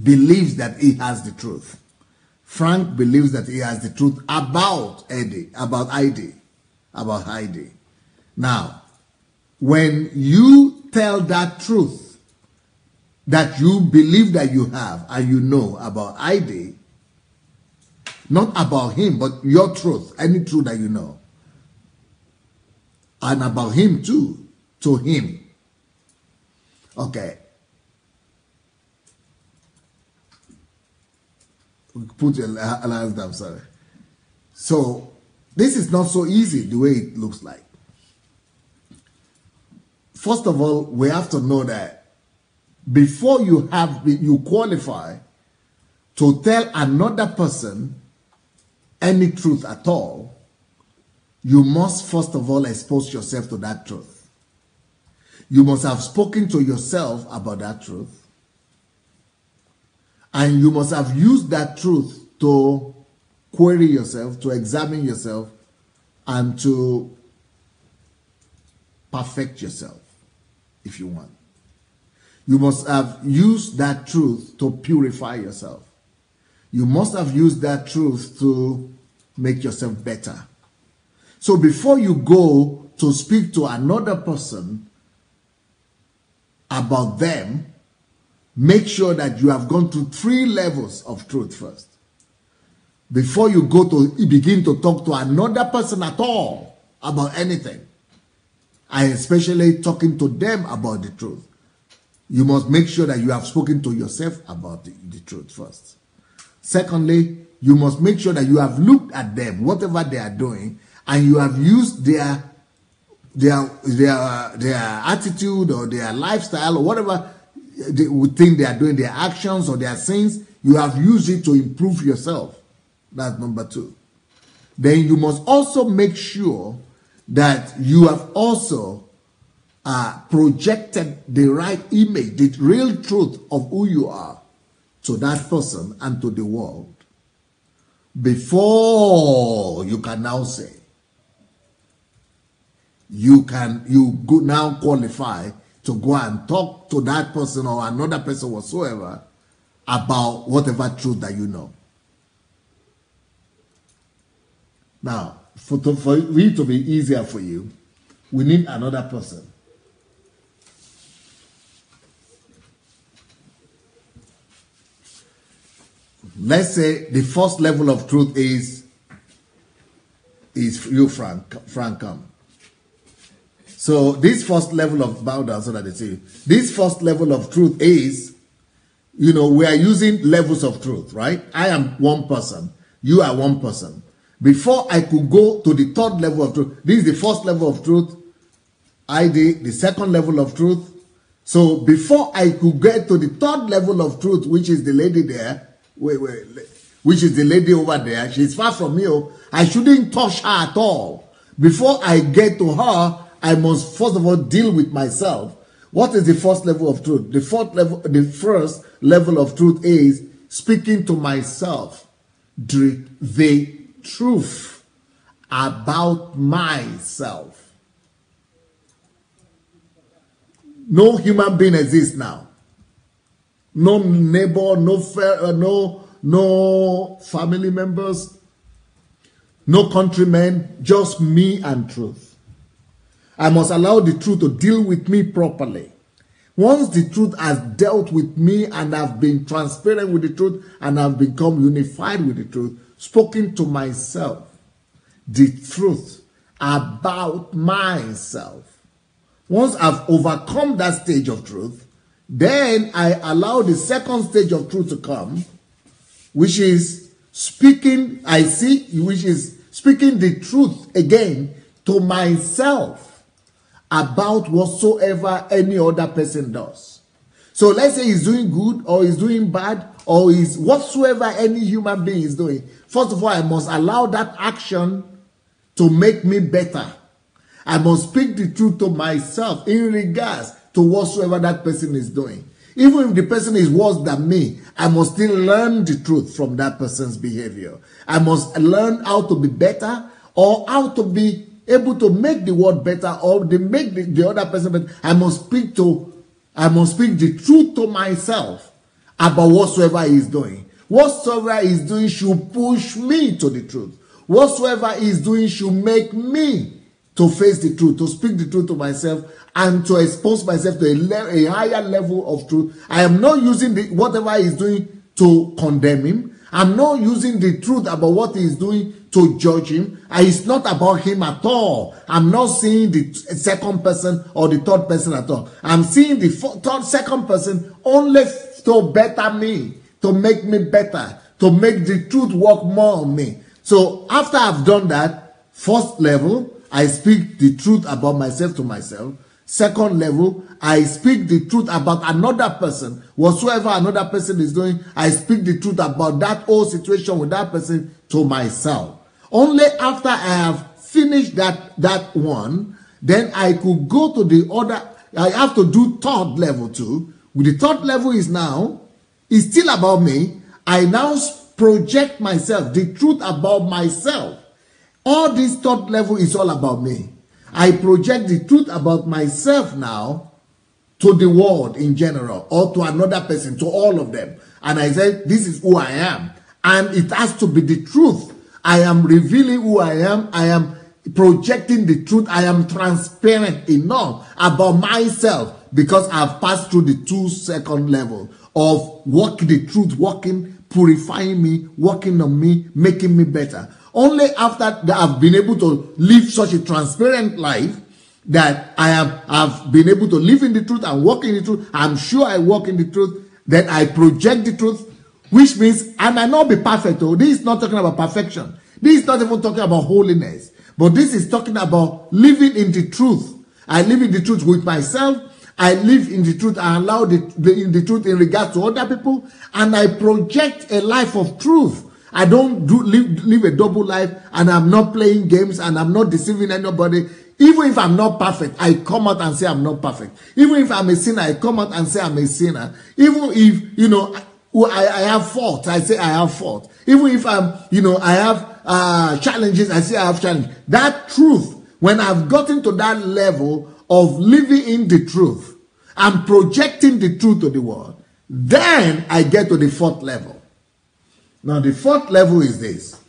believes that he has the truth. Frank believes that he has the truth about Heidi. Now, when you tell that truth that you believe that you have and you know about Heidi, not about him, but your truth, any truth that you know, and about him too, to him. Okay. Put your hands down, sorry. So, this is not so easy the way it looks like. First of all, we have to know that before you qualify to tell another person any truth at all, you must first of all expose yourself to that truth. You must have spoken to yourself about that truth. And you must have used that truth to query yourself, to examine yourself, and to perfect yourself, if you want. You must have used that truth to purify yourself. You must have used that truth to make yourself better. So before you go to speak to another person about them, make sure that you have gone through 3 levels of truth first. Before you begin to talk to another person at all about anything, and especially talking to them about the truth, you must make sure that you have spoken to yourself about the truth first. Secondly, you must make sure that you have looked at them, whatever they are doing, and you have used their attitude or their lifestyle or whatever they would think they are doing, their actions or their sins, you have used it to improve yourself. That's number 2. Then you must also make sure that you have also projected the right image, the real truth of who you are to that person and to the world before you can now say you now qualify to go and talk to that person or another person whatsoever about whatever truth that you know. Now, for it to be easier for you, we need another person. Let's say the first level of truth is you, Frank, come. So this first level of, bow down so that they see you. This first level of truth is, we are using levels of truth, right? I am one person. You are one person. Before I could go to the third level of truth, this is the first level of truth. I did the second level of truth. So before I could get to the third level of truth, which is the lady there, which is the lady over there, she's far from me. I shouldn't touch her at all. Before I get to her, I must first of all deal with myself. What is the first level of truth? The first level of truth is speaking to myself the truth about myself. No human being exists now. No neighbor, no family members, no countrymen, just me and truth. I must allow the truth to deal with me properly. Once the truth has dealt with me and I've been transparent with the truth and I've become unified with the truth, spoken to myself the truth about myself. Once I've overcome that stage of truth, then I allow the second stage of truth to come, which is speaking the truth again to myself about whatsoever any other person does. So let's say he's doing good or he's doing bad or is whatsoever any human being is doing. First of all, I must allow that action to make me better. I must speak the truth to myself in regards to whatsoever that person is doing. Even if the person is worse than me, I must still learn the truth from that person's behavior. I must learn how to be better or how to be able to make the world better or to make the other person better. I must speak the truth to myself about whatsoever he is doing. Whatsoever he is doing should push me to the truth. Whatsoever he is doing should make me to face the truth, to speak the truth to myself, and to expose myself to a higher level of truth. I am not using whatever he is doing to condemn him. I'm not using the truth about what he is doing to judge him. It's not about him at all. I'm not seeing the second person or the third person at all. I'm seeing the second person only to better me, to make me better, to make the truth work more on me. So after I've done that, first level, I speak the truth about myself to myself. Second level, I speak the truth about another person. Whatsoever another person is doing, I speak the truth about that whole situation with that person to myself. Only after I have finished that one, then I could go to the other. I have to do third level too. With the third level is now, it's still about me. I now project myself, the truth about myself. All this third level is all about me. I project the truth about myself now to the world in general or to another person, to all of them. And I say, this is who I am. And it has to be the truth. I am revealing who I am. I am projecting the truth. I am transparent enough about myself because I've passed through the 2nd level of the truth, working, purifying me, working on me, making me better. Only after that I've been able to live such a transparent life that I've been able to live in the truth and walk in the truth. I'm sure I walk in the truth. Then I project the truth, which means I might not be perfect. This is not talking about perfection. This is not even talking about holiness. But this is talking about living in the truth. I live in the truth with myself. I live in the truth. I allow the truth in regards to other people. And I project a life of truth. I don't live a double life, and I'm not playing games, and I'm not deceiving anybody. Even if I'm not perfect, I come out and say I'm not perfect. Even if I'm a sinner, I come out and say I'm a sinner. Even if, I have fault, I say I have fault. Even if I have challenges, I say I have challenges. That truth, when I've gotten to that level of living in the truth and projecting the truth to the world, then I get to the 4th level. Now, the 4th level is this.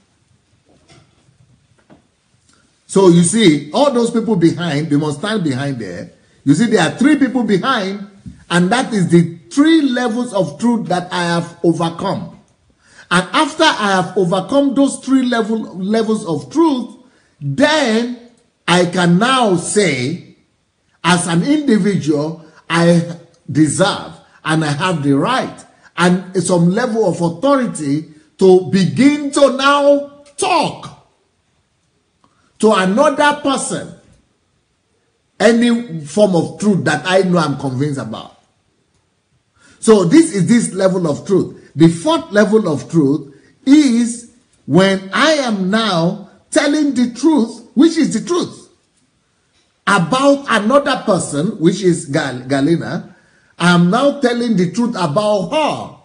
So you see, all those people behind, they must stand behind there. You see, there are 3 people behind, and that is the 3 levels of truth that I have overcome. And after I have overcome those 3 levels of truth, then I can now say, as an individual, I deserve and I have the right and some level of authority to begin to now talk to another person any form of truth that I know I'm convinced about. So this is this level of truth. The 4th level of truth is when I am now telling the truth, which is the truth, about another person, which is Galina. I'm now telling the truth about her,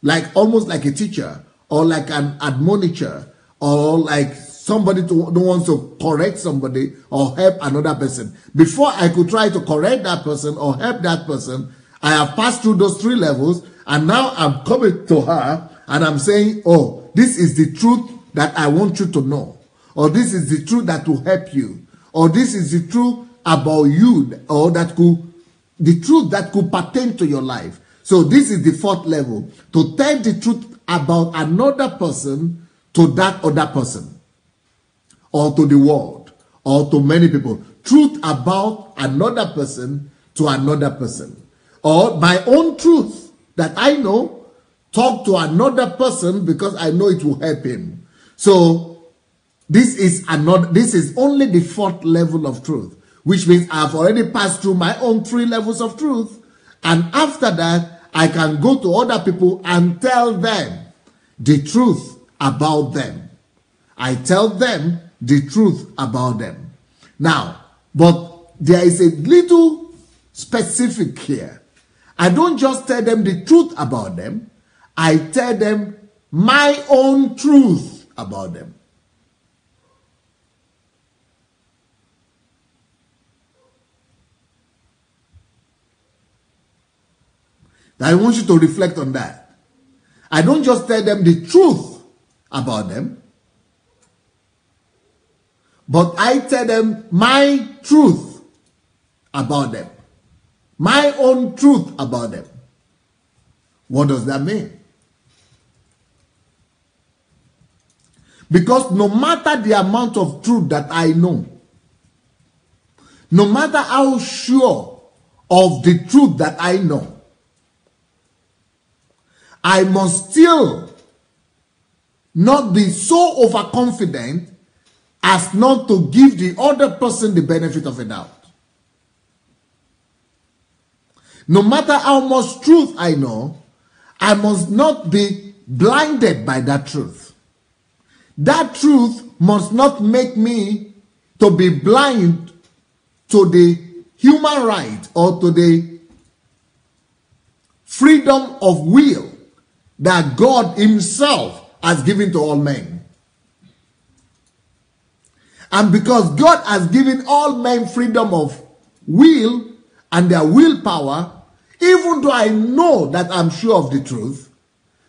like almost like a teacher, or like an admonitor, or like somebody who wants to correct somebody or help another person. Before I could try to correct that person or help that person, I have passed through those 3 levels, and now I'm coming to her and I'm saying, oh, this is the truth that I want you to know, or this is the truth that will help you, or this is the truth about you, or the truth that could pertain to your life. So this is the 4th level, to tell the truth about another person to that other person, or to the world, or to many people. Truth about another person to another person. Or my own truth that I know, talk to another person because I know it will help him. So this is only the 4th level of truth, which means I've already passed through my own 3 levels of truth. And after that, I can go to other people and tell them the truth about them. I tell them the truth about them. Now, but there is a little specific here. I don't just tell them the truth about them. I tell them my own truth about them. I want you to reflect on that. I don't just tell them the truth about them, but I tell them my truth about them. My own truth about them. What does that mean? Because no matter the amount of truth that I know, no matter how sure of the truth that I know, I must still not be so overconfident as not to give the other person the benefit of a doubt. No matter how much truth I know, I must not be blinded by that truth. That truth must not make me to be blind to the human right or to the freedom of will that God himself has given to all men. And because God has given all men freedom of will and their willpower, even though I know that I'm sure of the truth,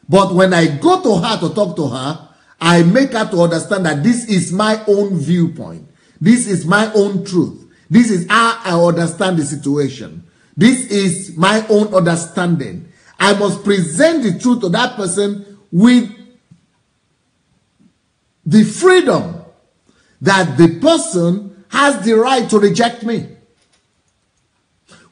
but when I go to her to talk to her, I make her to understand that this is my own viewpoint. This is my own truth. This is how I understand the situation. This is my own understanding. I must present the truth to that person with the freedom that the person has the right to reject me.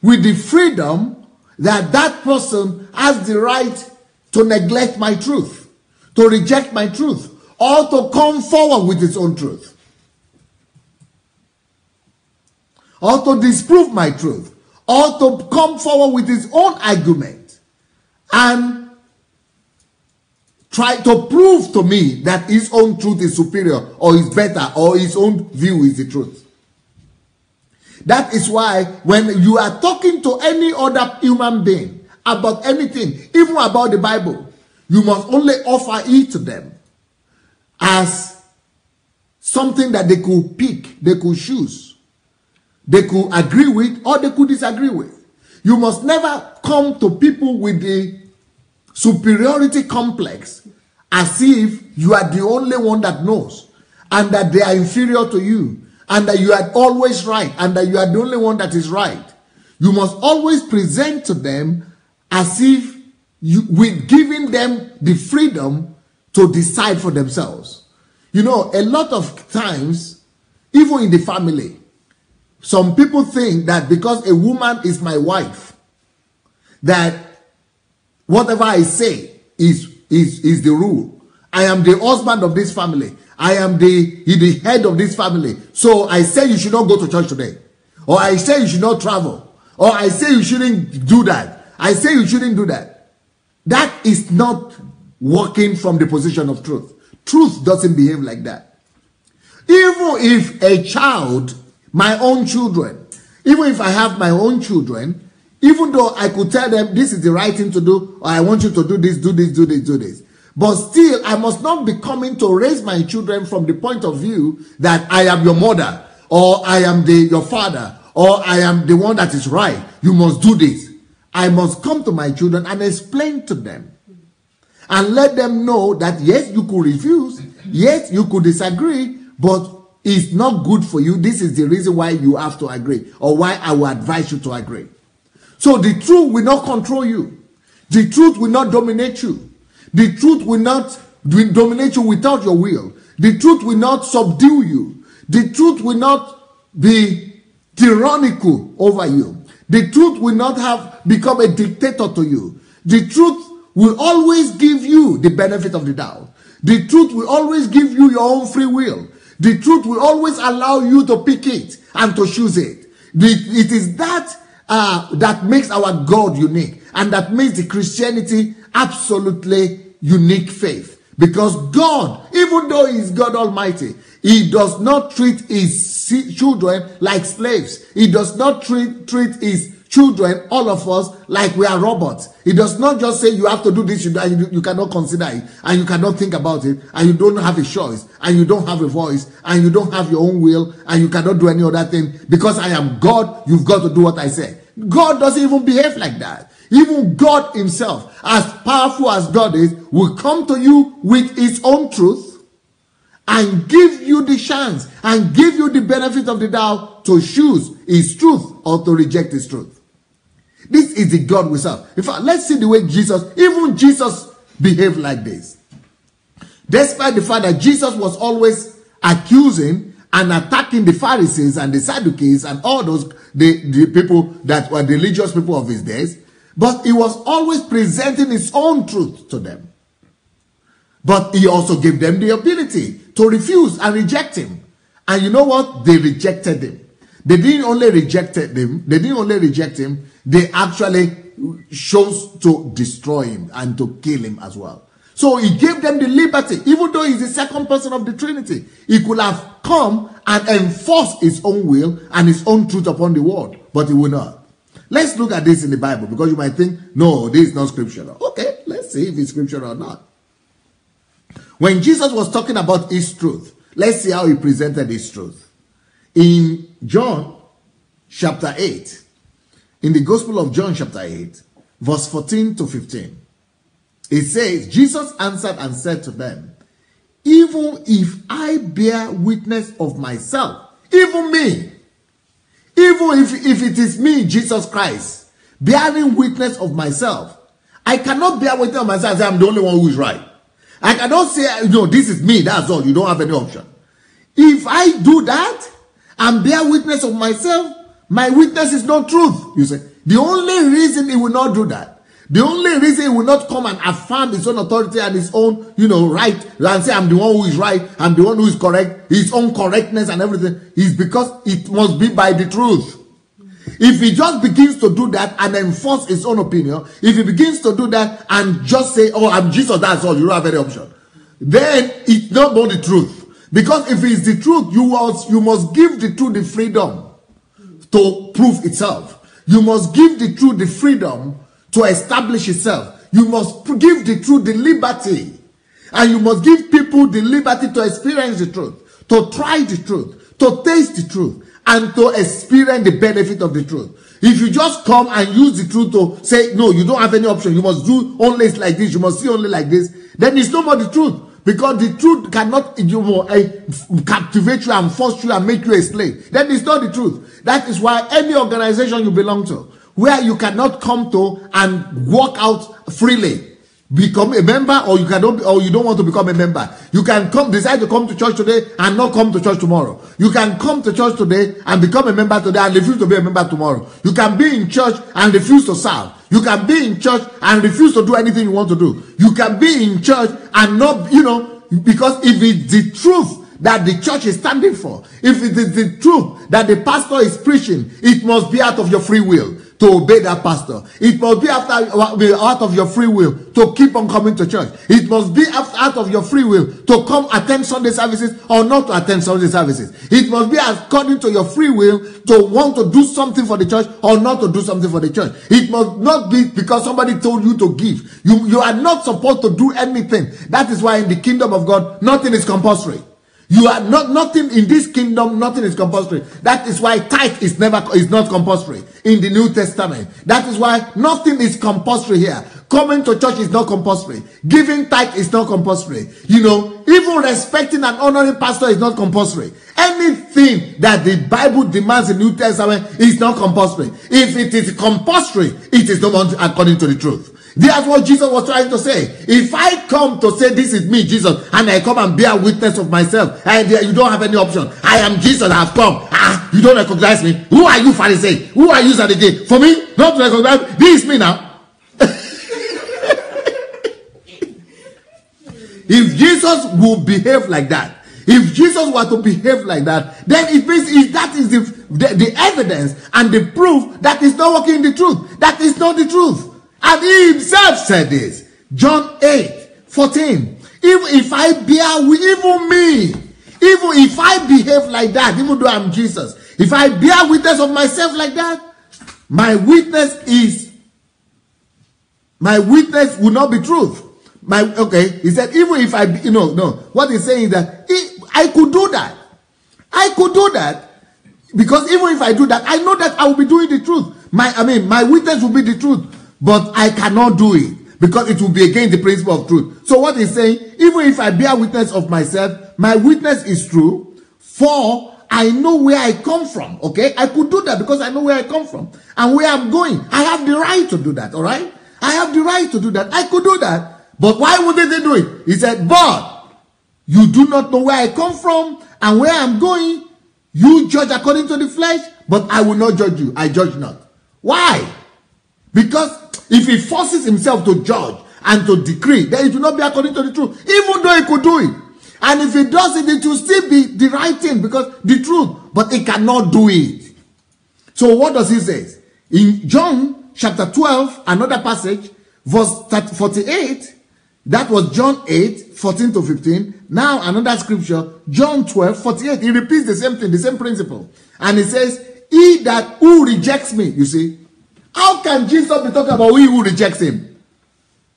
With the freedom that that person has the right to neglect my truth, to reject my truth, or to come forward with his own truth, or to disprove my truth, or to come forward with his own argument and try to prove to me that his own truth is superior or is better or his own view is the truth. That is why when you are talking to any other human being about anything, even about the Bible, you must only offer it to them as something that they could pick, they could choose, they could agree with, or they could disagree with. You must never come to people with the superiority complex as if you are the only one that knows and that they are inferior to you and that you are always right, and that you are the only one that is right. You must always present to them as if we're giving them the freedom to decide for themselves. You know, a lot of times, even in the family, some people think that because a woman is my wife, that whatever I say is the rule. I am the husband of this family. I am the head of this family. So I say you should not go to church today. Or I say you should not travel. Or I say you shouldn't do that. I say you shouldn't do that. That is not working from the position of truth. Truth doesn't behave like that. Even if a child, my own children, even if I have my own children, even though I could tell them this is the right thing to do, or I want you to do this, do this, do this, do this. But still, I must not be coming to raise my children from the point of view that I am your mother, or I am your father, or I am the one that is right. You must do this. I must come to my children and explain to them. And let them know that yes, you could refuse. Yes, you could disagree. But it's not good for you. This is the reason why you have to agree. Or why I will advise you to agree. So the truth will not control you. The truth will not dominate you. The truth will not dominate you without your will. The truth will not subdue you. The truth will not be tyrannical over you. The truth will not have become a dictator to you. The truth will always give you the benefit of the doubt. The truth will always give you your own free will. The truth will always allow you to pick it and to choose it. It is that that makes our God unique, and that makes the Christianity absolutely unique faith. Because God, even though He is God Almighty, He does not treat His children like slaves. He does not treat His children, all of us, like we are robots. He does not just say you have to do this, you cannot consider it, and you cannot think about it, and you don't have a choice, and you don't have a voice, and you don't have your own will, and you cannot do any other thing. Because I am God, you've got to do what I say. God doesn't even behave like that. Even God Himself, as powerful as God is, will come to you with His own truth and give you the chance and give you the benefit of the doubt to choose His truth or to reject His truth. This is the God we serve. In fact, let's see the way even Jesus behaved like this. Despite the fact that Jesus was always accusing and attacking the Pharisees and the Sadducees and all those, the people that were the religious people of His days, but He was always presenting His own truth to them. But He also gave them the ability to refuse and reject Him. And you know what? They rejected Him. They didn't only reject Him, they actually chose to destroy Him and to kill Him as well. So He gave them the liberty. Even though He's the second person of the Trinity, He could have come and enforced His own will and His own truth upon the world, but He will not. Let's look at this in the Bible, because you might think, no, this is not scriptural. Okay, let's see if it's scriptural or not. When Jesus was talking about His truth, let's see how He presented His truth. In John chapter 8, in the Gospel of John chapter 8, verse 14 to 15, it says, Jesus answered and said to them, even if I bear witness of myself, even me, even if it is me, Jesus Christ, bearing witness of myself, I cannot bear witness of myself and say I'm the only one who is right. I cannot say, no, this is me, that's all. You don't have any option. If I do that and bear witness of myself, my witness is not truth. You say, the only reason He will not do that, the only reason He will not come and affirm His own authority and His own, right, and say I'm the one who is right, I'm the one who is correct, His own correctness and everything, is because it must be by the truth. If He just begins to do that and enforce His own opinion, if He begins to do that and just say, oh, I'm Jesus, that's all, you don't have any option, then it's not the truth. Because if it's the truth, you must give the truth the freedom to prove itself. You must give the truth the freedom to establish itself. You must give the truth the liberty. And you must give people the liberty to experience the truth, to try the truth, to taste the truth, and to experience the benefit of the truth. If you just come and use the truth to say, no, you don't have any option, you must do only like this, you must see only like this, then it's no more the truth. Because the truth cannot captivate you and force you and make you a slave. That is not the truth. That is why any organization you belong to, where you cannot come to and walk out freely, become a member, or you cannot, or you don't want to become a member. You can decide to come to church today and not come to church tomorrow. You can come to church today and become a member today and refuse to be a member tomorrow. You can be in church and refuse to serve. You can be in church and refuse to do anything you want to do. You can be in church and not, because if it's the truth that the church is standing for, if it is the truth that the pastor is preaching, it must be out of your free will to obey that pastor. It must be out of your free will to keep on coming to church. It must be out of your free will to come attend Sunday services or not to attend Sunday services. It must be according to your free will to want to do something for the church or not to do something for the church. It must not be because somebody told you to give. You are not supposed to do anything. That is why in the kingdom of God, nothing is compulsory. You are nothing in this kingdom, nothing is compulsory. That is why tithe is not compulsory in the New Testament. That is why nothing is compulsory here. Coming to church is not compulsory. Giving tithe is not compulsory. Even respecting and honoring pastor is not compulsory. Anything that the Bible demands in the New Testament is not compulsory. If it is compulsory, it is not according to the truth. That's what Jesus was trying to say. If I come to say this is me, Jesus, and I come and bear witness of myself, and you don't have any option. I am Jesus, I have come. You don't recognize me. Who are you, Pharisee? Who are you, Sadducee? For me, not to recognize, this is me now. If Jesus will behave like that, if Jesus were to behave like that, then it means that is the evidence and the proof that is not working in the truth. That is not the truth. And he himself said this. John 8:14. Even if I bear with even me, even if I behave like that, even though I'm Jesus, if I bear witness of myself like that, my witness will not be truth. He said, even if I, what he's saying is that I could do that. I could do that. Because even if I do that, I know that I will be doing the truth. My witness will be the truth. But I cannot do it because it will be against the principle of truth. So what he's saying, even if I bear witness of myself, my witness is true, for I know where I come from. Okay, I could do that because I know where I come from and where I'm going. I have the right to do that. All right, I have the right to do that. I could do that. But why wouldn't they do it? He said, but you do not know where I come from and where I'm going. You judge according to the flesh, but I will not judge you. I judge not. Why? Because if he forces himself to judge and to decree, then it will not be according to the truth, even though he could do it. And if he does it, it will still be the right thing because the truth, but he cannot do it. So what does he say? In John chapter 12, another passage, verse 48, that was John 8:14 to 15. Now another scripture, John 12:48. He repeats the same thing, the same principle. And he says, he that who rejects me, you see, how can Jesus be talking about he who rejects him?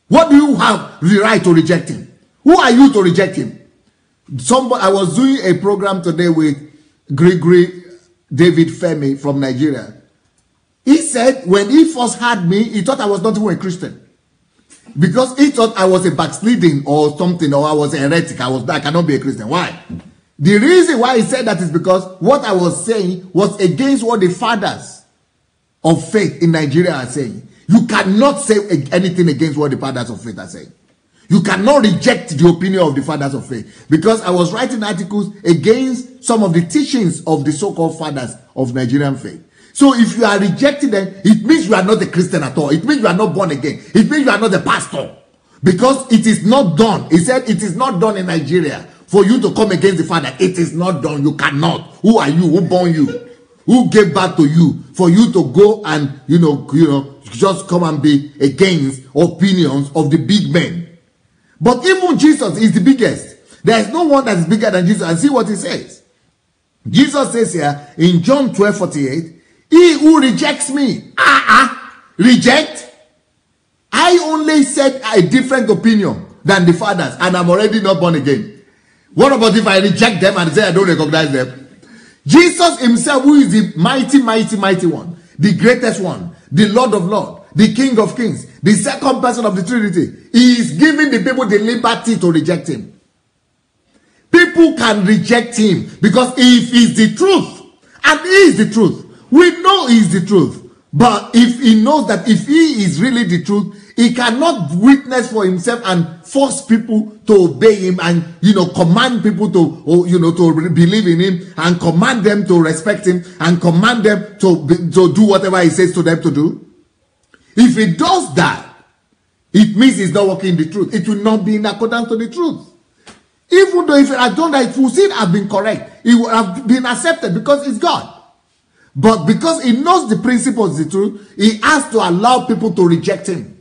What do you have the right to reject him? Who are you to reject him? I was doing a program today with Gregory David Femi from Nigeria. He said when he first had me, he thought I was not even a Christian. Because he thought I was a backsliding or something, or I was a heretic. I cannot be a Christian. Why? The reason why he said that is because what I was saying was against what the fathers of faith in Nigeria are saying. You cannot say anything against what the fathers of faith are saying. You cannot reject the opinion of the fathers of faith, because I was writing articles against some of the teachings of the so-called fathers of Nigerian faith. So if you are rejecting them, it means you are not a Christian at all. It means you are not born again. It means you are not a pastor, because it is not done. He said it is not done in Nigeria for you to come against the father. It is not done. You cannot. Who are you? Who born you? Who gave birth to you for you to go and, just come and be against opinions of the big men? But even Jesus is the biggest. There is no one that is bigger than Jesus. And see what he says. Jesus says here in John 12:48, he who rejects me, reject? I only said a different opinion than the fathers, and I'm already not born again. What about if I reject them and say I don't recognize them? Jesus himself, who is the mighty, mighty, mighty one, the greatest one, the Lord of Lords, the King of Kings, the second person of the Trinity, he is giving the people the liberty to reject him. People can reject him because if he's the truth, and he is the truth, we know he is the truth. But if he knows that if he is really the truth, he cannot witness for himself and force people to obey him and, command people to, to believe in him and command them to respect him and command them to do whatever he says to them to do. If he does that, it means he's not walking the truth. It will not be in accordance to the truth. Even though if he had done that, it would still have been correct. It would have been accepted because it's God. But because he knows the principles of the truth, he has to allow people to reject him.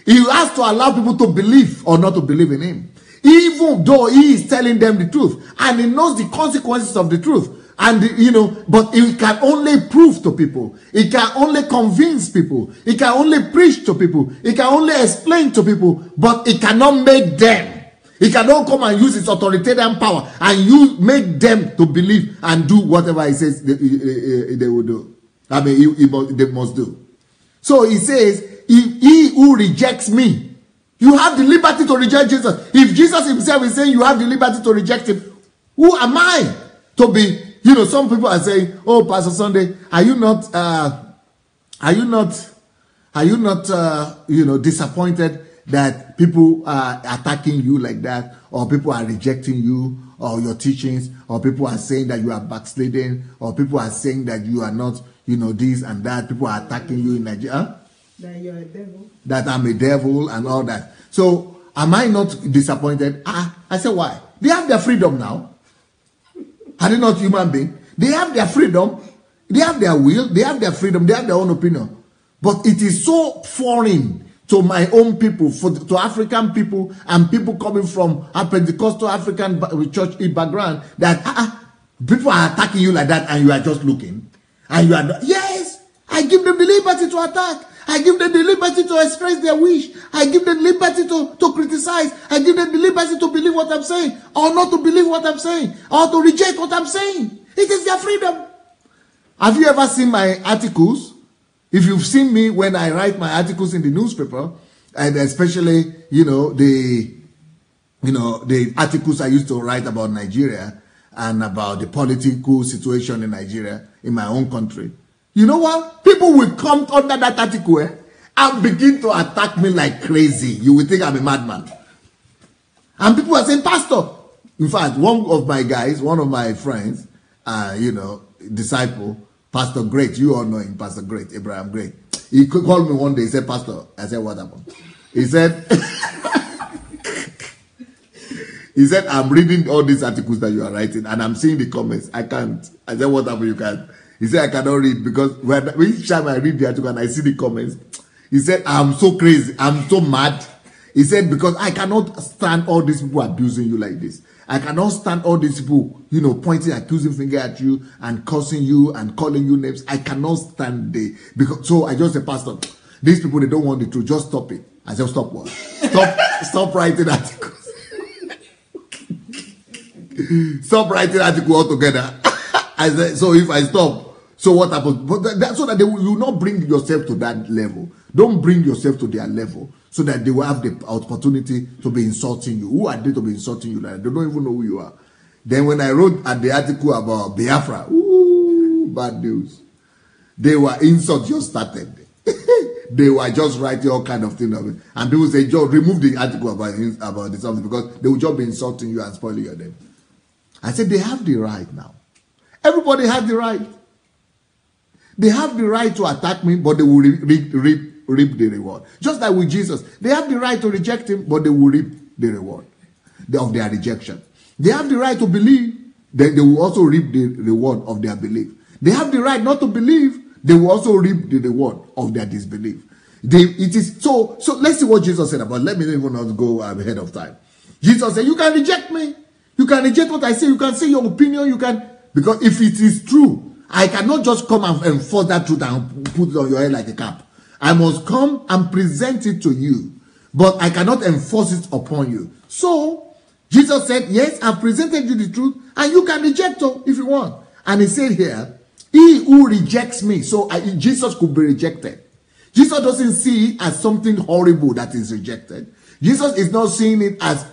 He has to allow people to believe or not to believe in him. Even though he is telling them the truth. And he knows the consequences of the truth. And, but he can only prove to people. He can only convince people. He can only preach to people. He can only explain to people. But he cannot make them. He cannot come and use his authoritarian power and make them to believe and do whatever he says they will do. I mean, they must do. So he says, if he who rejects me, you have the liberty to reject Jesus. If Jesus himself is saying you have the liberty to reject him, who am I to be? Some people are saying, "Oh, Pastor Sunday, are you not disappointed that people are attacking you like that, or people are rejecting you or your teachings, or people are saying that you are backsliding, or people are saying that you are not, this and that. People are attacking you in Nigeria. Huh? That you're a devil. That I'm a devil and all that. So am I not disappointed? I said, why? They have their freedom now. Are they not human beings? They have their freedom. They have their will. They have their freedom. They have their own opinion. But it is so foreign to my own people, to African people and people coming from a Pentecostal African church background, that people are attacking you like that and you are just looking. And you are not, yes, I give them the liberty to attack. I give them the liberty to express their wish. I give them liberty to criticize. I give them the liberty to believe what I'm saying or not to believe what I'm saying or to reject what I'm saying. It is their freedom. Have you ever seen my articles? If you've seen me when I write my articles in the newspaper, and especially, the articles I used to write about Nigeria and about the political situation in Nigeria, in my own country, you know what? People will come under that article and begin to attack me like crazy. You will think I'm a madman. And people are saying, Pastor. In fact, one of my friends, disciple, Pastor Great, you all know him, Pastor Great, Abraham Great. He called me one day, he said, Pastor, I said, what happened? He said, I'm reading all these articles that you are writing and I'm seeing the comments. I can't. I said, what happened? You can't. He said, I cannot read because each time I read the article and I see the comments, he said, I'm so crazy. I'm so mad. He said, because I cannot stand all these people abusing you like this. I cannot stand all these people, pointing, accusing finger at you and cursing you and calling you names. I cannot stand it. So I just said, Pastor, these people, they don't want the truth. Just stop it. I said, stop what? Stop writing articles. Stop writing articles altogether. I said, so if I stop, so what happens? But that's so that you will not bring yourself to that level. Don't bring yourself to their level so that they will have the opportunity to be insulting you. Who are they to be insulting you? Like, they don't even know who you are. Then when I wrote the article about Biafra, bad news. They were insults just started. They were just writing all kind of things of it. And people say, Joe, remove the article about this something because they will just be insulting you and spoiling your day. I said, they have the right now. Everybody has the right. They have the right to attack me, but they will reap the reward. Just like with Jesus. They have the right to reject him, but they will reap the reward of their rejection. They have the right to believe, they will also reap the reward of their belief. They have the right not to believe, they will also reap the reward of their disbelief. So let's see what Jesus said about it. Let me even not go ahead of time. Jesus said, you can reject me. You can reject what I say. You can say your opinion. Because if it is true, I cannot just come and enforce that truth and put it on your head like a cap. I must come and present it to you. But I cannot enforce it upon you. So, Jesus said, yes, I've presented you the truth. And you can reject it if you want. And he said here, he who rejects me. So Jesus could be rejected. Jesus doesn't see it as something horrible that is rejected. Jesus is not seeing it as,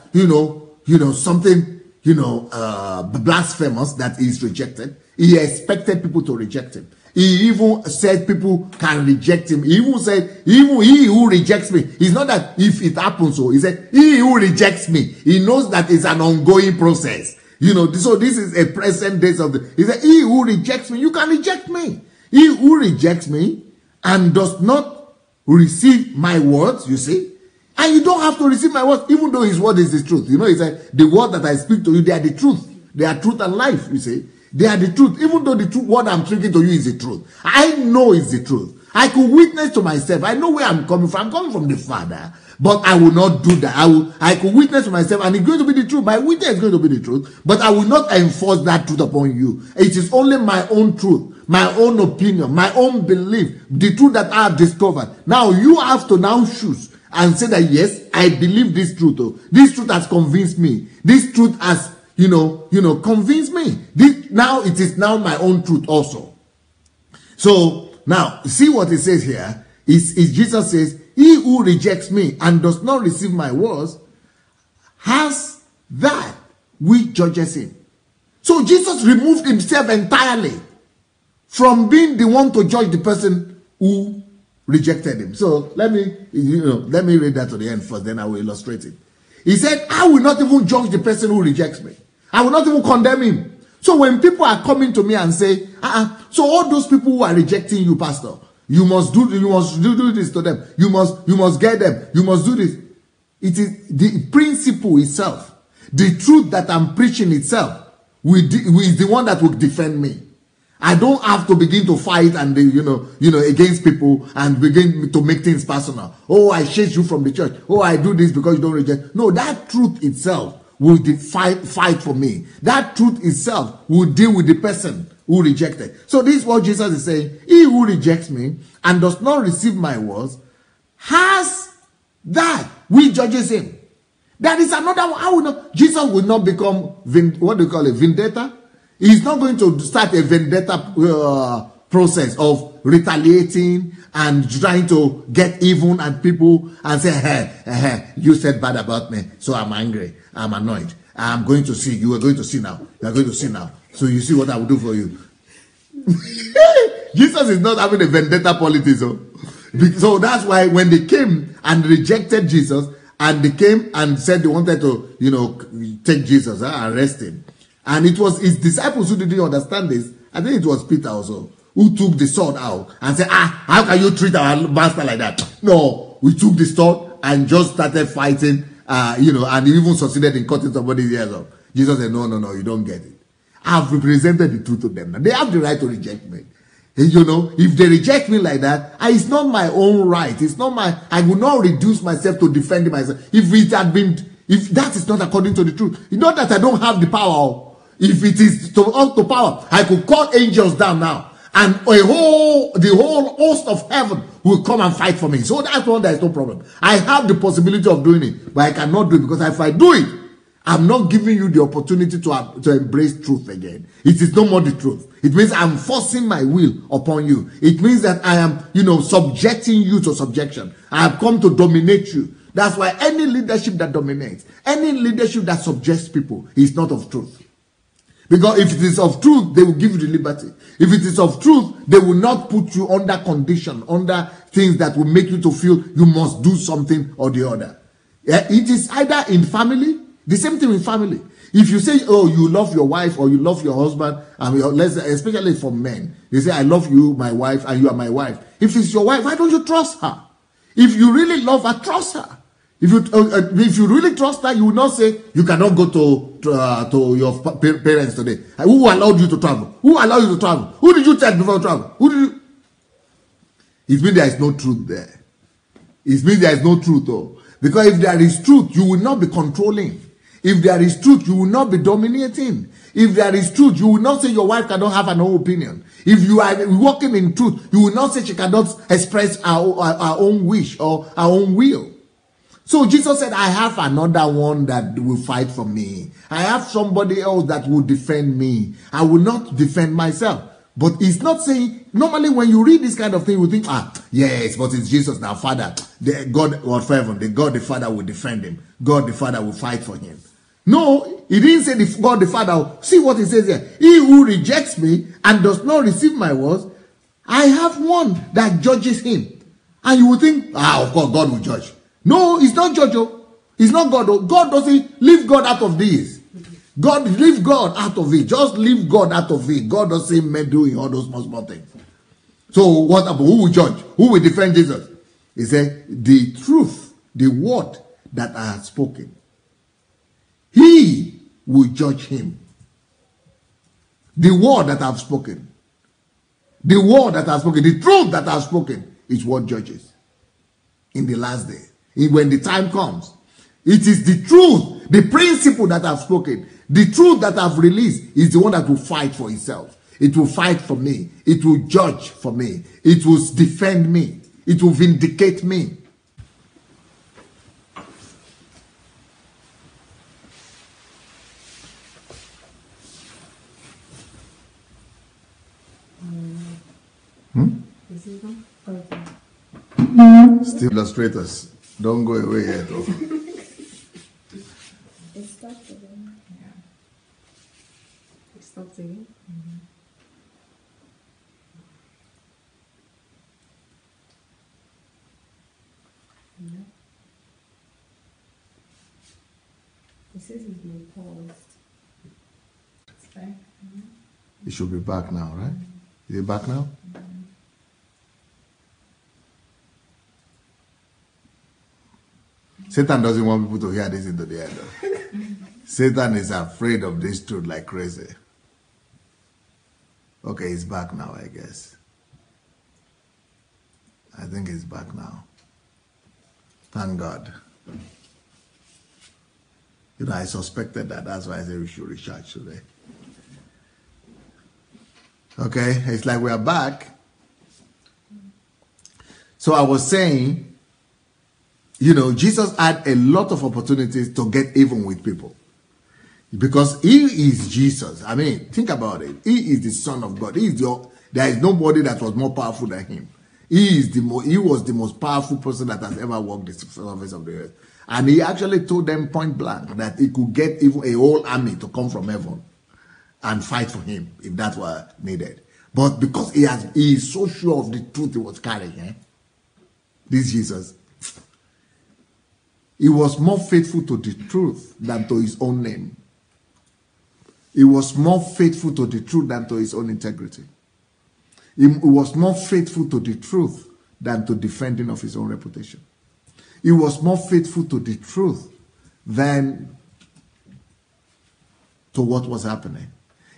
something blasphemous that is rejected. He expected people to reject him. He even said people can reject him. He even said, even he who rejects me. It's not that if it happens so. He said, he who rejects me. He knows that it's an ongoing process. So this is a present day of he said, he who rejects me, you can reject me. He who rejects me and does not receive my words, you see. And you don't have to receive my words, even though his word is the truth. He said, the word that I speak to you, they are the truth. They are truth and life, you see. They are the truth. Even though the truth, what I'm speaking to you is the truth. I know it's the truth. I could witness to myself. I know where I'm coming from. I'm coming from the Father. But I will not do that. I could witness to myself, and it's going to be the truth. My witness is going to be the truth. But I will not enforce that truth upon you. It is only my own truth, my own opinion, my own belief, the truth that I have discovered. Now you have to now choose and say that, yes, I believe this truth. Oh. This truth has convinced me. This truth has convince me. Now it is now my own truth also. So now see what it says here. Is Jesus says, he who rejects me and does not receive my words has that which judges him. So Jesus removed himself entirely from being the one to judge the person who rejected him. So let me read that to the end first, then I will illustrate it. He said, I will not even judge the person who rejects me. I will not even condemn him. So when people are coming to me and say, so all those people who are rejecting you, Pastor, you must do this to them. You must get them. You must do this. It is the principle itself, the truth that I'm preaching itself, is the one that will defend me. I don't have to begin to fight and against people and begin to make things personal. Oh, I chase you from the church. Oh, I do this because you don't reject. No, that truth itself will fight for me. That truth itself will deal with the person who rejected. So this is what Jesus is saying. He who rejects me and does not receive my words has that which judges him. That is another one. Jesus will not become vendetta. He's not going to start a vendetta process of retaliating and trying to get even at people and say, you said bad about me, so I'm angry, I'm annoyed. I'm going to see. You are going to see now. You are going to see now. So you see what I will do for you. Jesus is not having a vendetta politics. So that's why when they came and rejected Jesus, and they came and said they wanted to, take Jesus, arrest him. And it was his disciples who didn't understand this. I think it was Peter also, who took the sword out and said, how can you treat our master like that? No, we took the sword and just started fighting, and even succeeded in cutting somebody's ears off. Jesus said, no, you don't get it. I've represented the truth to them. Now, they have the right to reject me. If they reject me like that, it's not my own right. It's not I will not reduce myself to defend myself. If that is not according to the truth. You know that I don't have the power. If it is up to power, I could call angels down now, and the whole host of heaven will come and fight for me. So that's one, there is no problem. I have the possibility of doing it, but I cannot do it, because if I do it, I'm not giving you the opportunity to embrace truth again. It is no more the truth. It means I'm forcing my will upon you. It means that I am, subjecting you to subjection. I have come to dominate you. That's why any leadership that dominates, any leadership that subjects people is not of truth. Because if it is of truth, they will give you the liberty. If it is of truth, they will not put you under condition, under things that will make you to feel you must do something or the other. It is either in family, the same thing in family. If you say, oh, you love your wife or you love your husband, especially for men, they say, I love you, my wife, and you are my wife. If it's your wife, why don't you trust her? If you really love her, trust her. If you really trust her, you will not say, you cannot go to your parents today. Who allowed you to travel? Who allowed you to travel? Who did you tell before travel? It means there is no truth there. It means there is no truth though. Because if there is truth, you will not be controlling. If there is truth, you will not be dominating. If there is truth, you will not say your wife cannot have an own opinion. If you are walking in truth, you will not say she cannot express her own wish or her own will. So Jesus said, I have another one that will fight for me. I have somebody else that will defend me. I will not defend myself. But he's not saying, normally when you read this kind of thing, you think, yes, but it's Jesus now, Father. God of heaven, the God the Father will defend him. God the Father will fight for him. No, he didn't say God the Father. See what he says here. He who rejects me and does not receive my words, I have one that judges him. And you would think, of course, God will judge. No, it's not judge. It's not God. God doesn't leave God out of this. God, leave God out of it. Just leave God out of it. God doesn't meddle in all those small things. So what about who will judge? Who will defend Jesus? He said, the truth, the word that I have spoken, he will judge him. The word that I have spoken, the word that I have spoken, the truth that I have spoken is what judges in the last day. When the time comes, it is the truth, the principle that I have spoken, the truth that I have released is the one that will fight for itself. It will fight for me. It will judge for me. It will defend me. It will vindicate me. Still illustrators, don't go away yet. It stopped again. Yeah. It stopped again. It says it's been paused. It's back. It should be back now, right? Is it back now? Satan doesn't want people to hear this into the end. Satan is afraid of this truth like crazy. Okay, it's back now, I guess. I think it's back now. Thank God. You know, I suspected that. That's why I said we should recharge today. Okay, it's like we are back. So I was saying, you know, Jesus had a lot of opportunities to get even with people. Because he is Jesus. I mean, think about it. He is the Son of God. There is nobody that was more powerful than him. He was the most powerful person that has ever walked the surface of the earth. And he actually told them point blank that he could get even a whole army to come from heaven and fight for him if that were needed. But because he is so sure of the truth he was carrying, this Jesus, he was more faithful to the truth than to his own name. He was more faithful to the truth than to his own integrity. He was more faithful to the truth than to defending of his own reputation. He was more faithful to the truth than to what was happening.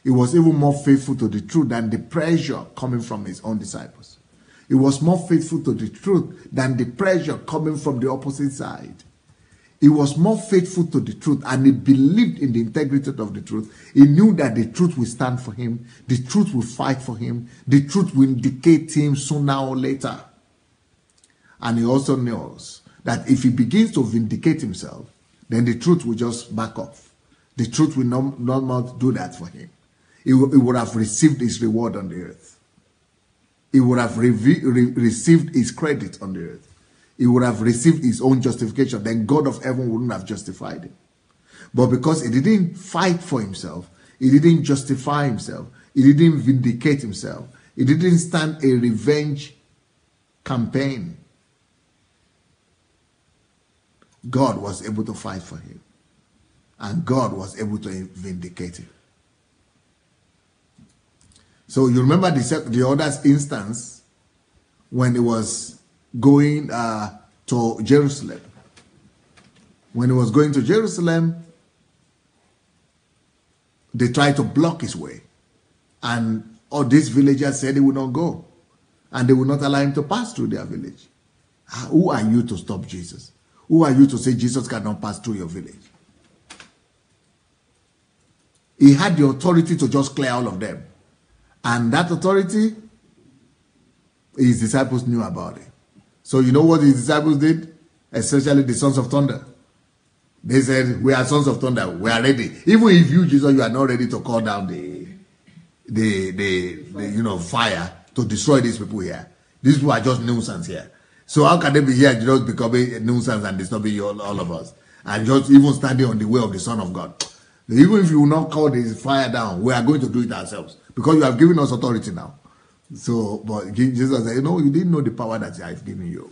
He was even more faithful to the truth than the pressure coming from his own disciples. He was more faithful to the truth than the pressure coming from the opposite side. He was more faithful to the truth, and he believed in the integrity of the truth. He knew that the truth will stand for him. The truth will fight for him. The truth will indicate him sooner or later. And he also knows that if he begins to vindicate himself, then the truth will just back off. The truth will not do that for him. He would have received his reward on the earth. He would have received his credit on the earth. He would have received his own justification. Then God of heaven wouldn't have justified him. But because he didn't fight for himself, he didn't justify himself, he didn't vindicate himself, he didn't stand a revenge campaign, God was able to fight for him. And God was able to vindicate him. So you remember the other instance when he was going to Jerusalem. When he was going to Jerusalem, they tried to block his way. And all these villagers said he would not go. And they would not allow him to pass through their village. Who are you to stop Jesus? Who are you to say Jesus cannot pass through your village? He had the authority to just clear all of them. And that authority, his disciples knew about it. So you know what his disciples did? Especially the sons of thunder. They said, we are sons of thunder. We are ready. Even if you, Jesus, you are not ready to call down the fire to destroy these people here. These people are just nuisance here. So how can they be here just becoming a nuisance and disturbing all of us? and just even standing on the way of the Son of God. Even if you will not call the fire down, we are going to do it ourselves because you have given us authority now. So, but Jesus said, you didn't know the power that I've given you.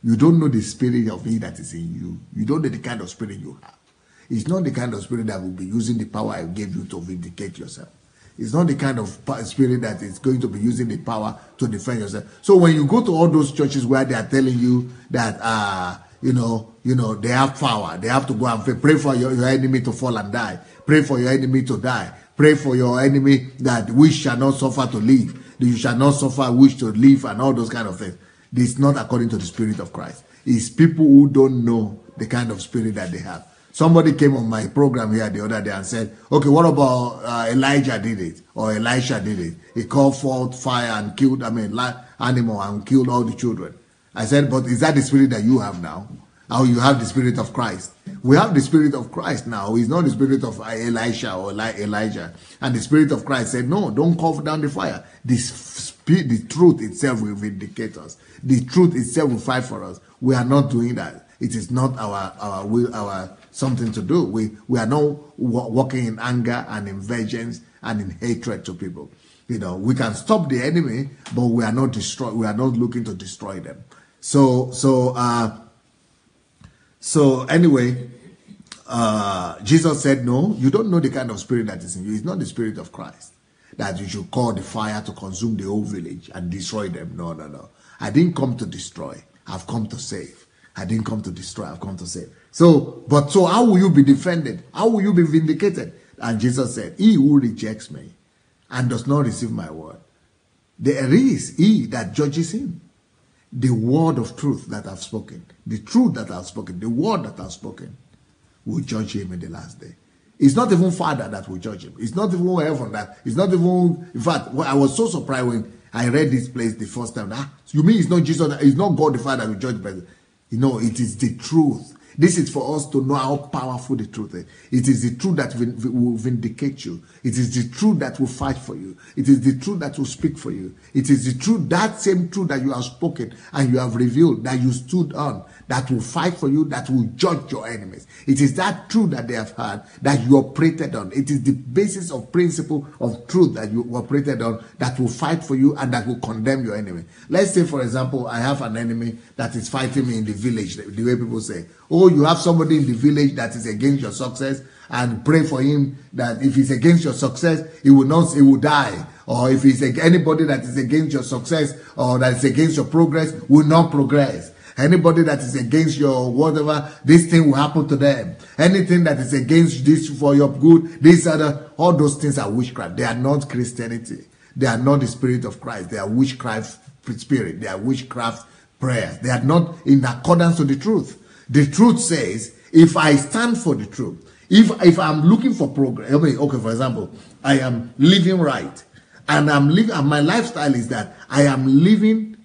You don't know the spirit of me that is in you. You don't know the kind of spirit you have. It's not the kind of spirit that will be using the power I gave you to vindicate yourself. It's not the kind of spirit that is going to be using the power to defend yourself. So when you go to all those churches where they are telling you that, they have power, they have to go and pray for your enemy to fall and die. Pray for your enemy to die. Pray for your enemy that we shall not suffer to live. You shall not suffer wish to live and all those kind of things. This is not according to the Spirit of Christ. It's people who don't know the kind of spirit that they have. Somebody came on my program here the other day and said, okay, what about Elijah did it? Or Elisha did it? He called forth fire and killed, animal and killed all the children. I said, but is that the spirit that you have now? Or you have the Spirit of Christ? We have the Spirit of Christ now. It's not the spirit of Elisha or Elijah. And the Spirit of Christ said, no, don't call down the fire. The truth itself will vindicate us. The truth itself will fight for us. We are not doing that. It is not our will, our something to do. We are not walking in anger and in vengeance and in hatred to people. We can stop the enemy, but we are not destroy. We are not looking to destroy them. So anyway, Jesus said, no, you don't know the kind of spirit that is in you. It's not the Spirit of Christ that you should call the fire to consume the whole village and destroy them. No. I didn't come to destroy. I've come to save. I didn't come to destroy. I've come to save. So how will you be defended? How will you be vindicated? And Jesus said, he who rejects me and does not receive my word, there is he that judges him. The word of truth that I've spoken, the truth that I've spoken, the word that I've spoken will judge him in the last day. It's not even Father that will judge him. It's not even heaven that. It's not even. In fact, I was so surprised when I read this place the first time. You mean it's not Jesus? It's not God the Father that will judge, but it is the truth. This is for us to know how powerful the truth is. It is the truth that will vindicate you. It is the truth that will fight for you. It is the truth that will speak for you. It is the truth, that same truth that you have spoken and you have revealed, that you stood on, that will fight for you, that will judge your enemies. It is that truth that they have heard that you operated on. It is the basis of principle of truth that you operated on that will fight for you and that will condemn your enemy. Let's say, for example, I have an enemy that is fighting me in the village, the way people say, oh, you have somebody in the village that is against your success, and pray for him that if he's against your success, he will die. Or if he's anybody that is against your success or that is against your progress will not progress. Anybody that is against your whatever, this thing will happen to them. Anything that is against this for your good, all those things are witchcraft. They are not Christianity. They are not the Spirit of Christ. They are witchcraft spirit. They are witchcraft prayers. They are not in accordance to the truth. The truth says, if I stand for the truth, if I'm looking for progress, okay, for example, I am living right, and and my lifestyle is that I am living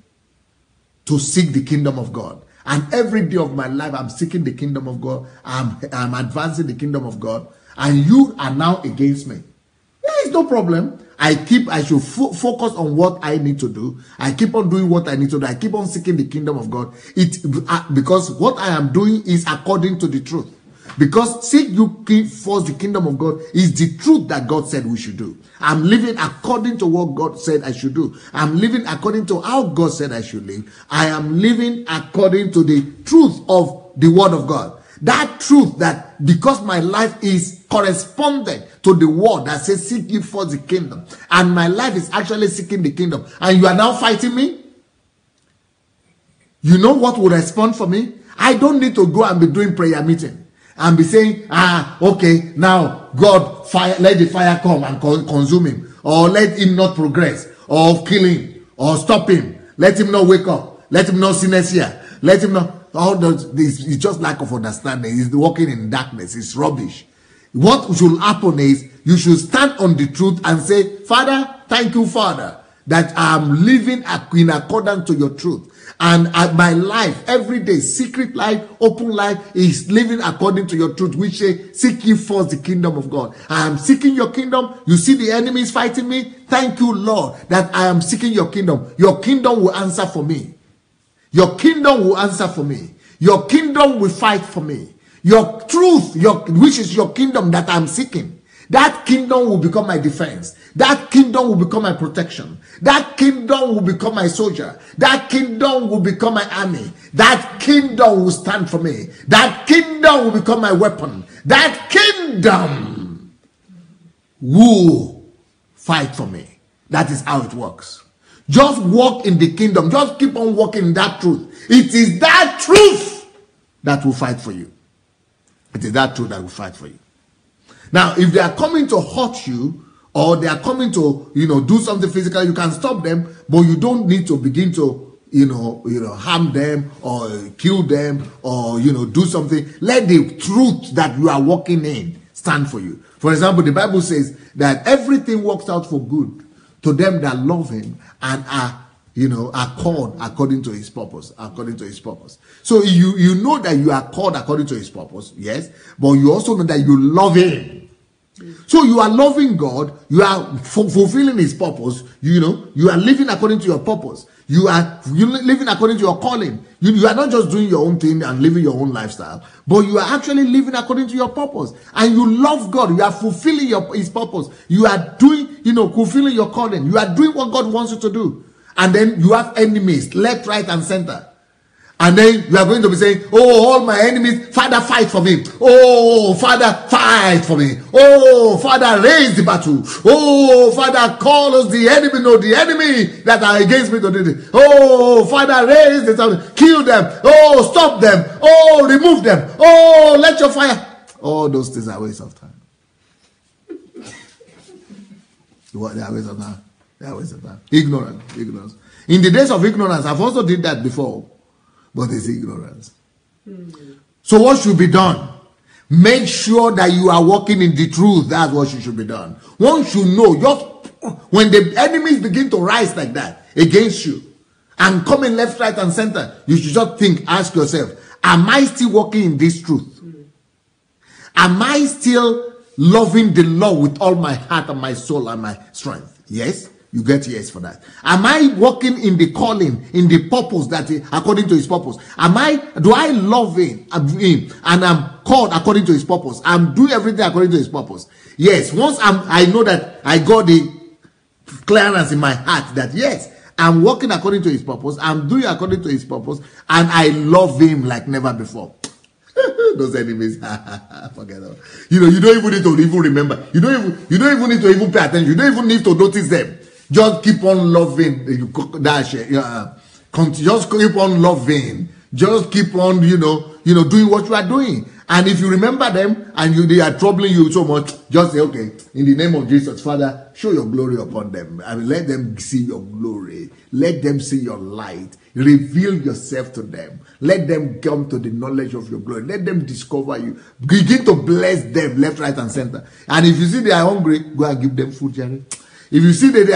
to seek the kingdom of God. And every day of my life, I'm seeking the kingdom of God. I'm advancing the kingdom of God. And you are now against me. There is no problem. I should focus on what I need to do. I keep on doing what I need to do. I keep on seeking the kingdom of God. Because what I am doing is according to the truth. Because seek you first the kingdom of God is the truth that God said we should do. I'm living according to what God said I should do. I'm living according to how God said I should live. I am living according to the truth of the word of God. That truth that because my life is corresponding to the word that says seek ye first the kingdom, and my life is actually seeking the kingdom, and you are now fighting me, you know what will respond for me? I don't need to go and be doing prayer meeting and be saying, okay, now God, fire, let the fire come and consume him, or let him not progress, or kill him, or stop him, let him not wake up, let him not see next year, let him not. All this is just lack of understanding. He's walking in darkness. It's rubbish. What should happen is you should stand on the truth and say, Father, thank you, Father, that I'm living in accordance to your truth. And my life, every day, secret life, open life, is living according to your truth, which say, seek ye first the kingdom of God. I am seeking your kingdom. You see the enemies fighting me. Thank you, Lord, that I am seeking your kingdom. Your kingdom will answer for me. Your kingdom will answer for me. Your kingdom will fight for me. Your truth, which is your kingdom that I'm seeking. That kingdom will become my defense. That kingdom will become my protection. That kingdom will become my soldier. That kingdom will become my army. That kingdom will stand for me. That kingdom will become my weapon. That kingdom will fight for me. That is how it works. Just walk in the kingdom. Just keep on walking in that truth. It is that truth that will fight for you. It is that truth that will fight for you. Now, if they are coming to hurt you, or they are coming to, do something physical, you can stop them, but you don't need to begin to, harm them or kill them or, do something. Let the truth that you are walking in stand for you. For example, the Bible says that everything works out for good to them that love him and are called according to his purpose, So you know that you are called according to his purpose, yes, but you also know that you love him. So you are loving God, you are fulfilling his purpose, you are living according to your purpose. You are living according to your calling. You are not just doing your own thing and living your own lifestyle, but you are actually living according to your purpose. And you love God. You are fulfilling his purpose. You are doing, fulfilling your calling. You are doing what God wants you to do. And then you have enemies, left, right, and center. And then you are going to be saying, oh, all my enemies, Father, fight for me. Oh, Father, fight for me. Oh, Father, raise the battle. Oh, Father, call us the enemy. No, the enemy that are against me to do this. Oh, Father, raise the battle. Kill them. Oh, stop them. Oh, remove them. Oh, let your fire. All those things are waste of time. What? They are waste of time. They are waste of time. Ignorance. In the days of ignorance, I've also did that before. But it's ignorance. So what should be done? Make sure that you are walking in the truth. That's what should be done. Once you know, when the enemies begin to rise like that against you and coming left, right, and center, you should just ask yourself, am I still walking in this truth? Am I still loving the Lord with all my heart and my soul and my strength? Yes. You get yes for that. Am I walking in the calling, in the purpose that according to his purpose? Do I love him and I'm called according to his purpose? I'm doing everything according to his purpose. Yes, once I know that I got the clearance in my heart that yes, I'm walking according to his purpose, I'm doing according to his purpose, and I love him like never before. Those enemies, forget them. You don't even need to remember. You don't even need to pay attention. You don't even need to notice them. Just keep on loving. Just keep on loving. Just keep on, doing what you are doing. And if you remember them and they are troubling you so much, just say, okay, in the name of Jesus, Father, show your glory upon them. I mean, let them see your glory. Let them see your light. Reveal yourself to them. Let them come to the knowledge of your glory. Let them discover you. Begin to bless them left, right, and center. And if you see they are hungry, go and give them food, Jerry. If you see that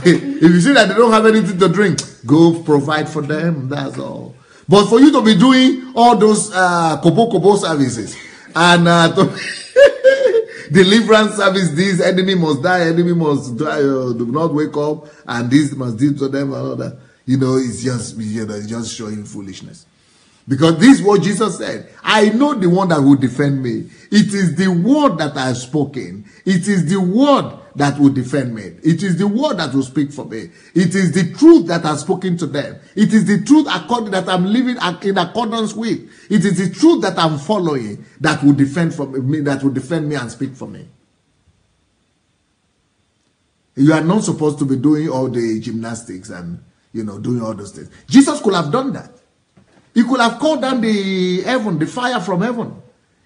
if you see that they don't have anything to drink, go provide for them. That's all. But for you to be doing all those kobo services and deliverance service, this enemy must die, enemy must die, do not wake up, and this must do to them and all that. It's just showing foolishness. Because this is what Jesus said. I know the one that will defend me. It is the word that I have spoken. It is the word that will defend me. It is the word that will speak for me. It is the truth that I have spoken to them. It is the truth that I'm living in accordance with. It is the truth that I'm following that will defend me, that will defend me and speak for me. You are not supposed to be doing all the gymnastics and doing all those things. Jesus could have done that. He could have called down the fire from heaven.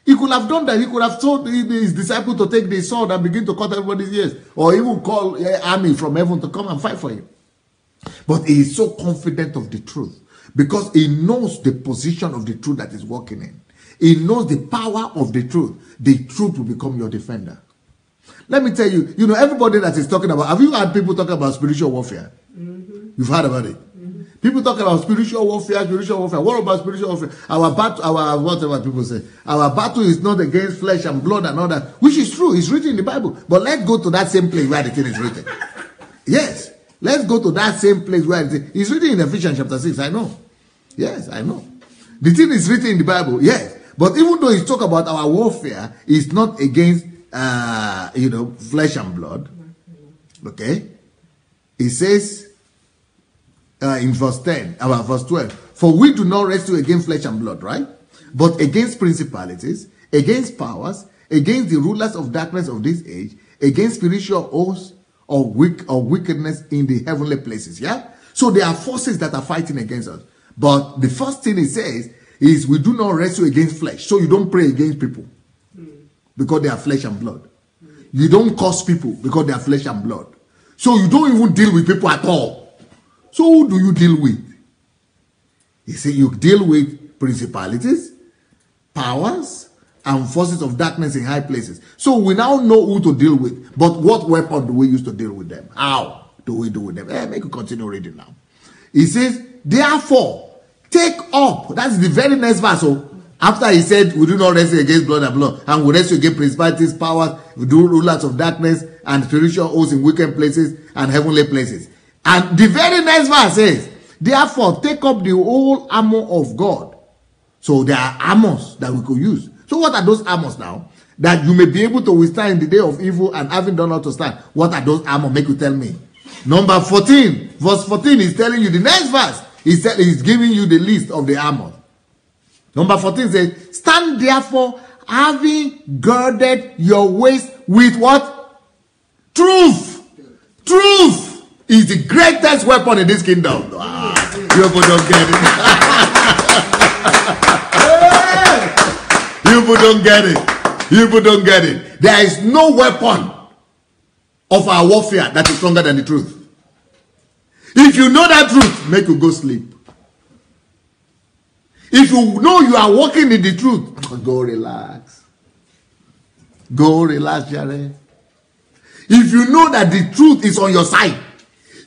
He could have done that. He could have told his disciples to take the sword and begin to cut everybody's ears. Or even call an army from heaven to come and fight for him. But he is so confident of the truth. Because he knows the position of the truth that he's walking in. He knows the power of the truth. The truth will become your defender. Let me tell you, everybody that is talking about, have you heard people talking about spiritual warfare? Mm-hmm. You've heard about it? People talk about spiritual warfare. What about spiritual warfare? Whatever people say. Our battle is not against flesh and blood and all that, which is true. It's written in the Bible. But let's go to that same place where the thing is written. Yes. Let's go to that same place where it's written in Ephesians chapter 6. I know. Yes, I know. The thing is written in the Bible, yes. But even though he talk about our warfare, it's not against, flesh and blood. Okay? It says in verse 10, about verse 12, for we do not wrestle against flesh and blood, right? But against principalities, against powers, against the rulers of darkness of this age, against spiritual hosts of wickedness in the heavenly places. Yeah? So there are forces that are fighting against us. But the first thing it says is we do not wrestle against flesh. So you don't pray against people because they are flesh and blood. You don't curse people because they are flesh and blood. So you don't even deal with people at all. So who do you deal with? He said you deal with principalities, powers, and forces of darkness in high places. So we now know who to deal with. But what weapon do we use to deal with them? How do we deal with them? Make you continue reading now. He says, therefore, take up. That's the very next verse. So after he said, we do not wrestle against blood and blood, and we wrestle against principalities, powers, we do rulers of darkness, and spiritual hosts in wicked places and heavenly places. And the very next verse says, therefore, take up the whole armor of God. So there are armors that we could use. So what are those armors now? That you may be able to withstand in the day of evil, and having done all to stand. What are those armor? Make you tell me. Number 14, verse 14 is telling you the next verse. He's giving you the list of the armor. Number 14 says, stand therefore, having girded your waist with what? Truth. Truth is the greatest weapon in this kingdom. You people don't get it. You people don't get it. You people don't get it. There is no weapon of our warfare that is stronger than the truth. If you know that truth, make you go sleep. If you know you are walking in the truth, go relax. Go relax, Jerry. If you know that the truth is on your side,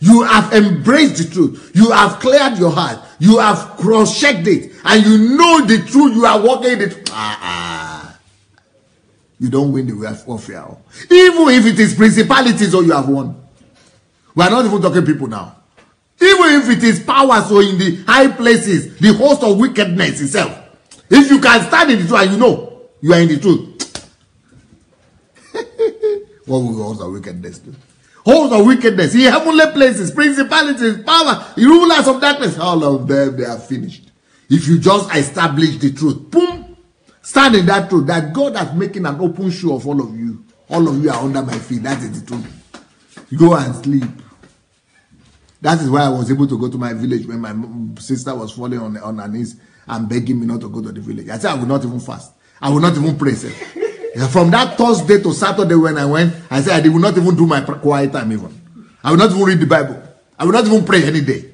you have embraced the truth, you have cleared your heart, you have cross-checked it, and you know the truth, you are walking in the truth. You don't win the warfare. Even if it is principalities, or you have won. We are not even talking people now. Even if it is powers or in the high places, the host of wickedness itself. If you can stand in the truth and you know you are in the truth. What will the host of wickedness do? Host of wickedness in heavenly places, principalities, power, rulers of darkness, all of them, they are finished. If you just establish the truth, boom, stand in that truth, that God has making an open show of all of you. All of you are under my feet. That is the truth. You go and sleep. That is why I was able to go to my village when my sister was falling on her knees and begging me not to go to the village. I said I will not even fast. I will not even pray. From that Thursday to Saturday when I went, I said I will not even do my quiet time even. I will not even read the Bible. I will not even pray any day.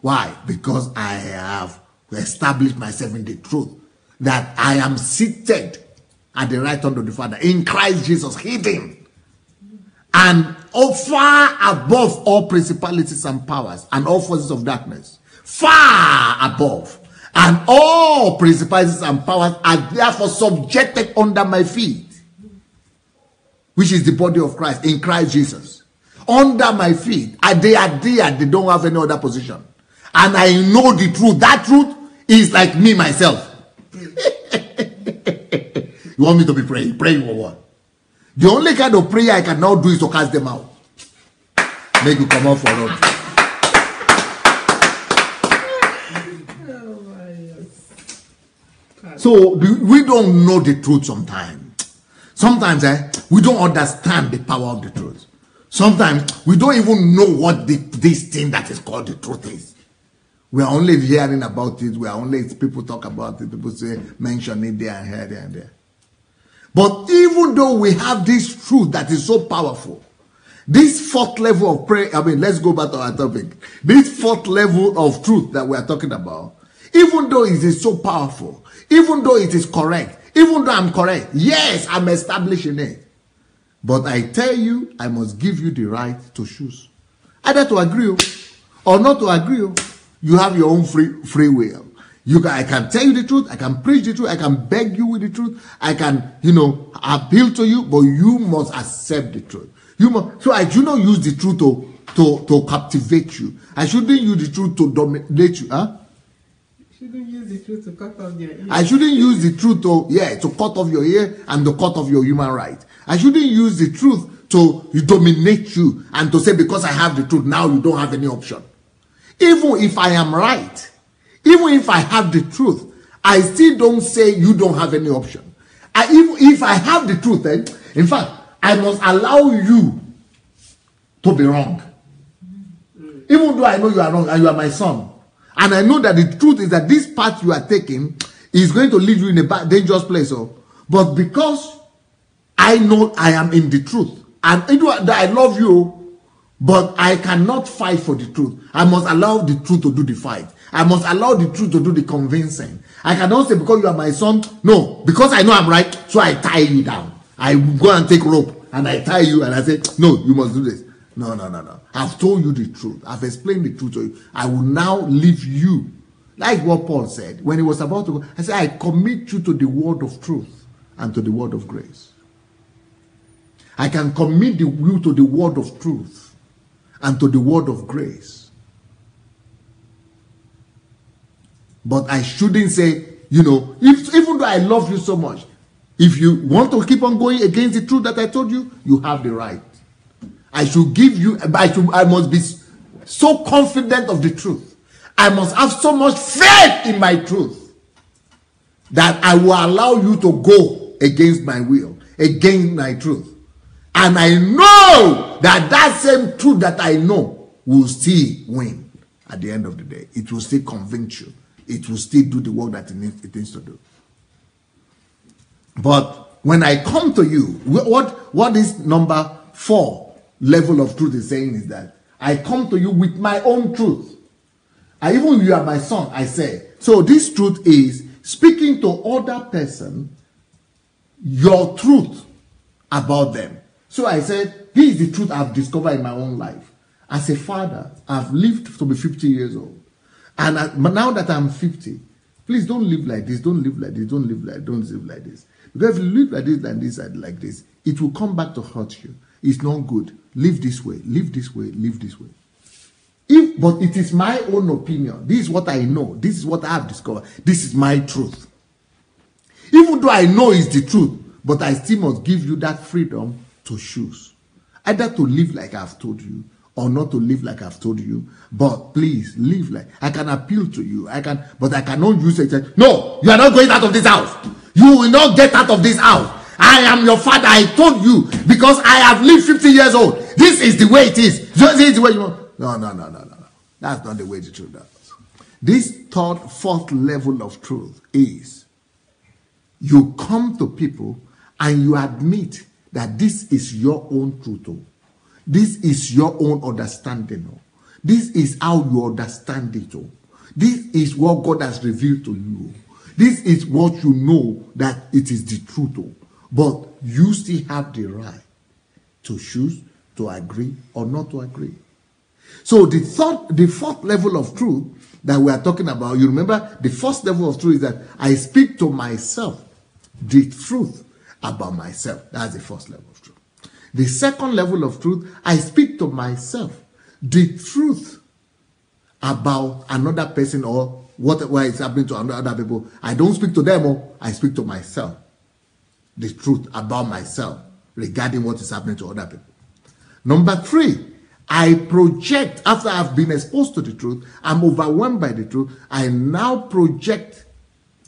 Why? Because I have established myself in the truth that I am seated at the right hand of the Father in Christ Jesus, hidden. And far above all principalities and powers and all forces of darkness. Far above. And all principalities and powers are therefore subjected under my feet. Which is the body of Christ in Christ Jesus. Under my feet. And they are there. They don't have any other position. And I know the truth. That truth is like me myself. You want me to be praying? Praying for what? The only kind of prayer I can now do is to cast them out. Make you come out for us. So we don't know the truth sometimes. Sometimes we don't understand the power of the truth. Sometimes we don't even know what this thing that is called the truth is. We are only hearing about it. We are only, people talk about it. People say, mention it there and here, there and there. But even though we have this truth that is so powerful, this fourth level of prayer, let's go back to our topic. This fourth level of truth that we are talking about, even though it is so powerful, even though it is correct, even though I'm correct, yes, I'm establishing it. But I tell you, I must give you the right to choose. Either to agree or not to agree. You have your own free will. I can tell you the truth. I can preach the truth. I can beg you with the truth. I can, appeal to you, but you must accept the truth. So I do not use the truth to captivate you. I shouldn't use the truth to dominate you. Shouldn't use the truth to cut off your ear. I shouldn't use the truth to cut off your ear and to cut off your human right. I shouldn't use the truth to dominate you and to say because I have the truth, now you don't have any option. Even if I am right, even if I have the truth, I still don't say you don't have any option. Even if I have the truth, in fact, I must allow you to be wrong. Even though I know you are wrong and you are my son. And I know that the truth is that this path you are taking is going to lead you in a dangerous place. But because I know I am in the truth, and I love you, but I cannot fight for the truth. I must allow the truth to do the fight. I must allow the truth to do the convincing. I cannot say because you are my son, no, because I know I'm right, so I tie you down. I go and take rope and I tie you and I say, no, you must do this. No. I've told you the truth. I've explained the truth to you. I will now leave you. Like what Paul said when he was about to go. I said, I commit you to the word of truth and to the word of grace. I can commit you to the word of truth and to the word of grace. But I shouldn't say, even though I love you so much, if you want to keep on going against the truth that I told you, you have the right. I should give you, I must be so confident of the truth. I must have so much faith in my truth that I will allow you to go against my will, against my truth. And I know that that same truth that I know will still win at the end of the day. It will still convince you. It will still do the work that it needs to do. But when I come to you, what is number 4 level of truth is saying is that I come to you with my own truth. Even you are my son, I say. So this truth is speaking to other person your truth about them. So I said, this is the truth I've discovered in my own life. As a father, I've lived to be 50 years old. And but now that I'm 50, please don't live like this, don't live like this, don't live like this. Because if you live like this and this and like this, it will come back to hurt you. It's not good. Live this way, live this way, live this way. But it is my own opinion. This is what I know. This is what I have discovered. This is my truth. Even though I know it's the truth, but I still must give you that freedom to choose. Either to live like I've told you, or not to live like I've told you. But please, live like, I can appeal to you. But I cannot use it. No, you are not going out of this house. You will not get out of this house. I am your father. I told you because I have lived 50 years old. This is the way it is. This is the way you want. No. That's not the way the truth does. This fourth level of truth is you come to people and you admit that this is your own truth. This is your own understanding. This is how you understand it. This is what God has revealed to you. This is what you know that it is the truth. But you still have the right to choose to agree or not to agree. So the fourth level of truth that we are talking about, you remember the first level of truth is that I speak to myself the truth about myself. That's the first level of truth. The second level of truth, I speak to myself the truth about another person or whatever is happening to other people. I don't speak to them, I speak to myself the truth about myself regarding what is happening to other people. Number 3, I project, after I've been exposed to the truth, I'm overwhelmed by the truth, I now project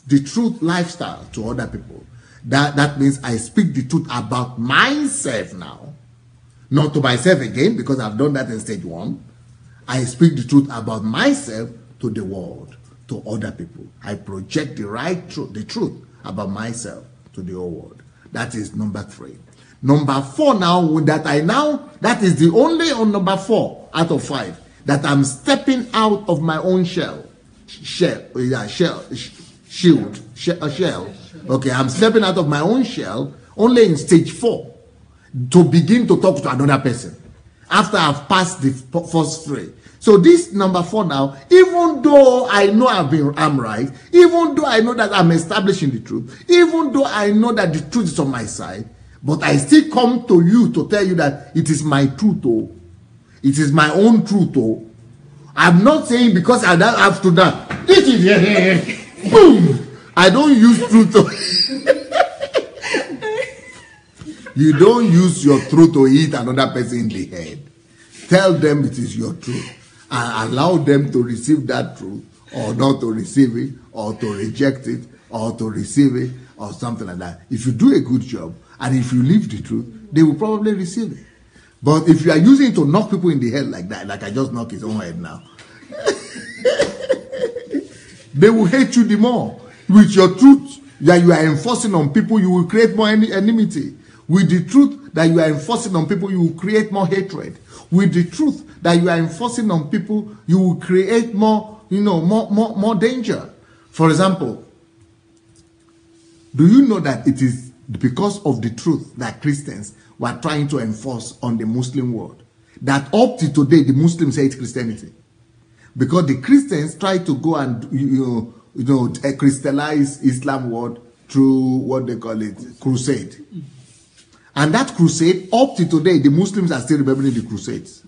the truth lifestyle to other people. That means I speak the truth about myself now. Not to myself again, because I've done that in stage 1. I speak the truth about myself to the world, to other people. I project the truth about myself to the whole world. That is number 3. Number 4 now, that is the only on number 4 out of 5 that I'm stepping out of my own shell. Okay, I'm stepping out of my own shell only in stage 4 to begin to talk to another person after I've passed the first 3. So this number 4 now, even though I know I'm right, even though I know that I'm establishing the truth, even though I know that the truth is on my side, but I still come to you to tell you that it is my truth, it is my own truth, I'm not saying because I don't have to that. This is here. Boom. I don't use truth to You don't use your truth to hit another person in the head. Tell them it is your truth and allow them to receive that truth or not to receive it or to reject it or to receive it or something like that. If you do a good job and if you live the truth, they will probably receive it. But if you are using it to knock people in the head like that, like I just knocked his own head now, they will hate you the more. With your truth that you are enforcing on people, you will create more enmity. With the truth that you are enforcing on people, you will create more hatred. With the truth that you are enforcing on people, you will create more, more danger. For example, do you know that it is because of the truth that Christians were trying to enforce on the Muslim world, that up to today the Muslims hate Christianity? Because the Christians try to go and crystallize Islam world through what they call it, crusade. And that crusade, up to today, the Muslims are still remembering the crusades.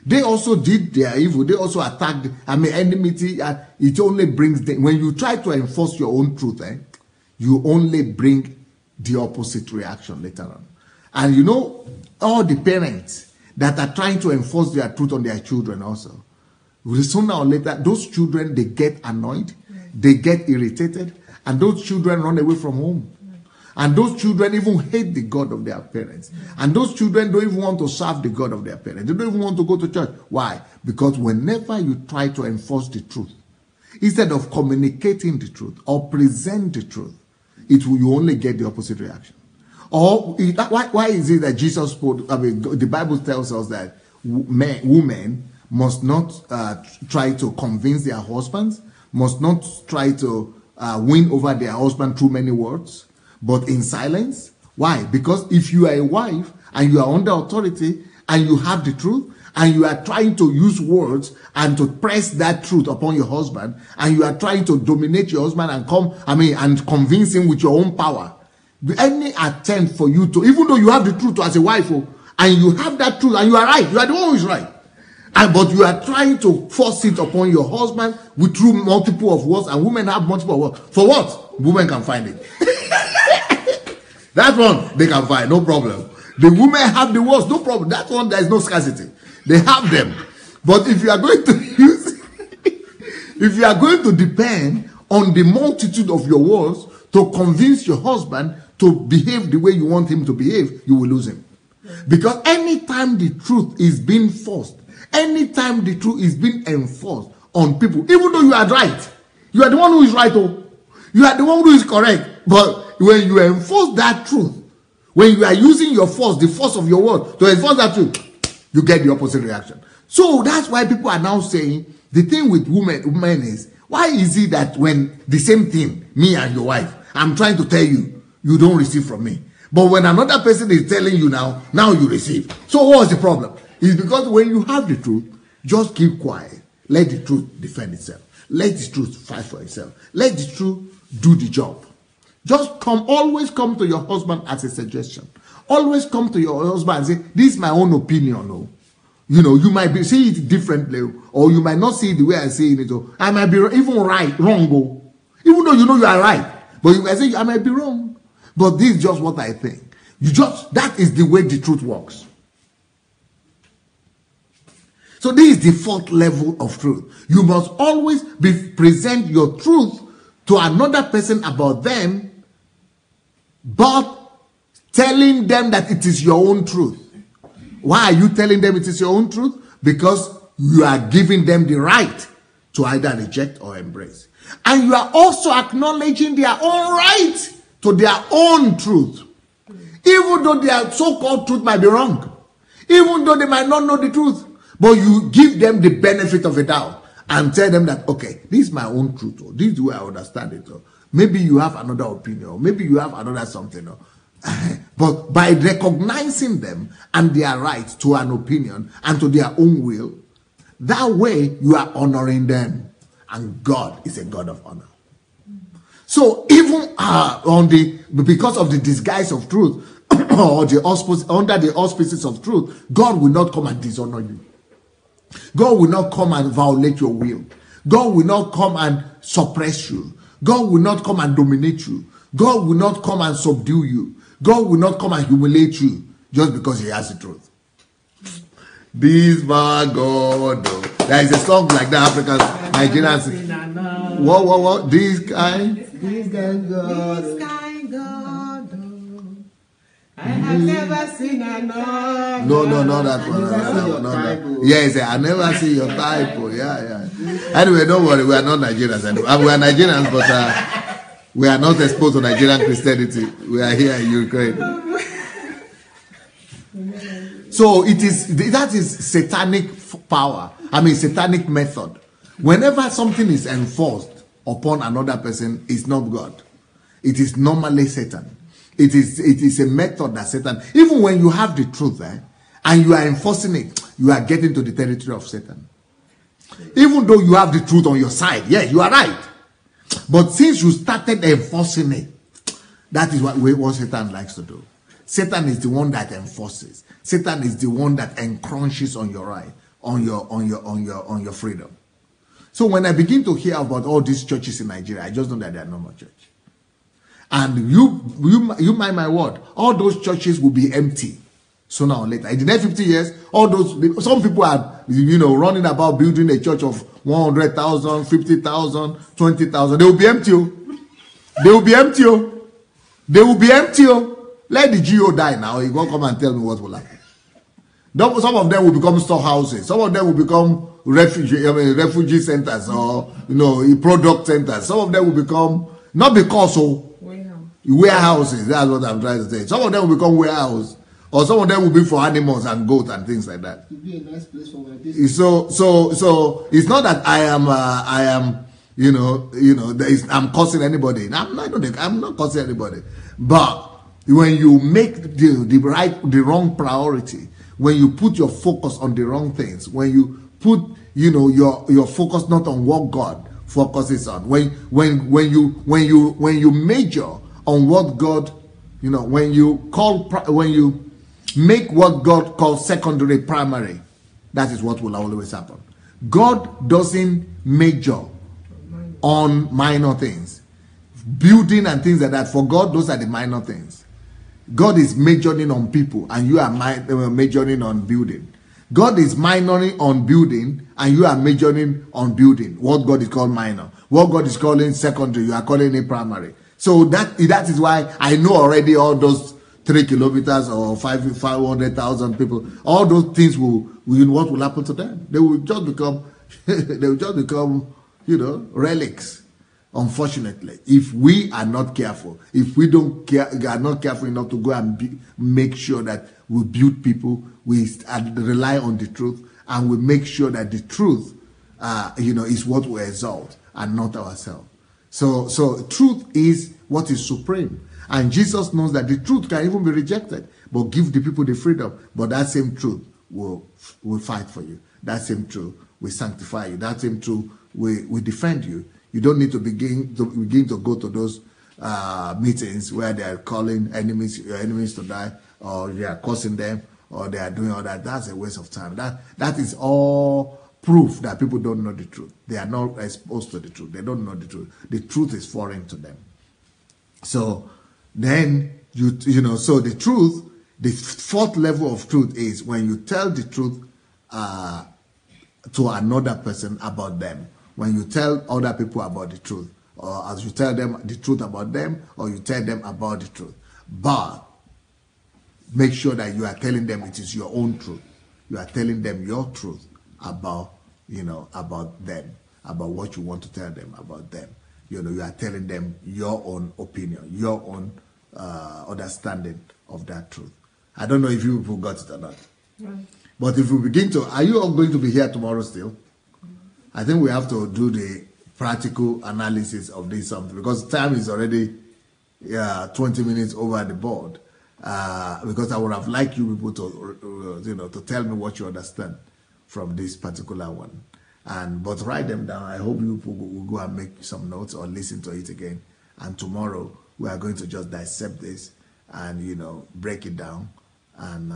They also did their evil. They also attacked, enmity. It only brings, when you try to enforce your own truth, you only bring the opposite reaction later on. And all the parents that are trying to enforce their truth on their children also, sooner or later, those children, they get annoyed, they get irritated, and those children run away from home. And those children even hate the God of their parents. And those children don't even want to serve the God of their parents. They don't even want to go to church. Why? Because whenever you try to enforce the truth, instead of communicating the truth or present the truth, you only get the opposite reaction. Or why is it that Jesus spoke? The Bible tells us that women must not try to convince their husbands, must not try to win over their husband through many words, but in silence. Why? Because if you are a wife and you are under authority and you have the truth and you are trying to use words and to press that truth upon your husband and you are trying to dominate your husband and convince him with your own power, any attempt for you to, even though you have the truth as a wife and you have that truth and you are right, you are the one who is right, but you are trying to force it upon your husband through multiple of words, and women have multiple of words. For what? Women can find it. That one they can find, no problem. The women have the words, no problem. That one there is no scarcity. They have them. But if you are going to use, if you are going to depend on the multitude of your words to convince your husband to behave the way you want him to behave, you will lose him. Because anytime the truth is being forced, anytime the truth is being enforced on people, even though you are right, you are the one who is right, you are the one who is correct. But when you enforce that truth, when you are using your force, the force of your word to enforce that truth, you get the opposite reaction. So that's why people are now saying the thing with women is, why is it that when the same thing, me and your wife, I'm trying to tell you, you don't receive from me. But when another person is telling you now you receive. So what's the problem? It's because when you have the truth, just keep quiet. Let the truth defend itself. Let the truth fight for itself. Let the truth do the job. Just always come to your husband as a suggestion. Always come to your husband and say, this is my own opinion. You might see it differently, or you might not see it the way I see it. I might be even wrong. Even though you are right. But you might say, I might be wrong. But this is just what I think. That is the way the truth works. So this is the fourth level of truth. You must always present your truth to another person about them, but telling them that it is your own truth. Why are you telling them it is your own truth? Because you are giving them the right to either reject or embrace. And you are also acknowledging their own right to their own truth. Even though their so-called truth might be wrong. Even though they might not know the truth. But you give them the benefit of the doubt and tell them that, okay, this is my own truth. Or this is the way I understand it. Or maybe you have another opinion. Or maybe you have another something. But by recognizing them and their right to an opinion and to their own will, that way you are honoring them. And God is a God of honor. So even because of the disguise of truth or under the auspices of truth, God will not come and dishonor you. God will not come and violate your will. God will not come and suppress you. God will not come and dominate you. God will not come and subdue you. God will not come and humiliate you just because he has the truth. This my God. There is a song like that, African Nigerians. What? This kind God. This kind God. I have never seen another. No, not that one. Yes, I never see your type. Yeah. Anyway, don't worry, we are not Nigerians anymore. We are Nigerians, but we are not exposed to Nigerian Christianity. We are here in Ukraine. So that is satanic power. Satanic method. Whenever something is enforced upon another person, it's not God. It is normally Satan. It is a method that Satan, even when you have the truth and you are enforcing it, you are getting to the territory of Satan. Even though you have the truth on your side, yes, you are right. But since you started enforcing it, that is what Satan likes to do. Satan is the one that enforces. Satan is the one that encroaches on your right, on your freedom. So when I begin to hear about all these churches in Nigeria, I just know that they are normal church. And you mind my word, all those churches will be empty sooner or later. In the next 50 years, some people are running about building a church of 100,000, 50,000, 20,000. They will be empty. They will be empty. They will be empty. Let the GO die now. He won't come and tell me what will happen. Some of them will become storehouses. Some of them will become refugee centers or product centers. Some of them will become warehouses. That's what I'm trying to say. Some of them will become warehouse, or some of them will be for animals and goats and things like that. It'd be a nice place for my business. So it's not that I am I'm cursing anybody. I'm not cursing anybody. But when you make the wrong priority, when you put your focus on the wrong things, when you put your focus not on what God focuses on, when you major on what God, when you make what God calls secondary primary, that is what will always happen. God doesn't major on minor things, building and things like that. For God, those are the minor things. God is majoring on people, and you are majoring on building. God is minoring on building, and you are majoring on building. What God is called minor, what God is calling secondary, you are calling it primary. So that is why I know already all those 3 kilometers or 500,000 people, all those things what will happen to them? They will just become, relics. Unfortunately, if we are not careful, if we are not careful enough to go and make sure that we build people, we rely on the truth, and we make sure that the truth, is what we exalt and not ourselves. So truth is what is supreme, and Jesus knows that the truth can even be rejected, but give the people the freedom. But that same truth will fight for you. That same truth will sanctify you. That same truth will defend you. You don't need to begin to go to those meetings where they are calling your enemies to die, or they are cursing them, or they are doing all that. That's a waste of time. That is all proof that people don't know the truth. They are not exposed to the truth. They don't know the truth. The truth is foreign to them. So then so the truth, the fourth level of truth is when you tell the truth to another person about them. When you tell other people about the truth, or as you tell them the truth about them, or you tell them about the truth. But make sure that you are telling them it is your own truth. You are telling them your truth about them, about what you want to tell them about them. You are telling them your own opinion, your own understanding of that truth. I don't know if you people got it or not. Right. But if we begin to, are you all going to be here tomorrow still? I think we have to do the practical analysis of this something, because time is already 20 minutes over the board. Because I would have liked you people to tell me what you understand from this particular one. But write them down. I hope you people will go and make some notes or listen to it again. And tomorrow we are going to just dissect this and break it down and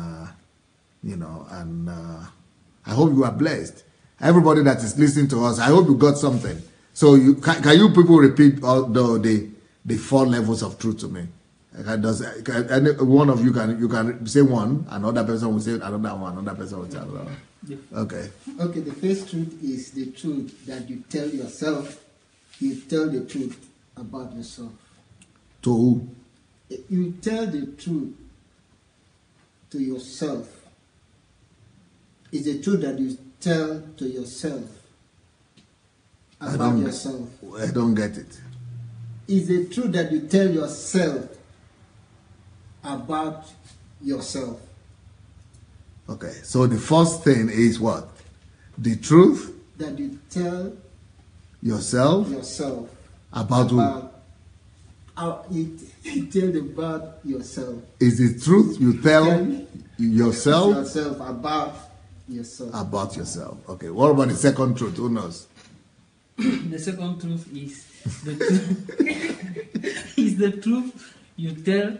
I hope you are blessed. Everybody that is listening to us, I hope you got something. So can you people repeat all the 4 levels of truth to me? Any one of you can say one, another person will say another one, another person will say another one. Okay. Okay, the first truth is the truth that you tell yourself. You tell the truth about yourself. To who? You tell the truth to yourself. It's the truth that you tell to yourself about yourself. I don't get it. It's the truth that you tell yourself about yourself. Okay, so the first thing is what? The truth That you tell yourself about who? You tell about yourself. Is the truth you tell yourself about yourself. about yourself. Okay, what about the second truth? Who knows? The second truth is the truth, is the truth you tell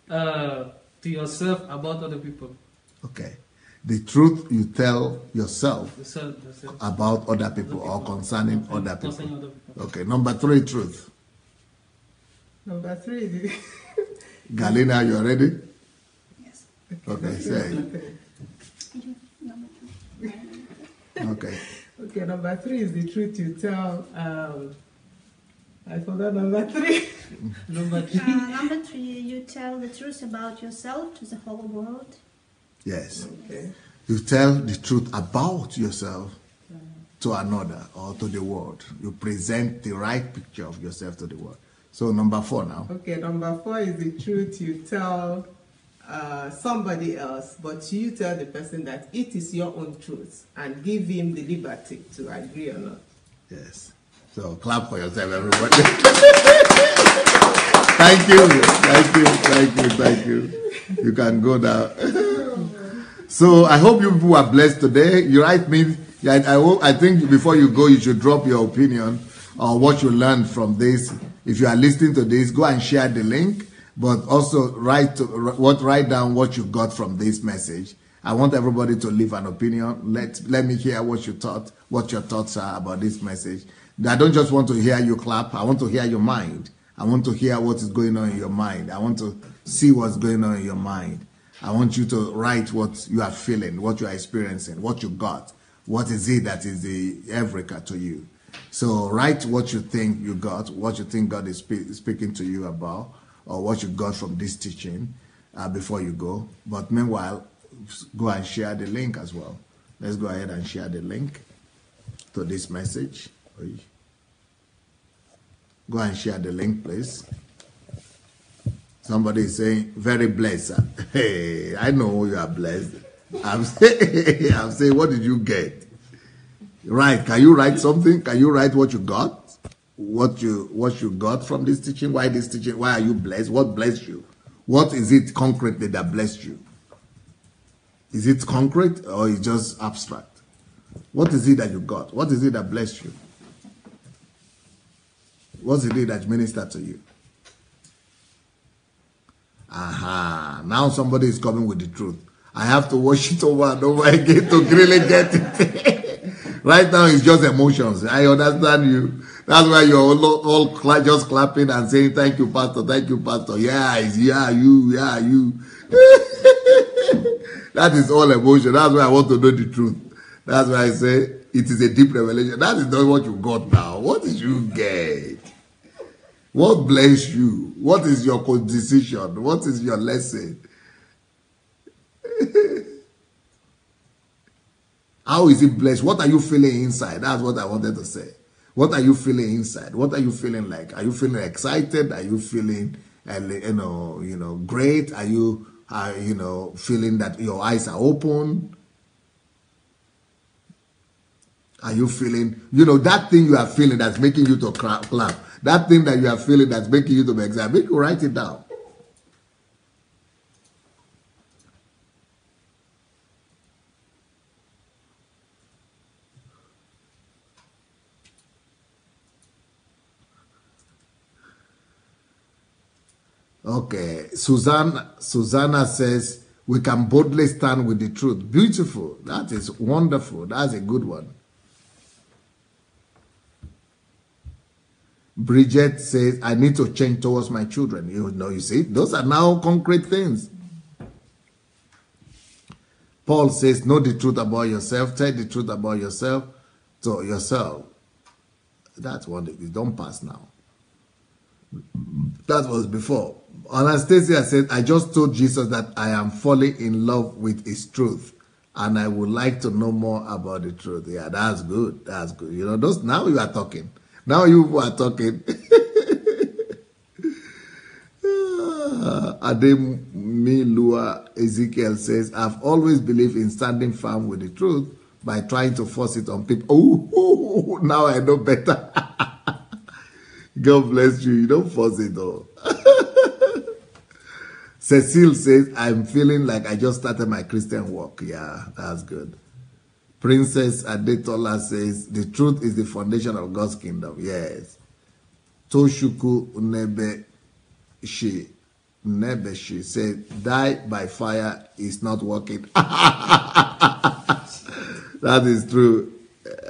to yourself about other people. Okay, the truth you tell yourself The self. about other people or concerning other Concerning people. other people. Okay, number 3 truth. Number 3. Galina, you ready? Yes. Okay, say it. Okay. Okay, number 3 is the truth you tell. I forgot number 3. Number 3. Number 3, you tell the truth about yourself to the whole world. Yes. Okay. You tell the truth about yourself to another or to the world. You present the right picture of yourself to the world. So number 4 now. Okay, number 4 is the truth you tell somebody else, but you tell the person that it is your own truth and give him the liberty to agree or not. Yes. So clap for yourself, everybody. Thank you. Thank you. Thank you. Thank you. You can go now. So I hope you people are blessed today. You write me. I think before you go, you should drop your opinion on what you learned from this. If you are listening to this, go and share the link. But also write down what you got from this message. I want everybody to leave an opinion. Let me hear what you thought, what your thoughts are about this message. I don't just want to hear you clap. I want to hear your mind. I want to hear what is going on in your mind. I want to see what's going on in your mind. I want you to write what you are feeling, what you are experiencing, what you got. What is it that is the Eureka to you? So write what you think you got, what you think God is speaking to you about, or what you got from this teaching before you go. But meanwhile, go and share the link as well. Let's go ahead and share the link to this message. Go and share the link, please. Somebody is saying, very blessed. Hey, I know you are blessed. I'm saying, what did you get? Right, can you write something? Can you write what you got? What you got from this teaching? Why this teaching? Why are you blessed? What blessed you? What is it concretely that blessed you? Is it concrete or is it just abstract? What is it that you got? What is it that blessed you? What's it that ministered to you? Aha, now somebody is coming with the truth. I have to watch it over and over again to really get it. Right now it's just emotions. I understand you. That's why you're all just clapping and saying, thank you, Pastor, thank you, Pastor. Yeah, you. That is all emotion. That's why I want to know the truth. That's why I say it is a deep revelation. That is not what you got now. What did you get? What blessed you? What is your decision? What is your lesson? How is it blessed? What are you feeling inside? That's what I wanted to say. What are you feeling inside? What are you feeling like? Are you feeling excited? Are you feeling, great? Are you, feeling that your eyes are open? Are you feeling, that thing you are feeling that's making you to clap? That thing that you are feeling that's making you to be excited, make you write it down. Okay, Susanna says, We can boldly stand with the truth. Beautiful. That is wonderful. That's a good one. Bridget says, I need to change towards my children. You see, those are now concrete things. Paul says, know the truth about yourself. Tell the truth about yourself to yourself. That's one that don't pass now. That was before. Anastasia said, I just told Jesus that I am falling in love with his truth and I would like to know more about the truth. Yeah, that's good. That's good. You know, those now you are talking. Now you are talking. Ademilua Ezekiel says, I've always believed in standing firm with the truth by trying to force it on people. Oh, now I know better. God bless you. You don't force it though. Cecile says, I'm feeling like I just started my Christian walk. Yeah, that's good. Princess Adetola says, the truth is the foundation of God's kingdom. Yes. Toshuku Nebeshi said, die by fire is not working. That is true.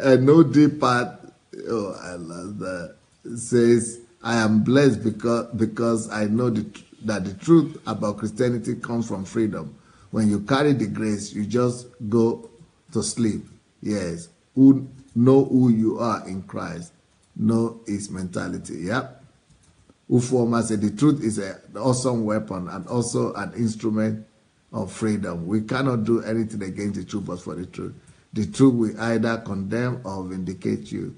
No deep part, oh, I love that, says, I am blessed because I know that the truth about Christianity comes from freedom. When you carry the grace, you just go to sleep. Yes. Who know who you are in Christ. Know his mentality. Yep. Ufoma said the truth is an awesome weapon and also an instrument of freedom. We cannot do anything against the truth but for the truth. The truth will either condemn or vindicate you.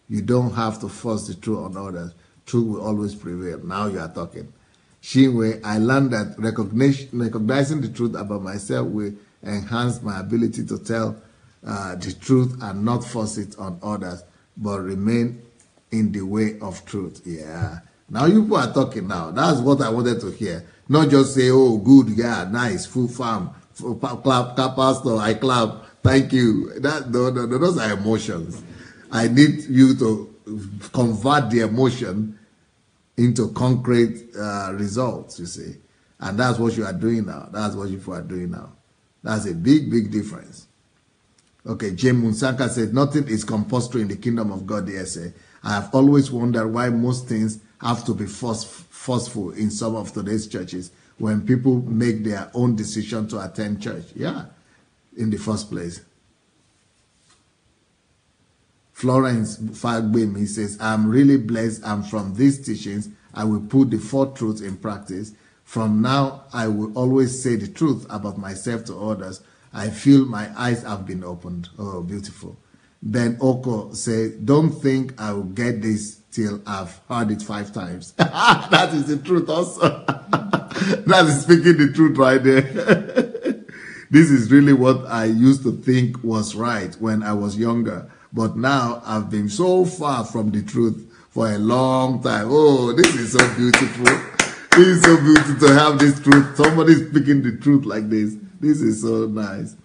You don't have to force the truth on others. Truth will always prevail. Now you are talking. Shinwe, I learned that recognizing the truth about myself will enhance my ability to tell the truth and not force it on others, but remain in the way of truth. Yeah. Now you people are talking now. That's what I wanted to hear. Not just say, oh, good, yeah, nice, full farm, clap, pastor, I clap, thank you. No, those are emotions. I need you to convert the emotion into concrete results, you see. And that's what you are doing now. That's what you are doing now. That's a big, big difference. Okay, James Munsaka said, nothing is compulsory in the kingdom of God, the essay. I have always wondered why most things have to be forceful in some of today's churches when people make their own decision to attend church. Yeah, in the first place. Florence Fagbim, he says, I'm really blessed, and from these teachings, I will put the four truths in practice. From now, I will always say the truth about myself to others. I feel my eyes have been opened. Oh, beautiful. Ben Oko said, don't think I will get this till I've heard it 5 times. That is the truth also. That is speaking the truth right there. This is really what I used to think was right when I was younger. But now I've been so far from the truth for a long time. Oh, this is so beautiful. It is so beautiful to have this truth. Somebody speaking the truth like this. This is so nice.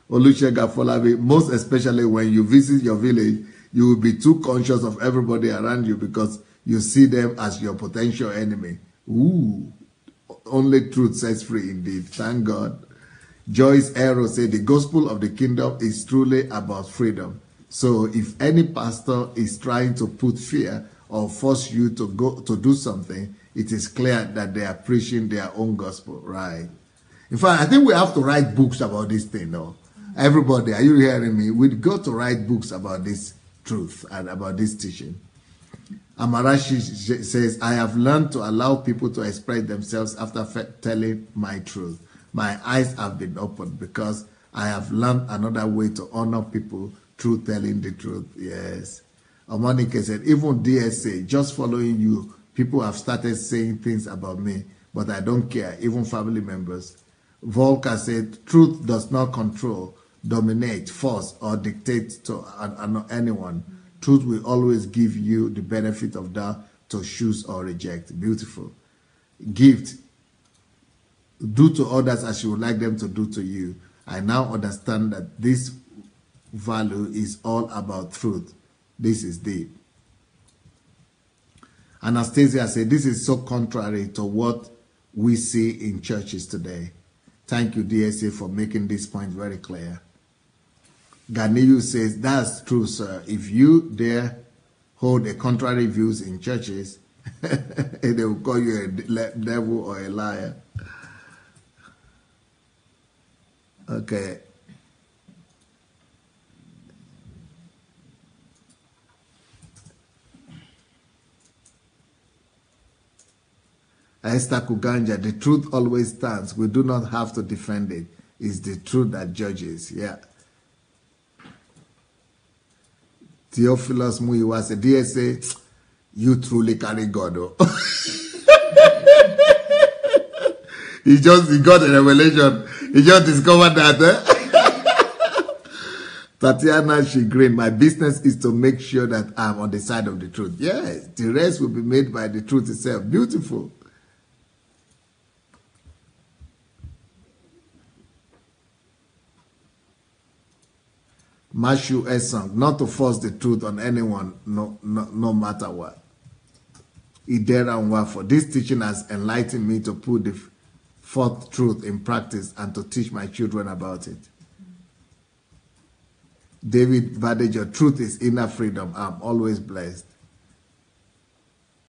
Olushega Folabi, most especially when you visit your village, you will be too conscious of everybody around you because you see them as your potential enemy. Ooh, only truth sets free indeed. Thank God. Joyce Arrow said, the gospel of the kingdom is truly about freedom. So if any pastor is trying to put fear or force you to go to do something, it is clear that they are preaching their own gospel, right? In fact, I think we have to write books about this thing, though. Everybody, are you hearing me? We've got to write books about this truth and about this teaching. Amarashi says, I have learned to allow people to express themselves after telling my truth. My eyes have been opened because I have learned another way to honor people through telling the truth. Yes. Omonike said, even DSA, just following you, people have started saying things about me, but I don't care, even family members. Volker said, truth does not control, dominate, force, or dictate to anyone. Truth will always give you the benefit of doubt to choose or reject. Beautiful. Gift. Do to others as you would like them to do to you. I now understand that this value is all about truth. This is deep. Anastasia said, this is so contrary to what we see in churches today. Thank you, DSA, for making this point very clear. Ganiyu says, that's true, sir. If you dare hold a contrary views in churches, they will call you a devil or a liar. Okay. Esther Kuganja, the truth always stands. We do not have to defend it. It's the truth that judges. Yeah. Theophilus Muiwa said, DSA, you truly carry God. Oh. he got a revelation. He just discovered that. Tatiana Shigrin, my business is to make sure that I'm on the side of the truth. Yes, the rest will be made by the truth itself. Beautiful. Mashu Esong, not to force the truth on anyone, no matter what. Idera Nwafo, this teaching has enlightened me to put the fourth truth in practice and to teach my children about it. David Badejo, truth is inner freedom. I'm always blessed.